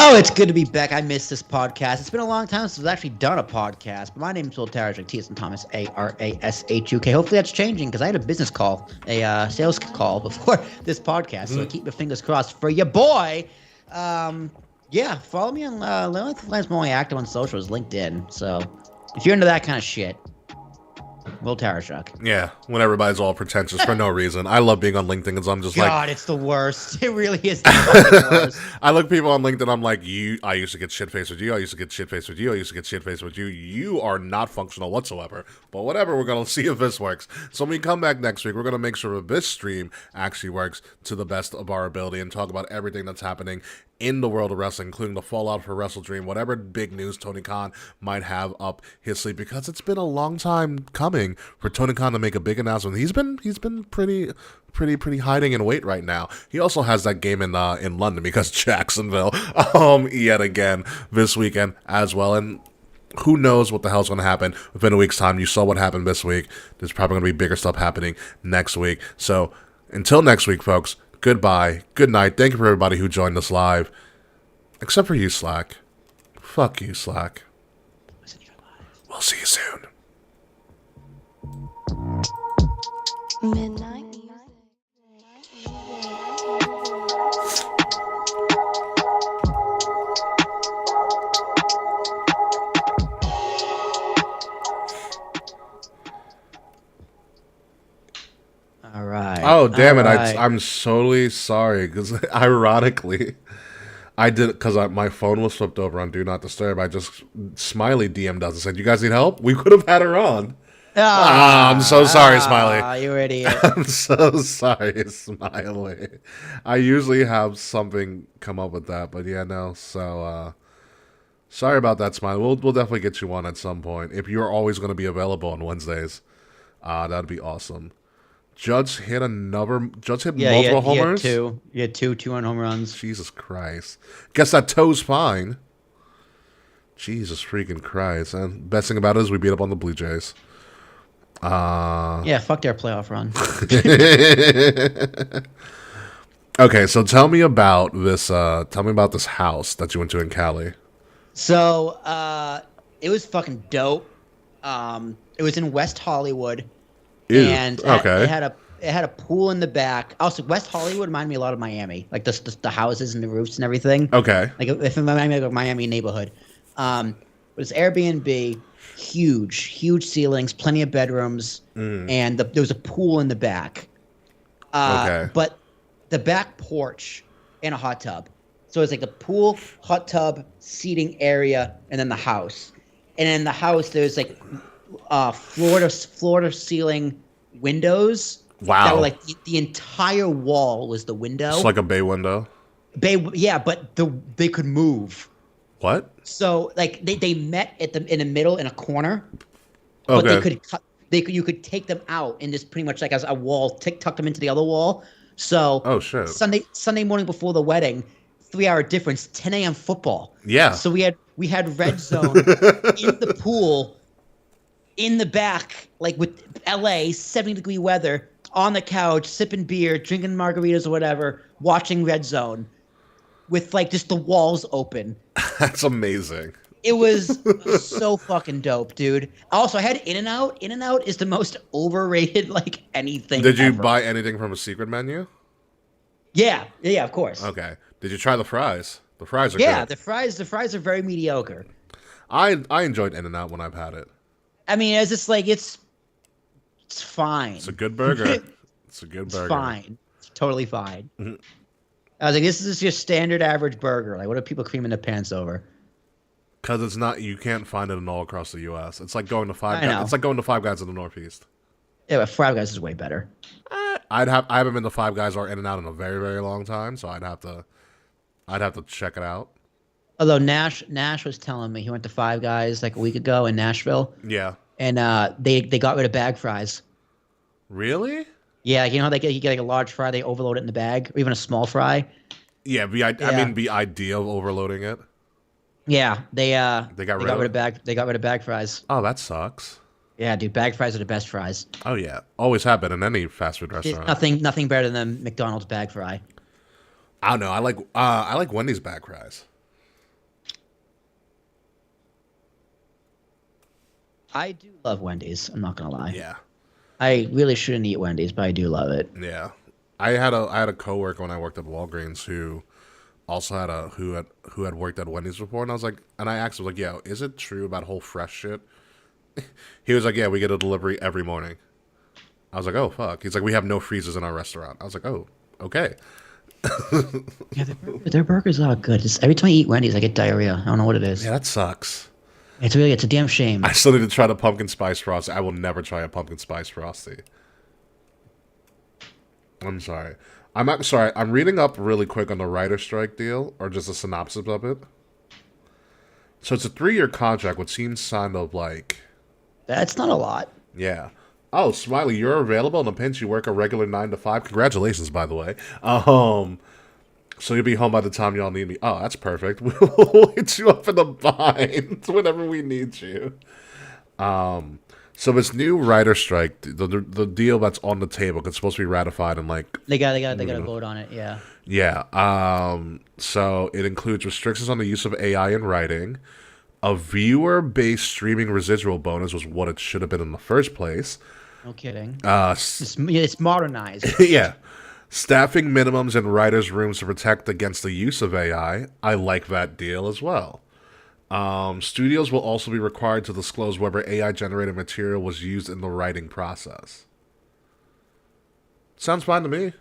Oh, it's good to be back. I missed this podcast. It's been a long time since I've actually done a podcast. But my name is Will Tarasuk, T.S. and Thomas, A-R-A-S-H-U-K. Hopefully that's changing, because I had a business call, a sales call before this podcast. So keep your fingers crossed for your boy. Yeah, follow me on the only thing I'm only active on social is LinkedIn. So if you're into that kind of shit, Will Tarasuk. Yeah, when everybody's all pretentious for no reason. I love being on LinkedIn because I'm just God, it's the worst. It really is the fucking worst. I look people on LinkedIn, I'm like, I used to get shit-faced with you, I used to get shit-faced with you, I used to get shit-faced with you. You are not functional whatsoever. But whatever, we're going to see if this works. So when we come back next week, we're going to make sure that this stream actually works to the best of our ability and talk about everything that's happening in the world of wrestling, including the fallout for WrestleDream, whatever big news Tony Khan might have up his sleeve, because it's been a long time coming for Tony Khan to make a big announcement. He's been pretty hiding in wait right now. He also has that game in London, because Jacksonville yet again this weekend as well. And who knows what the hell's going to happen within a week's time. You saw what happened this week. There's probably going to be bigger stuff happening next week. So until next week, folks, goodbye, good night. Thank you for everybody who joined us live. Except for you, Slack. Fuck you, Slack. We'll see you soon. Midnight music. Oh, damn it. Alright. I'm solely sorry because ironically, I did because my phone was flipped over on Do Not Disturb. I just Smiley DM'd us and said, "You guys need help? We could have had her on." Ah, I'm so sorry, Smiley. You idiot. I'm so sorry, Smiley. I usually have something come up with that, but yeah, no. So, sorry about that, Smiley. We'll definitely get you on at some point if you're always going to be available on Wednesdays. That'd be awesome. Judge hit Yeah, multiple he had homers. two. He had two on home runs. Jesus Christ. Guess that toe's fine. Jesus freaking Christ. And best thing about it is we beat up on the Blue Jays. Yeah, fuck their playoff run. Okay, so tell me about this. Tell me about this house that you went to in Cali. So, it was fucking dope. It was in West Hollywood, Ew, and okay. it had a pool in the back. Also, West Hollywood reminded me a lot of Miami, like the houses and the roofs and everything. Okay. Like if in Miami, like Miami neighborhood. It was Airbnb, huge ceilings, plenty of bedrooms, and there was a pool in the back. Okay. But the back porch and a hot tub. So it's like the pool, hot tub, seating area, and then the house. And in the house, there's like floor to ceiling windows. Wow. That were like the entire wall was the window. It's like a bay window. Yeah, but they could move. What? So like they met in the middle in a corner, but Okay. they could cut. You could take them out and just pretty much like as a wall, tuck them into the other wall. So Oh shit. Sunday morning before the wedding, 3 hour difference, 10 a.m. football. Yeah. So we had red zone in the pool, in the back, like with LA 70-degree weather, on the couch, sipping beer, drinking margaritas or whatever, watching red zone, with like just the walls open. That's amazing. It was so fucking dope, dude. Also, I had In-N-Out. In-N-Out is the most overrated, like, anything Did you ever. buy anything from a secret menu? Yeah, of course. Okay. Did you try the fries? The fries are Yeah, good. the fries are very mediocre. I enjoyed In-N-Out when I've had it. I mean, it's just like it's fine. It's a good burger. It's a good It's burger. fine. It's totally fine. Mhm. I was like, this is your standard average burger. Like, what are people creaming their pants over? Because it's not, you can't find it in all across the U.S. It's like going to Five I know. Guys. It's like going to Five Guys in the Northeast. Yeah, but Five Guys is way better. I haven't been to Five Guys or In-N-Out in a very, very long time, so I'd have to check it out. Although Nash was telling me he went to Five Guys like a week ago in Nashville, Yeah. and they got rid of bag fries. Really? Yeah, you know how you get like a large fry, they overload it in the bag, or even a small fry. Yeah. I mean, be ideal overloading it. Yeah, they got rid of it? They got rid of bag fries. Oh, that sucks. Yeah, dude, bag fries are the best fries. Oh yeah, always have been in any fast food There's restaurant. nothing better than McDonald's bag fry. I don't know. I like Wendy's bag fries. I do love Wendy's. I'm not gonna lie. Yeah. I really shouldn't eat Wendy's, but I do love it. Yeah. I had a coworker when I worked at Walgreens who also had who had worked at Wendy's before, and I asked him like, "Yeah, is it true about whole fresh shit?" He was like, "Yeah, we get a delivery every morning." I was like, "Oh fuck." He's like, "We have no freezers in our restaurant." I was like, "Oh, okay." Yeah, their burgers are good. Just every time I eat Wendy's, I get diarrhea. I don't know what it is. Yeah, that sucks. It's a damn shame. I still need to try the pumpkin spice frosty. I will never try a pumpkin spice frosty. I'm sorry. Sorry. I'm reading up really quick on the writer strike deal, or just a synopsis of it. So it's a 3-year contract, which seems kind of like, That's not a lot. yeah. Oh, Smiley, you're available in a pinch. You work a regular 9 to 5. Congratulations, by the way. So you'll be home by the time y'all need me. Oh, that's perfect. We'll hit you up in the bind whenever we need you. So this new writer strike, the deal that's on the table, it's supposed to be ratified in like, They got to vote on it. Yeah. yeah. So it includes restrictions on the use of AI in writing. A viewer-based streaming residual bonus was what it should have been in the first place. No kidding. Uh, It's modernized. Yeah. Staffing minimums in writers' rooms to protect against the use of AI. I like that deal as well. Studios will also be required to disclose whether AI-generated material was used in the writing process. Sounds fine to me.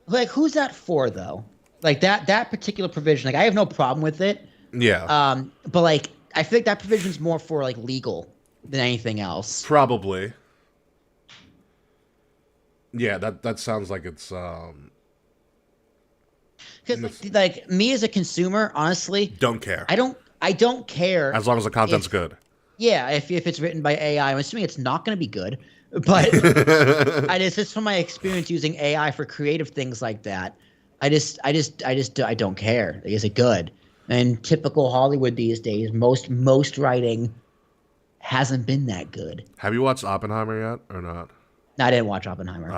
Like, who's that for, though? Like, that particular provision, like, I have no problem with it. Yeah. But, like, I think that provision's more for, like, legal than anything else. Probably. Yeah, that sounds like it's Because, like, me as a consumer, honestly, don't care. I don't care. As long as the content's good. Yeah, if it's written by AI, I'm assuming it's not going to be good. But just from my experience using AI for creative things like that, I don't care. Is it good? And typical Hollywood these days, most writing hasn't been that good. Have you watched Oppenheimer yet or not? No, I didn't watch Oppenheimer.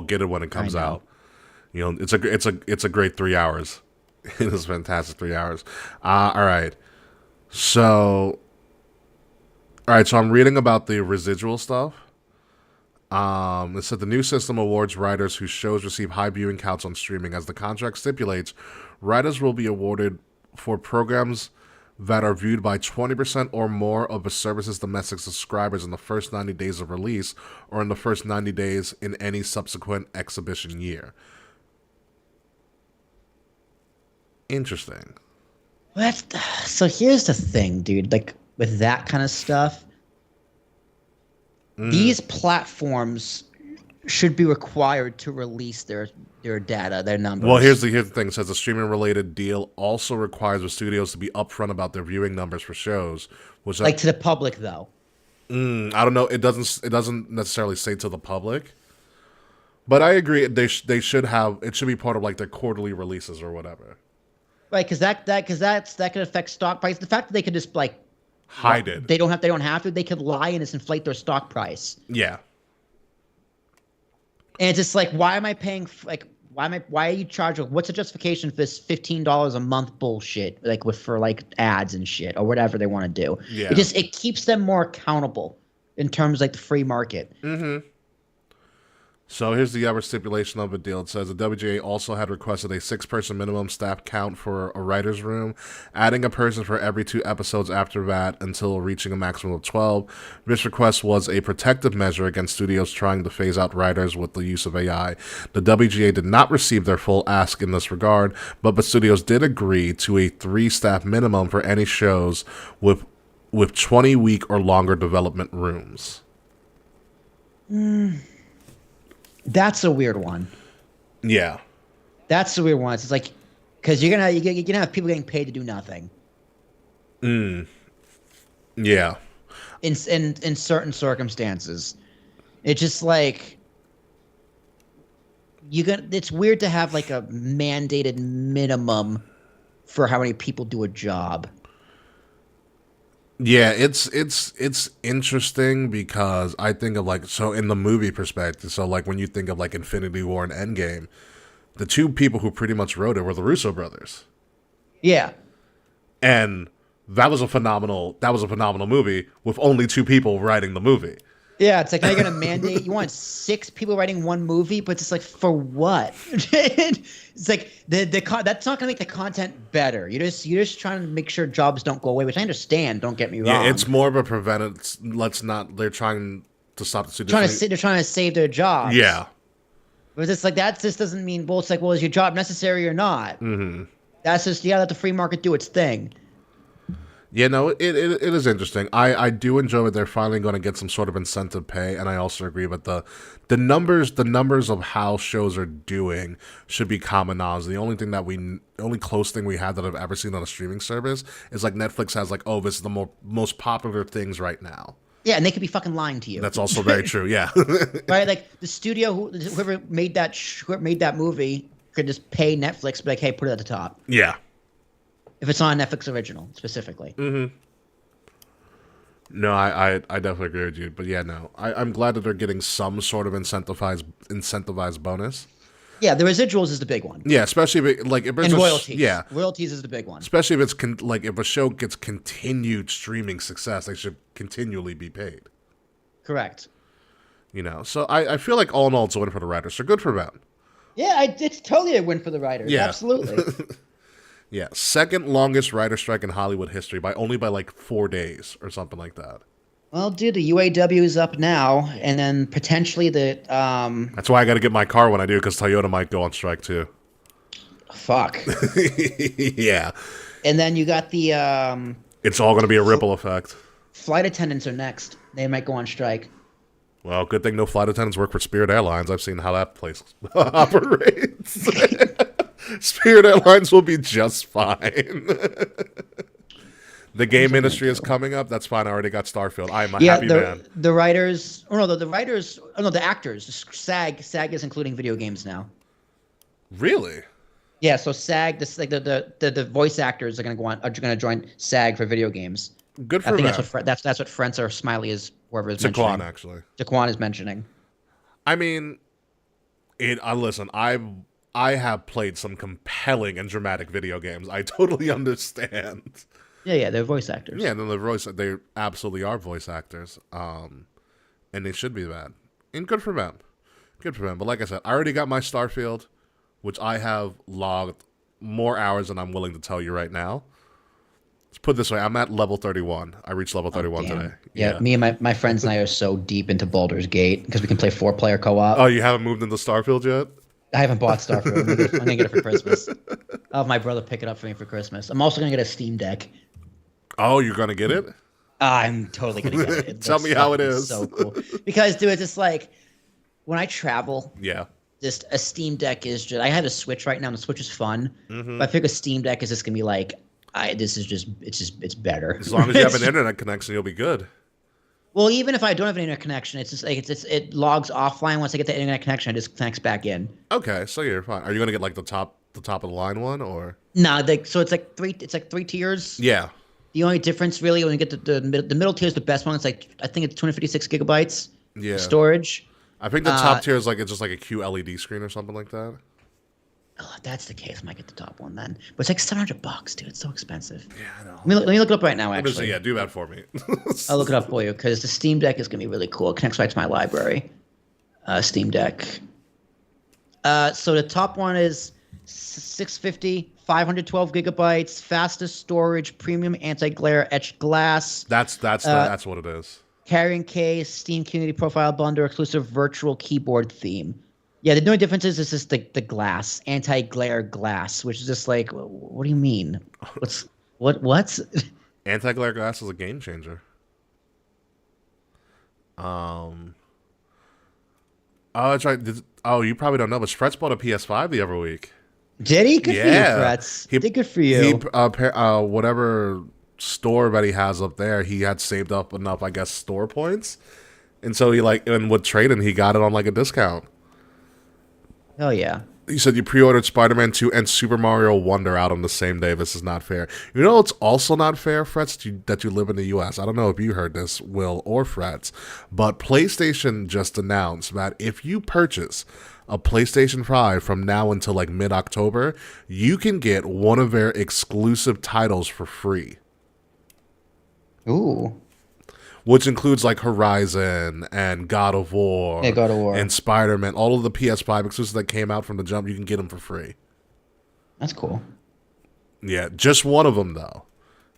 Get it when it comes I know. out. You know, it's a great 3 hours. It is fantastic 3 hours. All right. So I'm reading about the residual stuff. It said the new system awards writers whose shows receive high viewing counts on streaming. As the contract stipulates, writers will be awarded for programs that are viewed by 20% or more of a service's domestic subscribers in the first 90 days of release or in the first 90 days in any subsequent exhibition year. Interesting. So here's the thing, dude. Like, with that kind of stuff, these platforms should be required to release their data, their numbers. Well, here's the thing. It says the streaming-related deal also requires the studios to be upfront about their viewing numbers for shows. Which like to the public, though. I don't know. It doesn't necessarily say to the public. But I agree. They should have. It should be part of like their quarterly releases or whatever. Right, because that could affect stock price. The fact that they could just like hide it. They don't have to. They could lie and just inflate their stock price. Yeah. And it's just like, why am I paying? Like, why are you charging? What's the justification for this $15 a month bullshit? Like for like ads and shit or whatever they want to do. Yeah. It keeps them more accountable in terms of like the free market. Mm-hmm. So here's the other stipulation of the deal. It says the WGA also had requested a 6-person minimum staff count for a writer's room, adding a person for every 2 episodes after that until reaching a maximum of 12. This request was a protective measure against studios trying to phase out writers with the use of AI. The WGA did not receive their full ask in this regard, but the studios did agree to a 3-staff minimum for any shows with 20-week or longer development rooms. That's a weird one. Yeah. That's the weird one. It's like, because you're gonna have people getting paid to do nothing. Yeah. In certain circumstances, it's just like it's weird to have like a mandated minimum for how many people do a job. Yeah, it's interesting because I think of like, so in the movie perspective, so like when you think of like Infinity War and Endgame, the 2 people who pretty much wrote it were the Russo brothers. Yeah. And that was a phenomenal movie with only 2 people writing the movie. Yeah, it's like now you're gonna mandate you want 6 people writing one movie, but it's like for what? It's like that's not gonna make the content better. You're just trying to make sure jobs don't go away, which I understand. Don't get me wrong. Yeah, it's more of a preventive. They're trying to stop the studios. They're trying to save their jobs. Yeah. But it's like that just doesn't mean, well, it's like, well, is your job necessary or not? Mm-hmm. That's just, let the free market do its thing. Yeah, no, it is interesting. I do enjoy that they're finally going to get some sort of incentive pay, and I also agree with the numbers of how shows are doing should be common knowledge. The only close thing we have that I've ever seen on a streaming service is like Netflix has like, oh, this is the most popular things right now. Yeah, and they could be fucking lying to you. That's also very true. Yeah. Right, like the studio whoever made that movie could just pay Netflix, be like, hey, put it at the top. Yeah. If it's on Netflix original, specifically. Mm-hmm. No, I definitely agree with you. But yeah, no. I'm glad that they're getting some sort of incentivized bonus. Yeah, the residuals is the big one. Yeah, especially if it's and royalties. Yeah. Royalties is the big one. Especially if it's if a show gets continued streaming success, they should continually be paid. Correct. So I feel like all in all it's a win for the writers. So good for them. Yeah, it's totally a win for the writers. Yeah. Absolutely. Yeah, second longest writer strike in Hollywood history by like 4 days or something like that. Well, dude, the UAW is up now, and then potentially the That's why I got to get my car when I do, because Toyota might go on strike too. fuck. Yeah. And then you got the It's all going to be a ripple effect. flight attendants are next. They might go on strike. Well, good thing no flight attendants work for Spirit Airlines. I've seen how that place operates. Spirit Airlines will be just fine. The game industry is coming up. That's fine. I already got Starfield. I am a happy man. The writers, or no, the writers, oh no, the actors. SAG is including video games now. Really? Yeah, so SAG, this like the voice actors are gonna join SAG for video games. Good for I think them. that's what Frentz or Smiley is, whoever is Jaquan, mentioning. actually. Jaquan is mentioning. I mean, listen, I have played some compelling and dramatic video games. I totally understand. Yeah, they're voice actors. Yeah, then they absolutely are voice actors. And they should be that. And good for them. Good for them. But like I said, I already got my Starfield, which I have logged more hours than I'm willing to tell you right now. Let's put it this way, I'm at level 31. I reached level 31 today. Yeah, me and my friends and I are so deep into Baldur's Gate because we can play 4-player co-op. Oh, you haven't moved into Starfield yet? I haven't bought Starfield. I'm gonna get it for Christmas. I'll have my brother pick it up for me for Christmas. I'm also gonna get a Steam Deck. Oh, you're going to get it? I'm totally gonna get it. Tell me how it is. So cool. Because, dude, it's just like when I travel. Yeah. Just a Steam Deck is just. I have a Switch right now, and the Switch is fun. Mm-hmm. But I pick a Steam Deck is just gonna be like, it's better. As long as you have an internet connection, you'll be good. Well, even if I don't have an internet connection, it's just like it logs offline. Once I get the internet connection, it just connects back in. Okay, so you're fine. Are you gonna get like the top of the line one, or? No, so it's like three tiers. Yeah. The only difference really when you get the middle tier is the best one. It's like I think it's 256 gigabytes. Yeah. Storage. I think the top tier is like it's just like a QLED screen or something like that. Oh, if that's the case, I might get the top one then. But it's like $700, dude. It's so expensive. Yeah, I know. Let me look it up right now. Actually, Yeah, do that for me. I'll look it up for you because the Steam Deck is gonna be really cool. It connects right to my library. Steam Deck. So the top one is 650, 512 gigabytes, fastest storage, premium anti-glare etched glass. That's what it is. Carrying case, Steam Community Profile Bundle, exclusive virtual keyboard theme. Yeah, the only difference is just the glass, anti-glare glass, which is just like, what do you mean? What's? Anti-glare glass is a game changer. Oh, that's right. You probably don't know, but Fretz bought a PS5 the other week. Did he? Good for you, Fretz. Did good for you. Whatever store that he has up there, he had saved up enough, I guess, store points, and so and with trading, he got it on like a discount. Hell yeah. He said you pre-ordered Spider-Man 2 and Super Mario Wonder out on the same day. This is not fair. You know it's also not fair, Fretz, that you live in the U.S. I don't know if you heard this, Will or Fretz, but PlayStation just announced that if you purchase a PlayStation 5 from now until like mid-October, you can get one of their exclusive titles for free. Ooh. Which includes like Horizon and God of War, and Spider-Man. All of the PS5 exclusives that came out from the jump, you can get them for free. That's cool. Yeah, just one of them though,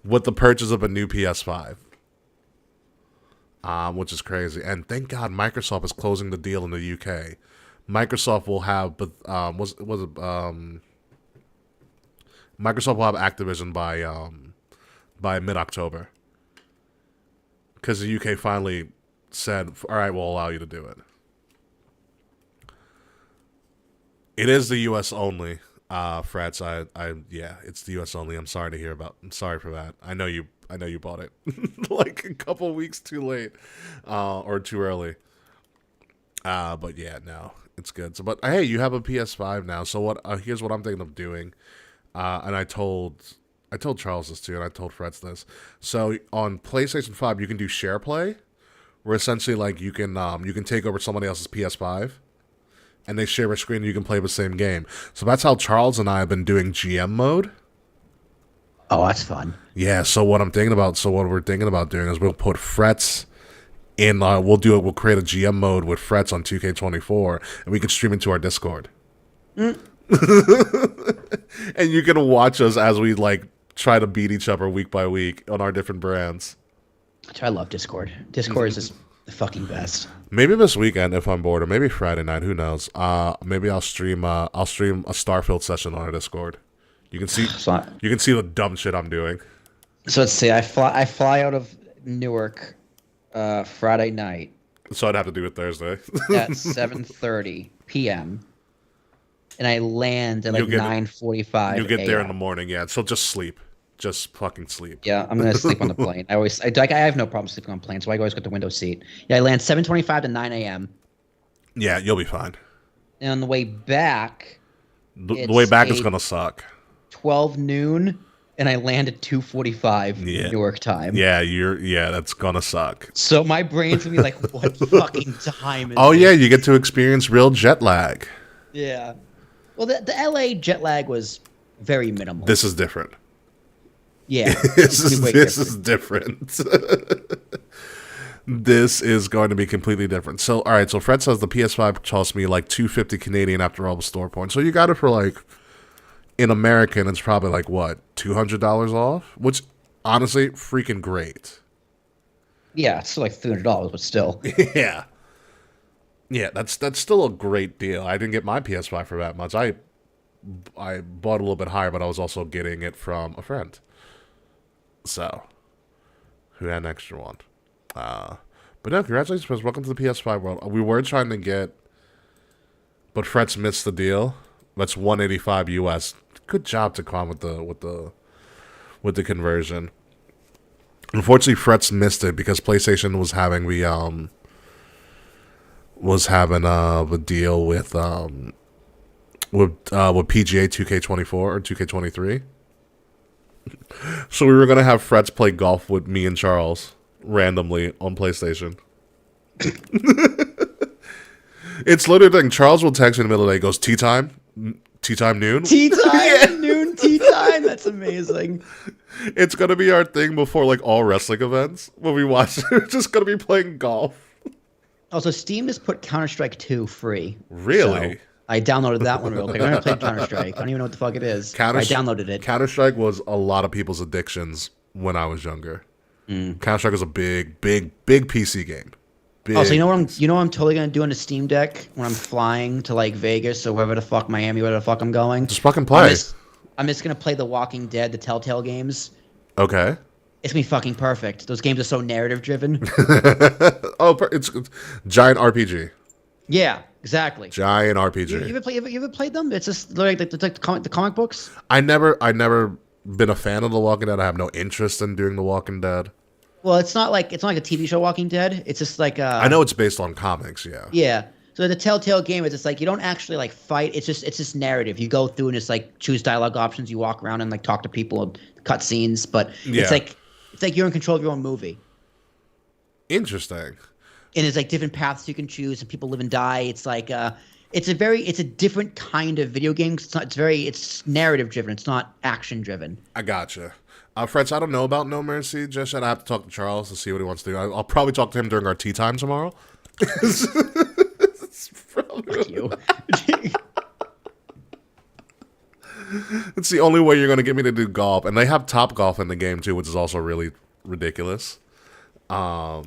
with the purchase of a new PS5, which is crazy. And thank God Microsoft is closing the deal in the UK. Microsoft will have, Microsoft will have Activision by mid-October. Because the UK finally said, all right, we'll allow you to do it. It is the US only, Frats. Yeah, it's the US only. I'm sorry for that. I know you bought it like a couple weeks too late, or too early. But yeah, no, it's good. So, but hey, you have a PS5 now. So what? Here's what I'm thinking of doing. And I told Charles this too, and I told Freds this. So on PlayStation 5, you can do share play, where essentially like you can take over somebody else's PS5, and they share a screen and you can play the same game. So that's how Charles and I have been doing GM mode. Oh, that's fun. Yeah. So what we're thinking about doing is we'll put Frets in. We'll create a GM mode with Frets on 2K24, and we can stream into our Discord. And you can watch us as we like try to beat each other week by week on our different brands. I love Discord. Discord is just the fucking best. Maybe this weekend if I'm bored, or maybe Friday night. Who knows? Maybe I'll stream. I'll stream a Starfield session on our Discord. You can see. You can see the dumb shit I'm doing. So let's see. I fly out of Newark Friday night. So I'd have to do it Thursday. At 7:30 p.m. and I land at like 9:45. You get there in the morning, yeah. So just sleep, just fucking sleep. Yeah, I'm gonna sleep on the plane. I have no problem sleeping on planes, so I always get the window seat. Yeah, I land 7:25 to 9 a.m. Yeah, you'll be fine. And on the way back, the way back is gonna suck. 12 noon. And I land at 2:45 Newark time. Yeah, that's gonna suck. So my brain's gonna be like, what fucking time is Oh this? yeah, you get to experience real jet lag. Yeah. Well, the LA jet lag was very minimal. This is different. Yeah. This is different. This is going to be completely different. So, all right. So Fred says the PS5 cost me like $250 Canadian after all the store points. So you got it for like, in American, it's probably like what, $200 off, which honestly, freaking great. Yeah, it's still like $300, but still. Yeah, that's still a great deal. I didn't get my PS5 for that much. I bought a little bit higher, but I was also getting it from a friend. So, who had an extra one? But no, congratulations, Fred. Welcome to the PS5 world. We were trying to get, but Fred's missed the deal. That's $185 US. Good job, Taquan, with the conversion. Unfortunately, Fretz missed it because PlayStation was having the deal with PGA 2K24 or 2K23. So we were gonna have Fretz play golf with me and Charles randomly on PlayStation. It's literally like Charles will text me in the middle of the day. Goes tea time noon. Tea time noon. Tea time. That's amazing. It's gonna be our thing before like all wrestling events when we watch. We're just gonna be playing golf. Also, Steam just put Counter-Strike 2 free. Really? So I downloaded that one real quick. I never played Counter-Strike. I don't even know what the fuck it is. I downloaded it. Counter-Strike was a lot of people's addictions when I was younger. Counter-Strike was a big PC game. Oh, so you know what I'm totally gonna do on the Steam Deck when I'm flying to like Vegas or wherever the fuck Miami, wherever the fuck I'm going? Just fucking play. I'm just gonna play The Walking Dead, the Telltale games. Okay. It's gonna be fucking perfect. Those games are so narrative driven. It's giant RPG. Yeah, exactly. Giant RPG. You ever played them? It's just like the comic books. I never been a fan of The Walking Dead. I have no interest in doing The Walking Dead. Well, it's not like a TV show Walking Dead. It's just like I know it's based on comics, yeah. Yeah. So the Telltale game is just like you don't actually like fight. It's just narrative. You go through and just like choose dialogue options. You walk around and like talk to people and cut scenes, but it's like you're in control of your own movie. Interesting. And there's like different paths you can choose, and people live and die. It's like it's a different kind of video game. It's narrative driven. It's not action driven. I gotcha. Fretz, I don't know about No Mercy just yet. I have to talk to Charles to see what he wants to do. I'll probably talk to him during our tea time tomorrow. Fuck you. It's the only way you're going to get me to do golf. And they have Top Golf in the game, too, which is also really ridiculous. But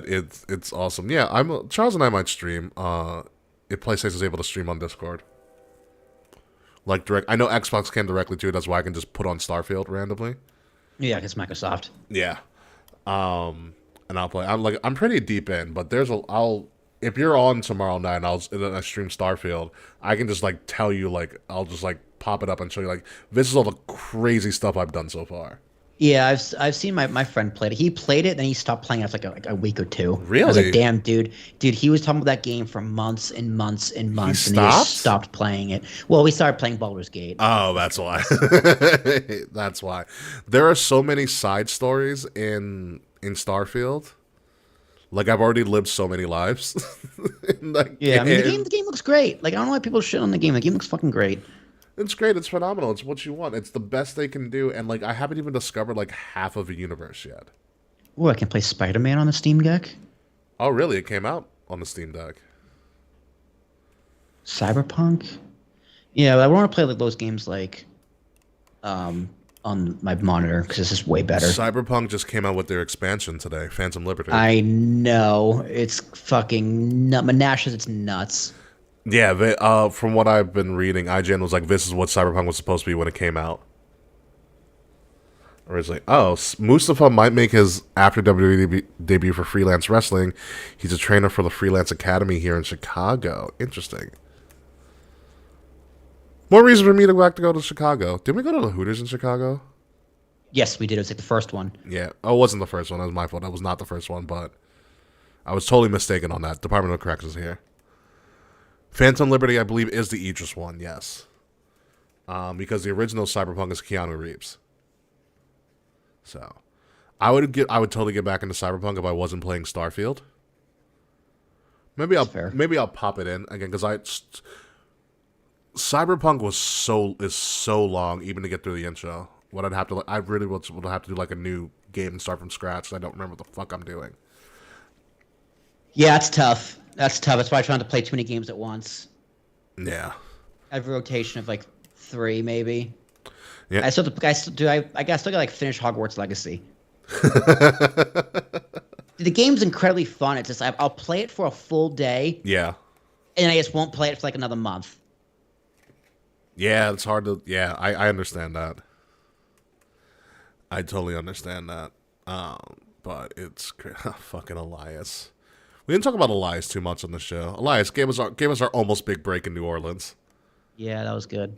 it's awesome. Yeah, Charles and I might stream if PlayStation is able to stream on Discord. Like direct, I know Xbox can directly too. That's why I can just put on Starfield randomly. Yeah, it's Microsoft. Yeah, and I'll play. I'm pretty deep in, but if you're on tomorrow night, and I stream Starfield. I can just like tell you I'll just like pop it up and show you this is all the crazy stuff I've done so far. Yeah, I've seen my friend play it. He played it, then he stopped playing after like a week or two. Really? I was like, damn, dude, he was talking about that game for months and months and months, and he just stopped playing it. Well, we started playing Baldur's Gate. Oh, that's why. That's why. There are so many side stories in Starfield. Like I've already lived so many lives. Yeah, I mean the game looks great. Like I don't know why people shit on the game. The game looks fucking great. It's great. It's phenomenal. It's what you want. It's the best they can do. And I haven't even discovered half of a universe yet. Oh, I can play Spider-Man on the Steam Deck. Oh, really? It came out on the Steam Deck. Cyberpunk. Yeah, but I want to play those games like on my monitor because this is way better. Cyberpunk just came out with their expansion today, Phantom Liberty. I know it's fucking Menashes. It's nuts. Yeah, they, from what I've been reading, IGN was like, "This is what Cyberpunk was supposed to be when it came out." Originally, Mustafa might make his after WWE debut for freelance wrestling. He's a trainer for the Freelance Academy here in Chicago. Interesting. More reason for me to go to Chicago. Did we go to the Hooters in Chicago? Yes, we did. It was like the first one. Yeah. Oh, it wasn't the first one. That was my fault. That was not the first one, but I was totally mistaken on that. Department of Corrections here. Phantom Liberty, I believe, is the Idris one, yes. Because the original Cyberpunk is Keanu Reeves. So, I would totally get back into Cyberpunk if I wasn't playing Starfield. Maybe I'll pop it in again because Cyberpunk is so long even to get through the intro. I really would have to do like a new game and start from scratch. I don't remember what the fuck I'm doing. Yeah, it's tough. That's why I try not to play too many games at once. Yeah. I have a rotation of like 3 maybe. Yeah. I still gotta like finish Hogwarts Legacy. The game's incredibly fun. It's just I'll play it for a full day. Yeah. And I just won't play it for like another month. Yeah, it's hard to. Yeah, I understand that. I totally understand that. But it's fucking Elias. We didn't talk about Elias too much on the show. Elias gave us our almost big break in New Orleans. Yeah, that was good.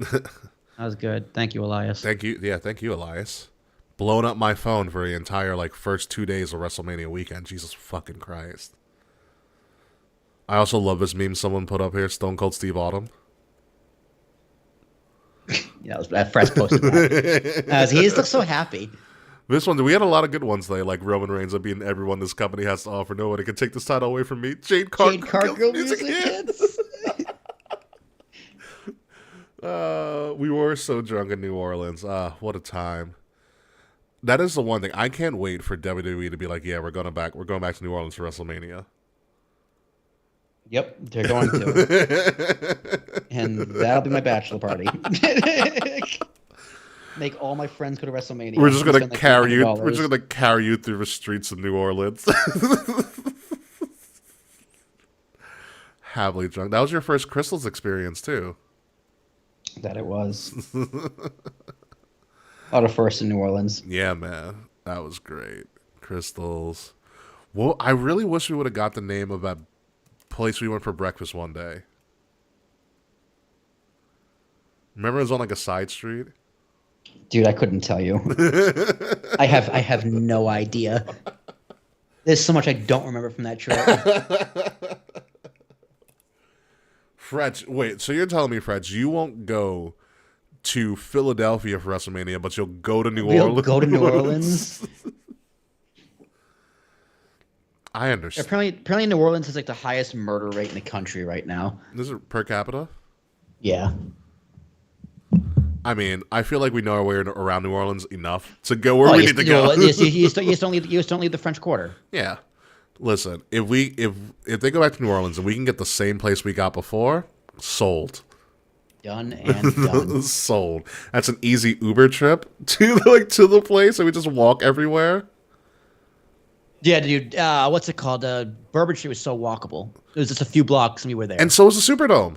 That was good. Thank you, Elias. Thank you. Yeah, thank you, Elias. Blowing up my phone for the entire first 2 days of WrestleMania weekend. Jesus fucking Christ. I also love this meme someone put up here. Stone Cold Steve Autumn. Yeah, Fred's posted that. He just looks so happy. This one, we had a lot of good ones today, like Roman Reigns being everyone this company has to offer. Nobody can take this title away from me. Jade Cargill music hits. We were so drunk in New Orleans. What a time. That is the one thing. I can't wait for WWE to be like, yeah, we're going back to New Orleans for WrestleMania. Yep, they're going to. And that'll be my bachelor party. Make all my friends go to WrestleMania. We're just gonna carry you. We're just gonna carry you through the streets of New Orleans. Happily drunk. That was your first Crystals experience too. That it was. Out of first in New Orleans. Yeah, man, that was great. Crystals. Well, I really wish we would have got the name of that place we went for breakfast one day. Remember, it was on like a side street. Dude, I couldn't tell you. I have no idea. There's so much I don't remember from that trip. Fred, wait, so you're telling me, Fred, you won't go to Philadelphia for WrestleMania, but you'll go to New Orleans? Go to New Orleans? I understand. Apparently New Orleans is like the highest murder rate in the country right now. This is per capita? Yeah. I mean, I feel like we know our way around New Orleans enough to go where we need to go. You just don't leave the French Quarter. Yeah. Listen, if they go back to New Orleans and we can get the same place we got before, sold. Done and done. Sold. That's an easy Uber trip to the place, and we just walk everywhere. Yeah, dude. What's it called? Bourbon Street was so walkable. It was just a few blocks, and we were there. And so was the Superdome.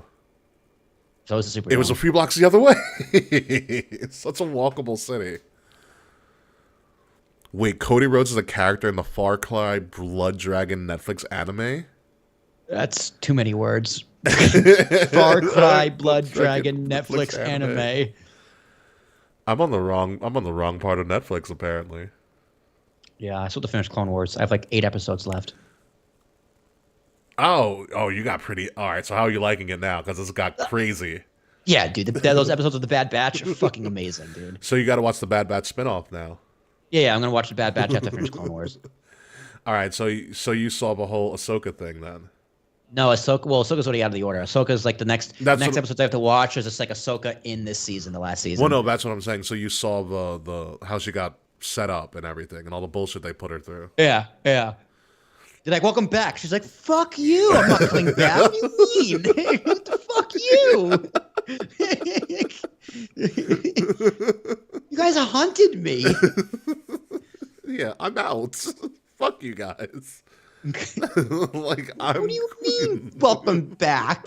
So was the Superdome. It was a few blocks the other way. It's such a walkable city. Wait, Cody Rhodes is a character in the Far Cry Blood Dragon Netflix anime? That's too many words. Far Cry Blood Dragon Netflix anime. I'm on the wrong part of Netflix apparently. Yeah, I still have to finish Clone Wars. I have like 8 episodes left. Oh, you got pretty. All right, so how are you liking it now? Because it's got crazy. Yeah, dude. Those episodes of The Bad Batch are fucking amazing, dude. So you got to watch the Bad Batch spinoff now. Yeah, I'm gonna watch The Bad Batch after I finish Clone Wars. All right, so you saw the whole Ahsoka thing then? No, Ahsoka. Well, Ahsoka's already out of the order. Ahsoka's like the next episodes I have to watch is just like Ahsoka in this season, the last season. Well, no, that's what I'm saying. So you saw the how she got set up and everything, and all the bullshit they put her through. Yeah. They're like, welcome back. She's like, fuck you. I'm not coming back. What do you mean? What the fuck you? You guys hunted me. Yeah, I'm out. Fuck you guys. Like, I'm. What do you mean? Welcome back.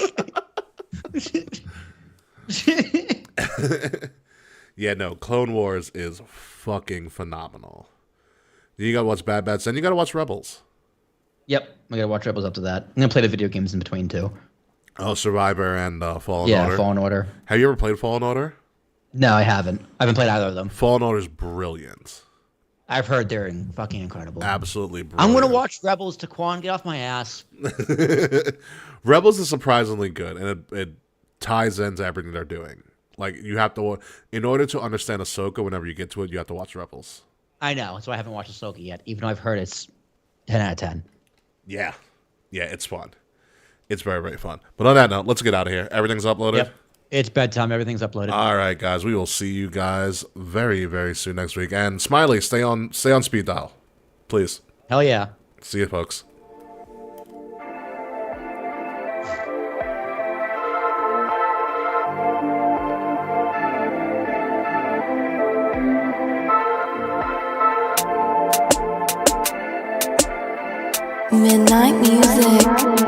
Yeah, no, Clone Wars is fucking phenomenal. You gotta watch Bad Batch, then you gotta watch Rebels. Yep, I gotta watch Rebels after that. I'm gonna play the video games in between too. Oh, Survivor and Fallen Yeah, Order. Fallen Order. Have you ever played Fallen Order? No, I haven't. I haven't played either of them. Fallen Order is brilliant. I've heard they're fucking incredible. Absolutely brilliant. I'm gonna watch Rebels. Taquan, get off my ass. Rebels is surprisingly good, and it ties into everything they're doing. Like, you have to, in order to understand Ahsoka, whenever you get to it, you have to watch Rebels. I know, that's why I haven't watched Ahsoka yet, even though I've heard it's 10 out of 10. Yeah. Yeah, it's fun. It's very, very fun. But on that note, let's get out of here. Everything's uploaded? Yep. It's bedtime. Everything's uploaded. All right, guys. We will see you guys very, very soon next week. And Smiley, stay on speed dial, please. Hell yeah. See you, folks. Midnight music.